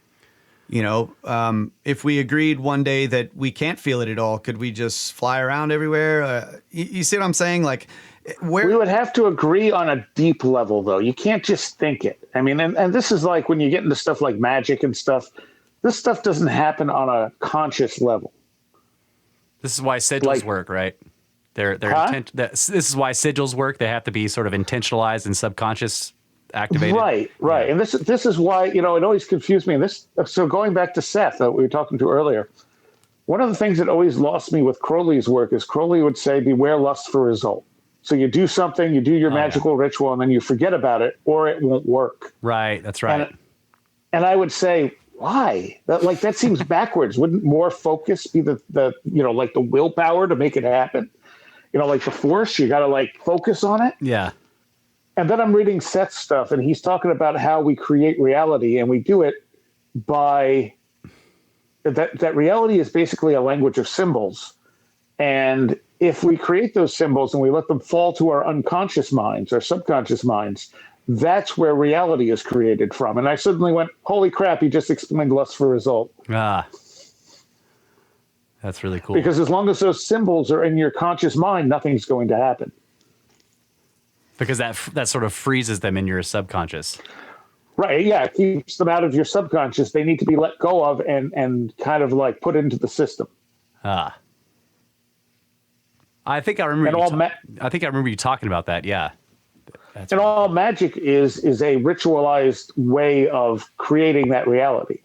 If we agreed one day that we can't feel it at all, could we just fly around everywhere? You see what I'm saying? Like, we would have to agree on a deep level, though. You can't just think it. I mean, and this is like when you get into stuff like magic and stuff. This stuff doesn't happen on a conscious level. This is why sigils work, right? This is why sigils work. They have to be sort of intentionalized and subconscious activated. Right. Yeah. And this is why, it always confused me. So going back to Seth that we were talking to earlier, one of the things that always lost me with Crowley's work is Crowley would say, beware lust for result. So you do something, you do your magical ritual, and then you forget about it, or it won't work. Right. That's right. And I would say, why? That seems backwards. Wouldn't more focus be the like the willpower to make it happen? Like the force, you got to focus on it. Yeah. And then I'm reading Seth's stuff, and he's talking about how we create reality, and we do it by that reality is basically a language of symbols. And if we create those symbols and we let them fall to our unconscious minds, our subconscious minds, that's where reality is created from. And I suddenly went, holy crap, he just explained lust for result. That's really cool. Because as long as those symbols are in your conscious mind, nothing's going to happen. Because that sort of freezes them in your subconscious. Right, yeah, it keeps them out of your subconscious. They need to be let go of and kind of put into the system. I think I remember you talking about that, yeah. All magic is a ritualized way of creating that reality.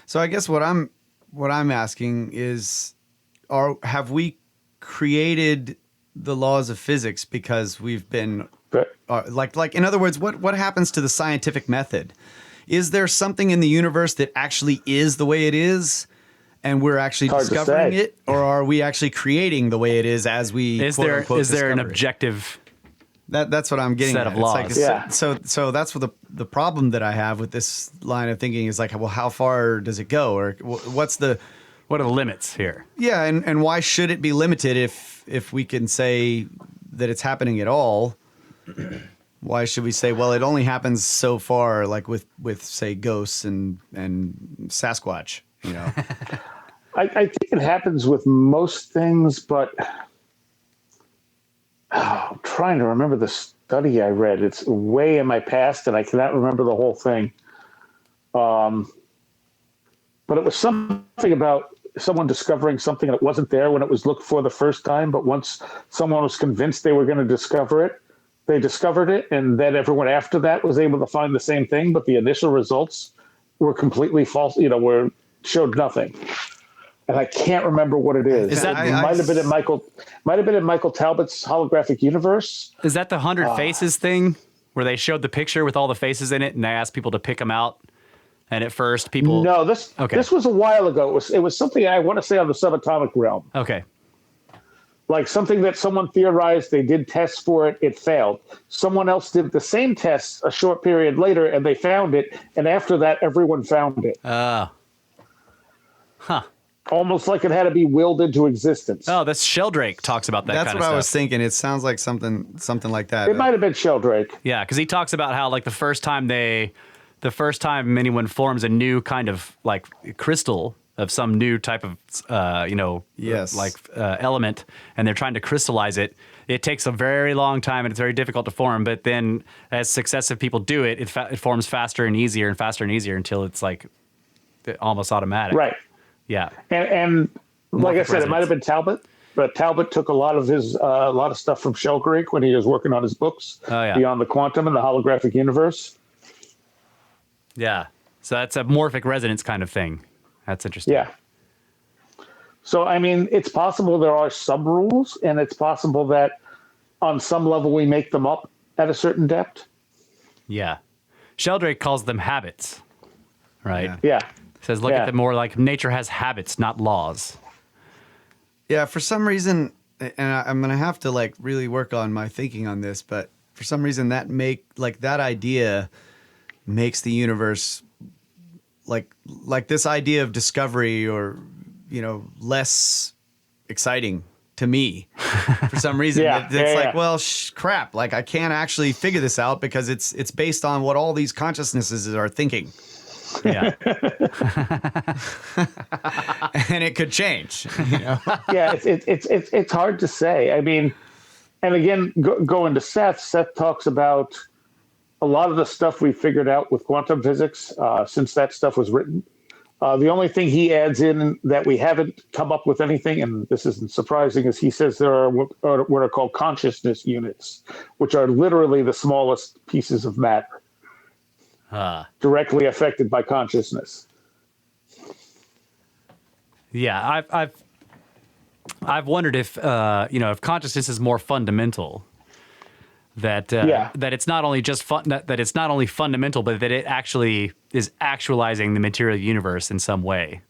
So I guess what I'm asking is, have we created the laws of physics because we've been like in other words, what happens to the scientific method? Is there something in the universe that actually is the way it is? And we're actually discovering it, or are we actually creating the way it is as we? Is there an objective? That's what I'm getting set at. of laws. So that's what the problem that I have with this line of thinking is well, how far does it go, or what are the limits here? Yeah, and why should it be limited if we can say that it's happening at all? Why should we say, well, it only happens so far, like with say ghosts and Sasquatch? I think it happens with most things, but I'm trying to remember the study I read. It's way in my past, and I cannot remember the whole thing. But it was something about someone discovering something that wasn't there when it was looked for the first time. But once someone was convinced they were going to discover it, they discovered it, and then everyone after that was able to find the same thing. But the initial results were completely false. Showed nothing. And I can't remember what it is. Is that might have been in Michael Talbot's holographic universe? Is that the 100 Faces thing where they showed the picture with all the faces in it and they asked people to pick them out? And at first, people. No, this was a while ago. It was something I want to say on the subatomic realm. Okay. Like something that someone theorized, they did tests for it, it failed. Someone else did the same tests a short period later, and they found it. And after that, everyone found it. Huh. Almost like it had to be willed into existence. Oh, this Sheldrake talks about that kind of stuff. That's what I was thinking. It sounds like something like that. It might have been Sheldrake. Yeah, because he talks about how like the first time anyone forms a new kind of like crystal of some new type of element, and they're trying to crystallize it, it takes a very long time and it's very difficult to form. But then as successive people do it, it forms faster and easier until it's like almost automatic. Right. Yeah. And like I said, it might have been Talbot, but Talbot took a lot of stuff from Sheldrake when he was working on his books Beyond the Quantum and the Holographic Universe. Yeah. So that's a morphic resonance kind of thing. That's interesting. Yeah. So, I mean, it's possible there are some rules, and it's possible that on some level we make them up at a certain depth. Yeah. Sheldrake calls them habits, right? Yeah. Says, look at them more like nature has habits, not laws. Yeah, for some reason, and I'm gonna have to like really work on my thinking on this, but for some reason that idea makes the universe like this idea of discovery or less exciting to me for some reason. Well, crap, like I can't actually figure this out because it's based on what all these consciousnesses are thinking. Yeah. And it could change. Yeah, it's hard to say. I mean, and again, going to Seth talks about a lot of the stuff we figured out with quantum physics since that stuff was written. The only thing he adds in that we haven't come up with anything, and this isn't surprising, is he says there are what are called consciousness units, which are literally the smallest pieces of matter. Directly affected by consciousness. Yeah, I've wondered if if consciousness is more fundamental, that it's not only just that it's not only fundamental, but that it actually is actualizing the material universe in some way.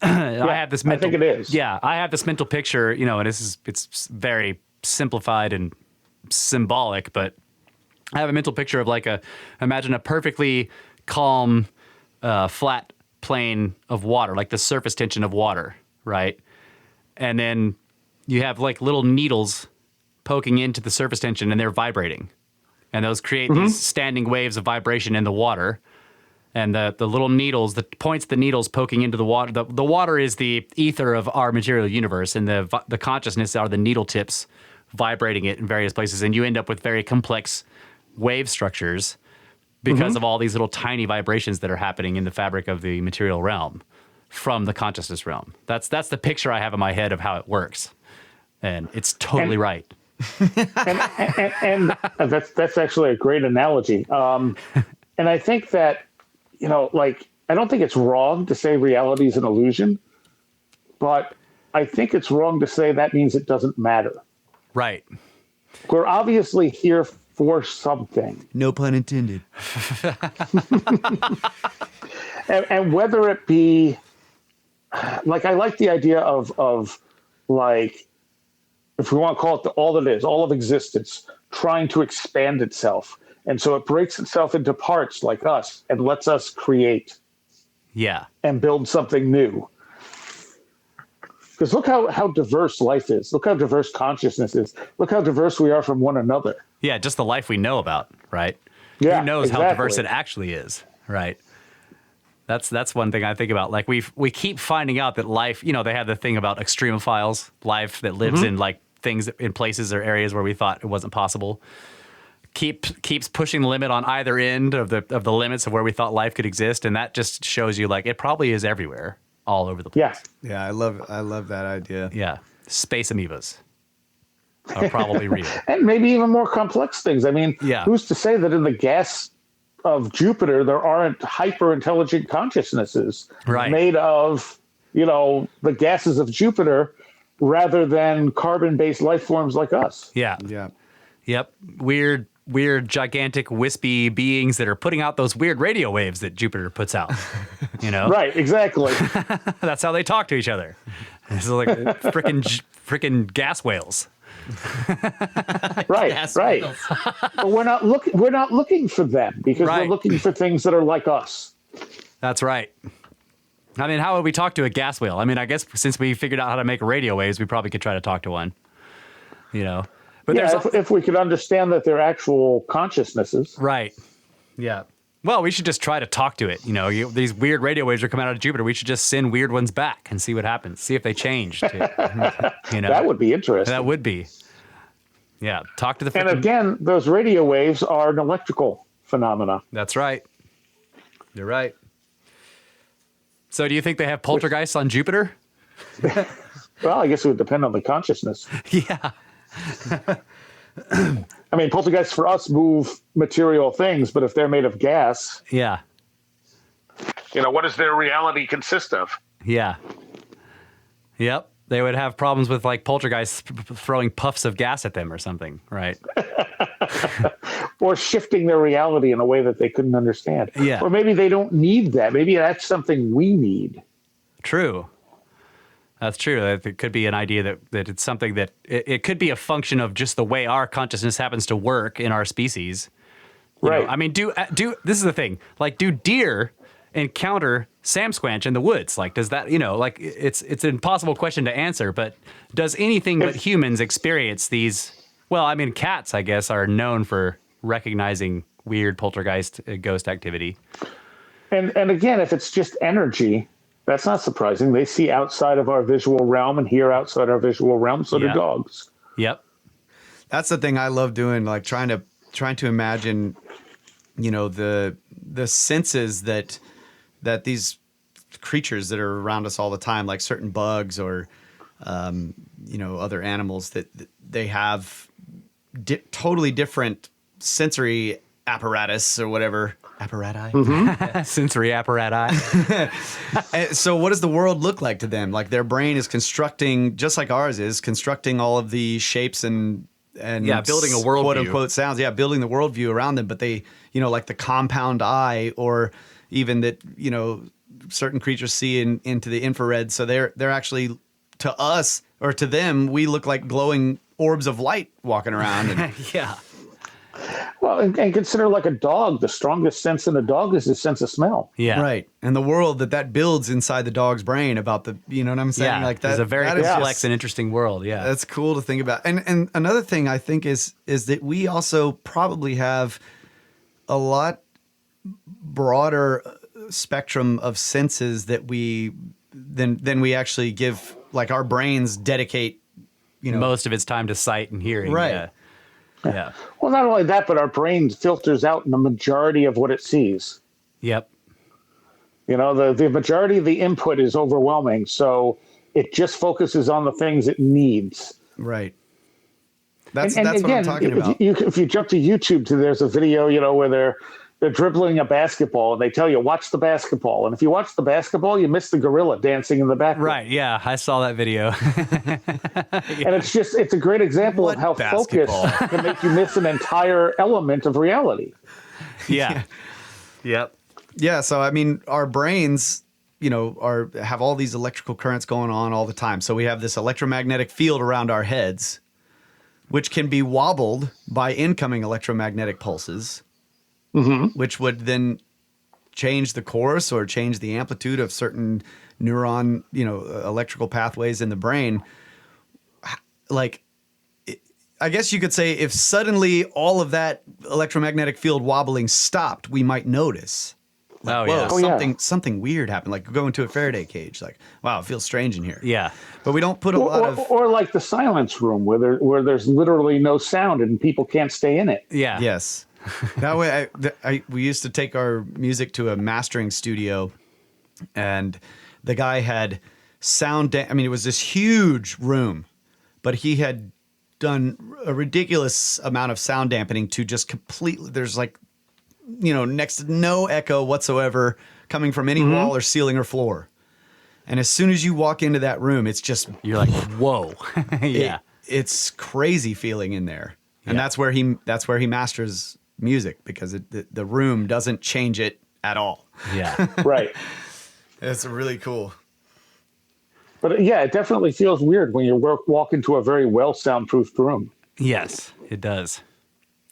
I have this mental, I think it is. Yeah, I have this mental picture, and it's very simplified and symbolic, but I have a mental picture of imagine a perfectly calm, flat plane of water, like the surface tension of water, right? And then you have like little needles poking into the surface tension and they're vibrating. And those create these standing waves of vibration in the water. And the little needles, the needles poking into the water, the water is the ether of our material universe, and the consciousness are the needle tips vibrating it in various places. And you end up with very complex wave structures because of all these little tiny vibrations that are happening in the fabric of the material realm from the consciousness realm. That's the picture I have in my head of how it works. And it's totally right. and that's actually a great analogy. And I think that, I don't think it's wrong to say reality is an illusion, but I think it's wrong to say that means it doesn't matter. Right. We're obviously here for something. No pun intended. and whether it be, I like the idea of if we want to call it all that is, all of existence, trying to expand itself. And so it breaks itself into parts like us and lets us create. Yeah. And build something new. Because look how diverse life is. Look how diverse consciousness is. Look how diverse we are from one another. Yeah, just the life we know about, right? Yeah, Who knows exactly. how diverse it actually is, right? That's one thing I think about. Like we keep finding out that life, they have the thing about extremophiles, life that lives in like things in places or areas where we thought it wasn't possible. Keeps pushing the limit on either end of the limits of where we thought life could exist, and that just shows you like it probably is everywhere, all over the place. Yeah, I love that idea. Yeah. Space amoebas are probably real. And maybe even more complex things. I mean, who's to say that in the gas of Jupiter there aren't hyper intelligent consciousnesses made of, the gases of Jupiter rather than carbon-based life forms like us. Yeah. Yeah. Yep. Weird, gigantic, wispy beings that are putting out those weird radio waves that Jupiter puts out. Right, exactly. That's how they talk to each other. It's like freaking gas whales. Right. But we're not looking for them because we're looking for things that are like us. That's right. I mean, how would we talk to a gas whale? I mean, I guess since we figured out how to make radio waves, we probably could try to talk to one. But if we could understand that they're actual consciousnesses. Right. Yeah. Well, we should just try to talk to it. These weird radio waves are coming out of Jupiter. We should just send weird ones back and see what happens. See if they change. That would be interesting. That would be. Yeah. Talk to the. And again, those radio waves are an electrical phenomena. That's right. You're right. So, do you think they have poltergeists on Jupiter? Well, I guess it would depend on the consciousness. Yeah. I mean, poltergeists for us move material things, but if they're made of gas. Yeah. What does their reality consist of? Yeah. Yep. They would have problems with like poltergeists throwing puffs of gas at them or something, right? Or shifting their reality in a way that they couldn't understand. Yeah. Or maybe they don't need that. Maybe that's something we need. True. That's true. It could be an idea that it's something that it could be a function of just the way our consciousness happens to work in our species. Right. I mean, do this is the thing. Like, do deer encounter Sam Squanch in the woods? Like, does that, like it's an impossible question to answer, but does anything but humans experience these? Well, I mean, cats, I guess, are known for recognizing weird poltergeist ghost activity. And again, if it's just energy, that's not surprising. They see outside of our visual realm and hear outside our visual realm. So do dogs. Yep. That's the thing I love doing, like trying to imagine, the senses that these creatures that are around us all the time, like certain bugs or, other animals that they have totally different sensory apparatus or whatever. Apparati? Sensory apparati. So what does the world look like to them? Like their brain is constructing, just like ours is, constructing all of the shapes and building a worldview. Quote unquote sounds. Yeah, building the worldview around them. But they, like the compound eye, or even that, certain creatures see into the infrared. So they're actually, to us or to them, we look like glowing orbs of light walking around. And, yeah. Well, and consider like a dog. The strongest sense in a dog is the sense of smell. Yeah. Right. And the world that builds inside the dog's brain about the, you know what I'm saying? Yeah. Like that. It's a very complex and interesting world. Yeah. That's cool to think about. And another thing I think is that we also probably have a lot broader spectrum of senses that than we actually give, like our brains dedicate, most of its time to sight and hearing. Right. Yeah. Well, not only that, but our brain filters out the majority of what it sees. Yep. The majority of the input is overwhelming, so it just focuses on the things it needs. Right. That's again, what I'm talking about. If you jump to YouTube, there's a video, where they're dribbling a basketball and they tell you, watch the basketball. And if you watch the basketball, you miss the gorilla dancing in the background. Right. Yeah. I saw that video. And it's a great example of how basketball? focus can make you miss an entire element of reality. Yeah. Yep. Yeah. So, I mean, our brains, have all these electrical currents going on all the time. So we have this electromagnetic field around our heads, which can be wobbled by incoming electromagnetic pulses. Mm-hmm. Which would then change the course or change the amplitude of certain neuron, electrical pathways in the brain. Like, I guess you could say if suddenly all of that electromagnetic field wobbling stopped, we might notice. Like, Oh, whoa, yeah. Oh, yeah. something weird happened. Like go into a Faraday cage. Like, wow, it feels strange in here. Yeah. But we don't put a lot of. Or like the silence room where there's literally no sound and people can't stay in it. Yeah. Yes. That way, we used to take our music to a mastering studio, and the guy had I mean, it was this huge room, but he had done a ridiculous amount of sound dampening to just completely. There's like, next to no echo whatsoever coming from any wall or ceiling or floor. And as soon as you walk into that room, it's just You're like, whoa. Yeah. it's crazy feeling in there, and Yeah. that's where he masters music, because the room doesn't change it at all. Yeah. Right. It's really cool. But yeah, it definitely feels weird when you walk into a very well soundproofed room. Yes, it does.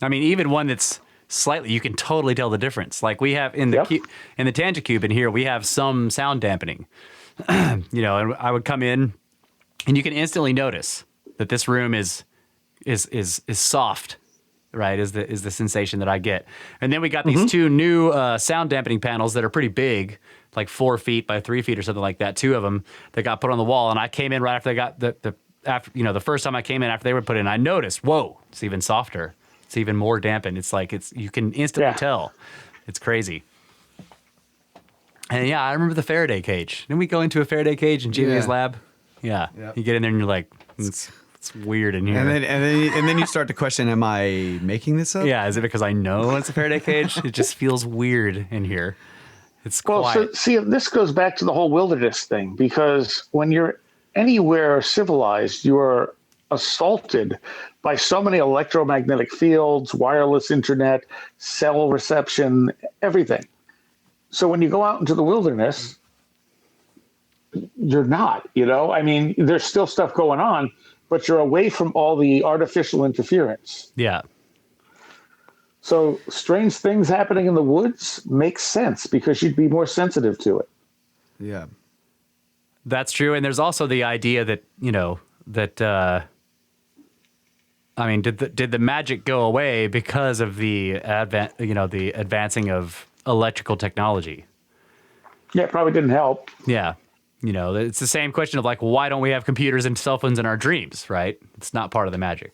I mean, even one that's slightly, you can totally tell the difference. Like we have in the Yep. in the Tangent Cube in here, we have some sound dampening. And I would come in, and you can instantly notice that this room is soft, right? Is the sensation that I get. And then we got these two new sound dampening panels that are pretty big, like 4 feet by 3 feet or something like that. Two of them that got put on the wall, and I came in right after they got the first time I came in after they were put in. I noticed, whoa, it's even softer. It's even more dampened. It's like you can instantly tell. It's crazy. And yeah, I remember the Faraday cage. Didn't we go into a Faraday cage in Jimmy's lab? Yeah. Yep. You get in there and you're like, it's weird in here. And then you start to question, am I making this up? Yeah, is it because I know it's a Faraday cage? It just feels weird in here. It's Well, quiet. so see, this goes back to the whole wilderness thing, because when you're anywhere civilized, you are assaulted by so many electromagnetic fields, wireless internet, cell reception, everything. So when you go out into the wilderness, you're not, I mean, there's still stuff going on, but you're away from all the artificial interference. Yeah. So strange things happening in the woods makes sense because you'd be more sensitive to it. Yeah. That's true. And there's also the idea that, I mean, did the magic go away because of the the advancing of electrical technology? Yeah, it probably didn't help. Yeah. It's the same question of like, why don't we have computers and cell phones in our dreams, right? It's not part of the magic.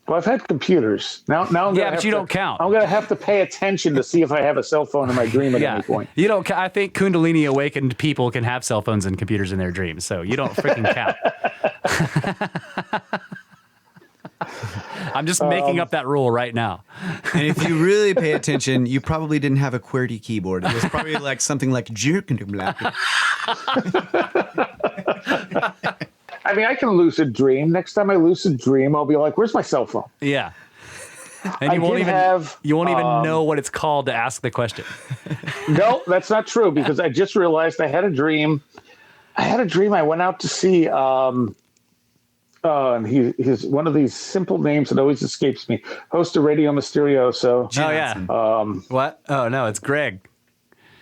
Well, I've had computers. Now I'm gonna Yeah, but have you to- don't count. I'm going to have to pay attention to see if I have a cell phone in my dream at any point. You don't. I think Kundalini awakened people can have cell phones and computers in their dreams, so you don't freaking count. I'm just making up that rule right now. And if you really pay attention, you probably didn't have a QWERTY keyboard. It was probably like something like I mean, I can lucid dream. Next time I lucid dream, I'll be like, "Where's my cell phone?" Yeah. And I you won't did even have, know what it's called to ask the question. No, that's not true, because I just realized I had a dream. I went out to see, and he's one of these simple names that always escapes me. Host of Radio Mysterioso. Oh yeah. What? Oh no, it's Greg.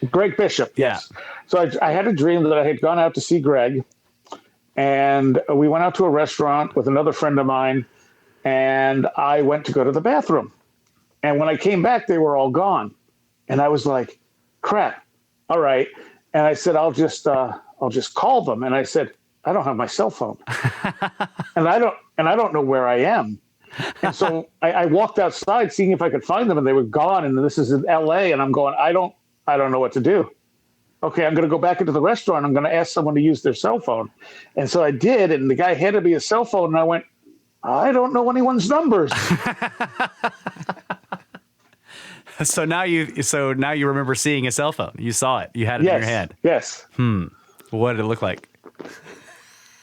Greg Bishop. Yeah. Yes. So I had a dream that I had gone out to see Greg, and we went out to a restaurant with another friend of mine, and I went to go to the bathroom. And when I came back, they were all gone. And I was like, crap. All right. And I said, I'll just call them. And I said, I don't have my cell phone. and I don't know where I am. And so I walked outside seeing if I could find them, and they were gone. And this is in LA. And I'm going, I don't know what to do. Okay, I'm going to go back into the restaurant. I'm going to ask someone to use their cell phone. And so I did. And the guy handed me a cell phone, and I went, I don't know anyone's numbers. So now you remember seeing a cell phone. You saw it. You had it in your hand. Yes. What did it look like?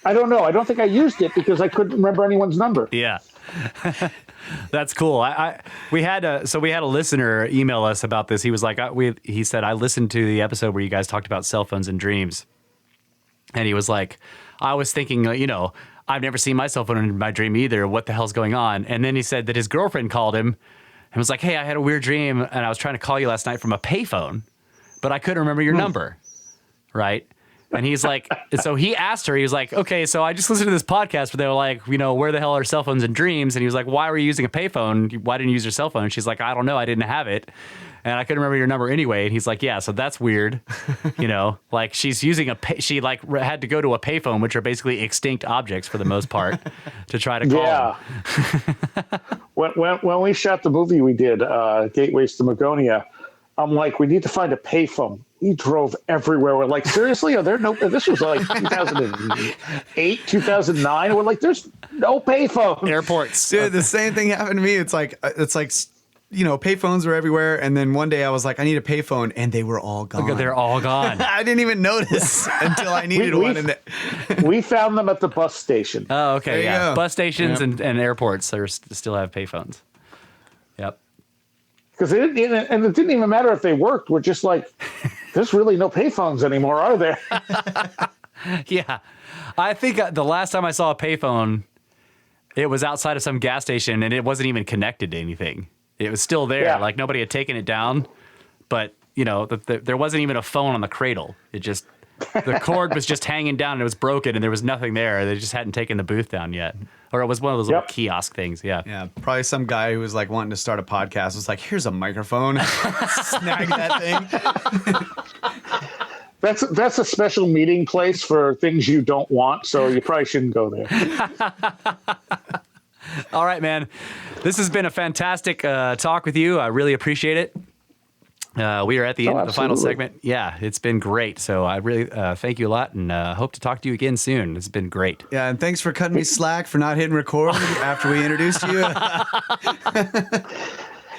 I don't know. I don't think I used it because I couldn't remember anyone's number. Yeah. That's cool. We had a listener email us about this. He was like, he said, I listened to the episode where you guys talked about cell phones and dreams. And he was like, I was thinking, I've never seen my cell phone in my dream either. What the hell's going on? And then he said that his girlfriend called him and was like, hey, I had a weird dream and I was trying to call you last night from a payphone, but I couldn't remember your number. Right. And he's like, so he asked her, he was like, okay, so I just listened to this podcast, but they were like, where the hell are cell phones and dreams? And he was like, why were you using a payphone? Why didn't you use your cell phone? And she's like, I don't know. I didn't have it. And I couldn't remember your number anyway. And he's like, yeah, so that's weird. Like she's using she had to go to a payphone, which are basically extinct objects for the most part, to try to call him. When we shot the movie we did, Gateways to Magonia, I'm like, we need to find a payphone. We drove everywhere. We're like, seriously? Are there no? This was like 2008, 2009. We're like, there's no payphones. Airports. Dude, the same thing happened to me. It's like payphones were everywhere, and then one day I was like, I need a payphone, and they were all gone. They're all gone. I didn't even notice until I needed one. We found them at the bus station. Oh, okay, yeah. Bus stations and airports still have payphones. Yep. Because it didn't even matter if they worked. We're just like, there's really no payphones anymore, are there? Yeah. I think the last time I saw a payphone, it was outside of some gas station, and it wasn't even connected to anything. It was still there. Yeah. Like nobody had taken it down, but there wasn't even a phone on the cradle. It just, the cord was just hanging down and it was broken and there was nothing there. They just hadn't taken the booth down yet. Or it was one of those little kiosk things. Yeah. Yeah. Probably some guy who was like wanting to start a podcast was like, here's a microphone. Snag that thing. That's a special meeting place for things you don't want. So you probably shouldn't go there. All right, man. This has been a fantastic talk with you. I really appreciate it. We are at the end of the final segment. Yeah, it's been great. So I really thank you a lot and hope to talk to you again soon. It's been great. Yeah, and thanks for cutting me slack for not hitting record after we introduced you.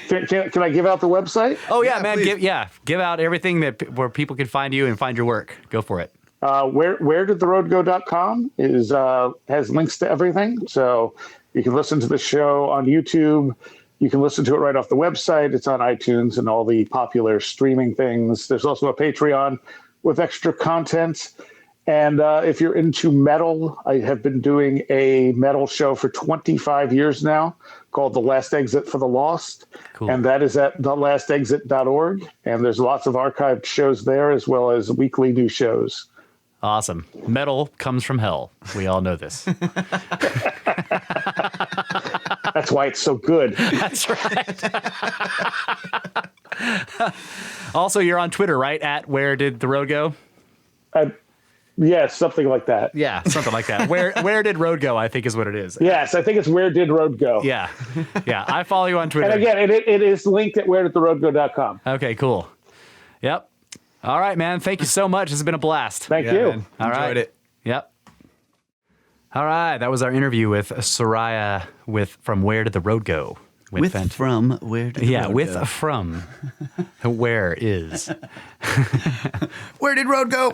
Can I give out the website? Oh, yeah, man. Give out everything where people can find you and find your work. Go for it. Wheredidtheroadgo.com has links to everything. So you can listen to the show on YouTube. You can listen to it right off the website. It's on iTunes and all the popular streaming things. There's also a Patreon with extra content. And if you're into metal, I have been doing a metal show for 25 years now called The Last Exit for the Lost. Cool. And that is at thelastexit.org. And there's lots of archived shows there as well as weekly new shows. Awesome. Metal comes from hell. We all know this. That's why it's so good. That's right. Also, you're on Twitter, right? At Where Did the Road Go? Yeah, something like that. Yeah, something like that. Where Did Road Go, I think is what it is. Yes, I think it's Where Did Road Go? Yeah. Yeah, I follow you on Twitter. And again, it is linked at wheredidtheroadgo.com. Okay, cool. Yep. All right, man. Thank you so much. This has been a blast. Thank you. Man. All right. Enjoyed it. Yep. All right. That was our interview with Seriah from Where Did the Road Go? Where did the road go? From. Where is. Where did road go?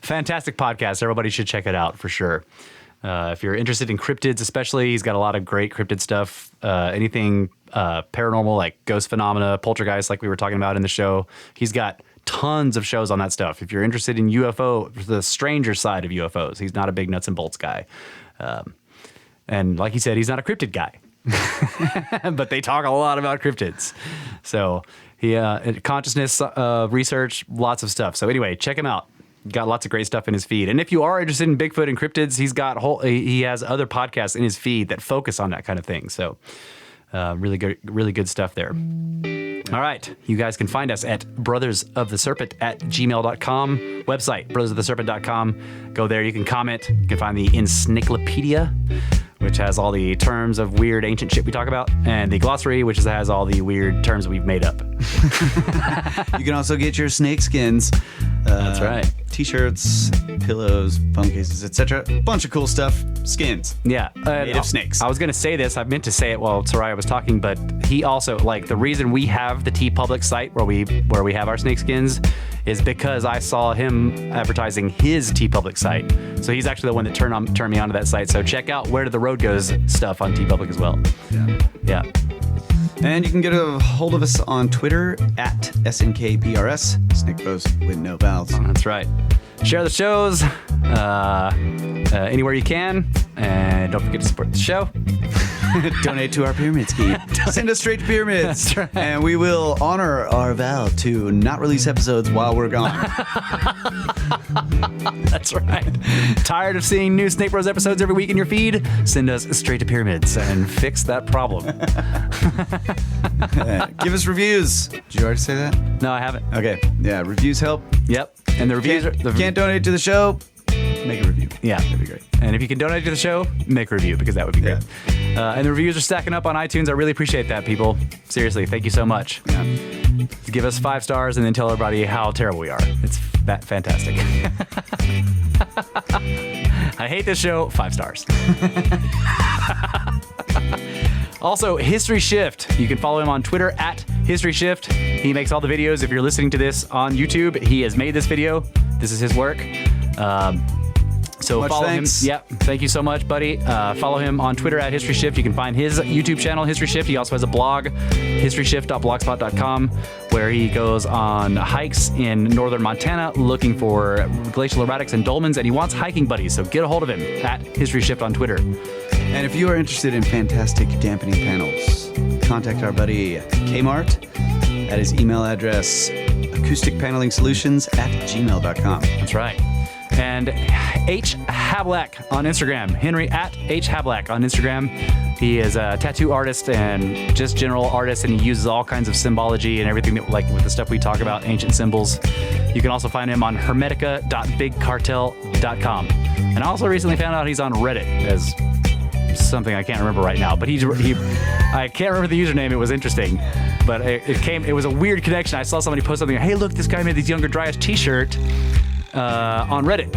Fantastic podcast. Everybody should check it out for sure. If you're interested in cryptids, especially, he's got a lot of great cryptid stuff. Anything paranormal, like ghost phenomena, poltergeist, like we were talking about in the show. He's got tons of shows on that stuff. If you're interested in UFO, the stranger side of UFOs, he's not a big nuts and bolts guy. And like he said, he's not a cryptid guy. But they talk a lot about cryptids. So consciousness research, lots of stuff. So anyway, check him out. Got lots of great stuff in his feed. And if you are interested in Bigfoot and cryptids, he has other podcasts in his feed that focus on that kind of thing. So really good stuff there. All right. You guys can find us at brothersoftheserpent@gmail.com. Website, brothersoftheserpent.com. Go there. You can comment. You can find the encyclopedia, which has all the terms of weird ancient shit we talk about, and the glossary, which has all the weird terms we've made up. You can also get your snake skins. That's right. T-shirts, pillows, phone cases, etc. Bunch of cool stuff. Skins. Yeah. Made of snakes. I was going to say this. I meant to say it while Seriah was talking, but he also, like, the reason we have the TeePublic site where we have our snake skins is because I saw him advertising his TeePublic site. So he's actually the one that turned me onto that site. So check out Where Did the Road Go's stuff on TeePublic as well. Yeah. And you can get a hold of us on Twitter at SNKBRS. Snake Bros with no vowels. That's right. Share the shows anywhere you can. And don't forget to support the show. Donate to our pyramid scheme. Send us straight to pyramids. Right. And we will honor our vow to not release episodes while we're gone. That's right. Tired of seeing new Snake Bros episodes every week in your feed? Send us straight to pyramids and fix that problem. Give us reviews. Did you already say that? No, I haven't. Okay. Yeah, reviews help. Yep. And the reviews can't donate to the show, make a review. Yeah. That'd be great. And if you can donate to the show, make a review because that would be great. Yeah. And the reviews are stacking up on iTunes. I really appreciate that, people. Seriously, thank you so much. Yeah. Give us 5 stars and then tell everybody how terrible we are. It's fantastic. I hate this show. 5 stars. Also, History Shift. You can follow him on Twitter at History Shift. He makes all the videos. If you're listening to this on YouTube, he has made this video. This is his work. So follow him. Yep. Thank you so much, buddy. Follow him on Twitter at History Shift. You can find his YouTube channel, History Shift. He also has a blog, historyshift.blogspot.com, where he goes on hikes in northern Montana looking for glacial erratics and dolmens, and he wants hiking buddies. So get a hold of him at History Shift on Twitter. And if you are interested in fantastic dampening panels, contact our buddy Kmart at his email address, acousticpanelingsolutions@gmail.com. That's right. And H. Hablack on Instagram. Henry at H. Hablack on Instagram. He is a tattoo artist and just general artist, and he uses all kinds of symbology and everything that, like with the stuff we talk about, ancient symbols. You can also find him on hermetica.bigcartel.com. And I also recently found out he's on Reddit as something I can't remember right now, but I can't remember the username. It was interesting, but it was a weird connection. I saw somebody post something, hey, look, this guy made this Younger Dryas t-shirt on Reddit,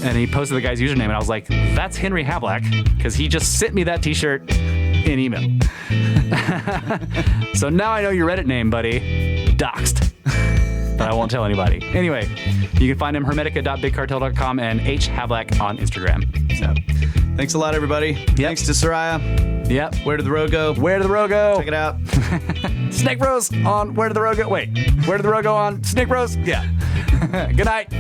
and he posted the guy's username, and I was like, that's Henry Hablack, because he just sent me that t-shirt in email. So now I know your Reddit name, buddy. Doxed. But I won't tell anybody. Anyway, you can find him hermetica.bigcartel.com and H. Hablack on Instagram. So, thanks a lot, everybody. Yep. Thanks to Seriah. Yep. Where Did the Road Go? Where Did the Road Go? Check it out. Snake Bros on Where Did the Road Go? Wait, Where Did the Road Go on Snake Bros? Yeah. Good night.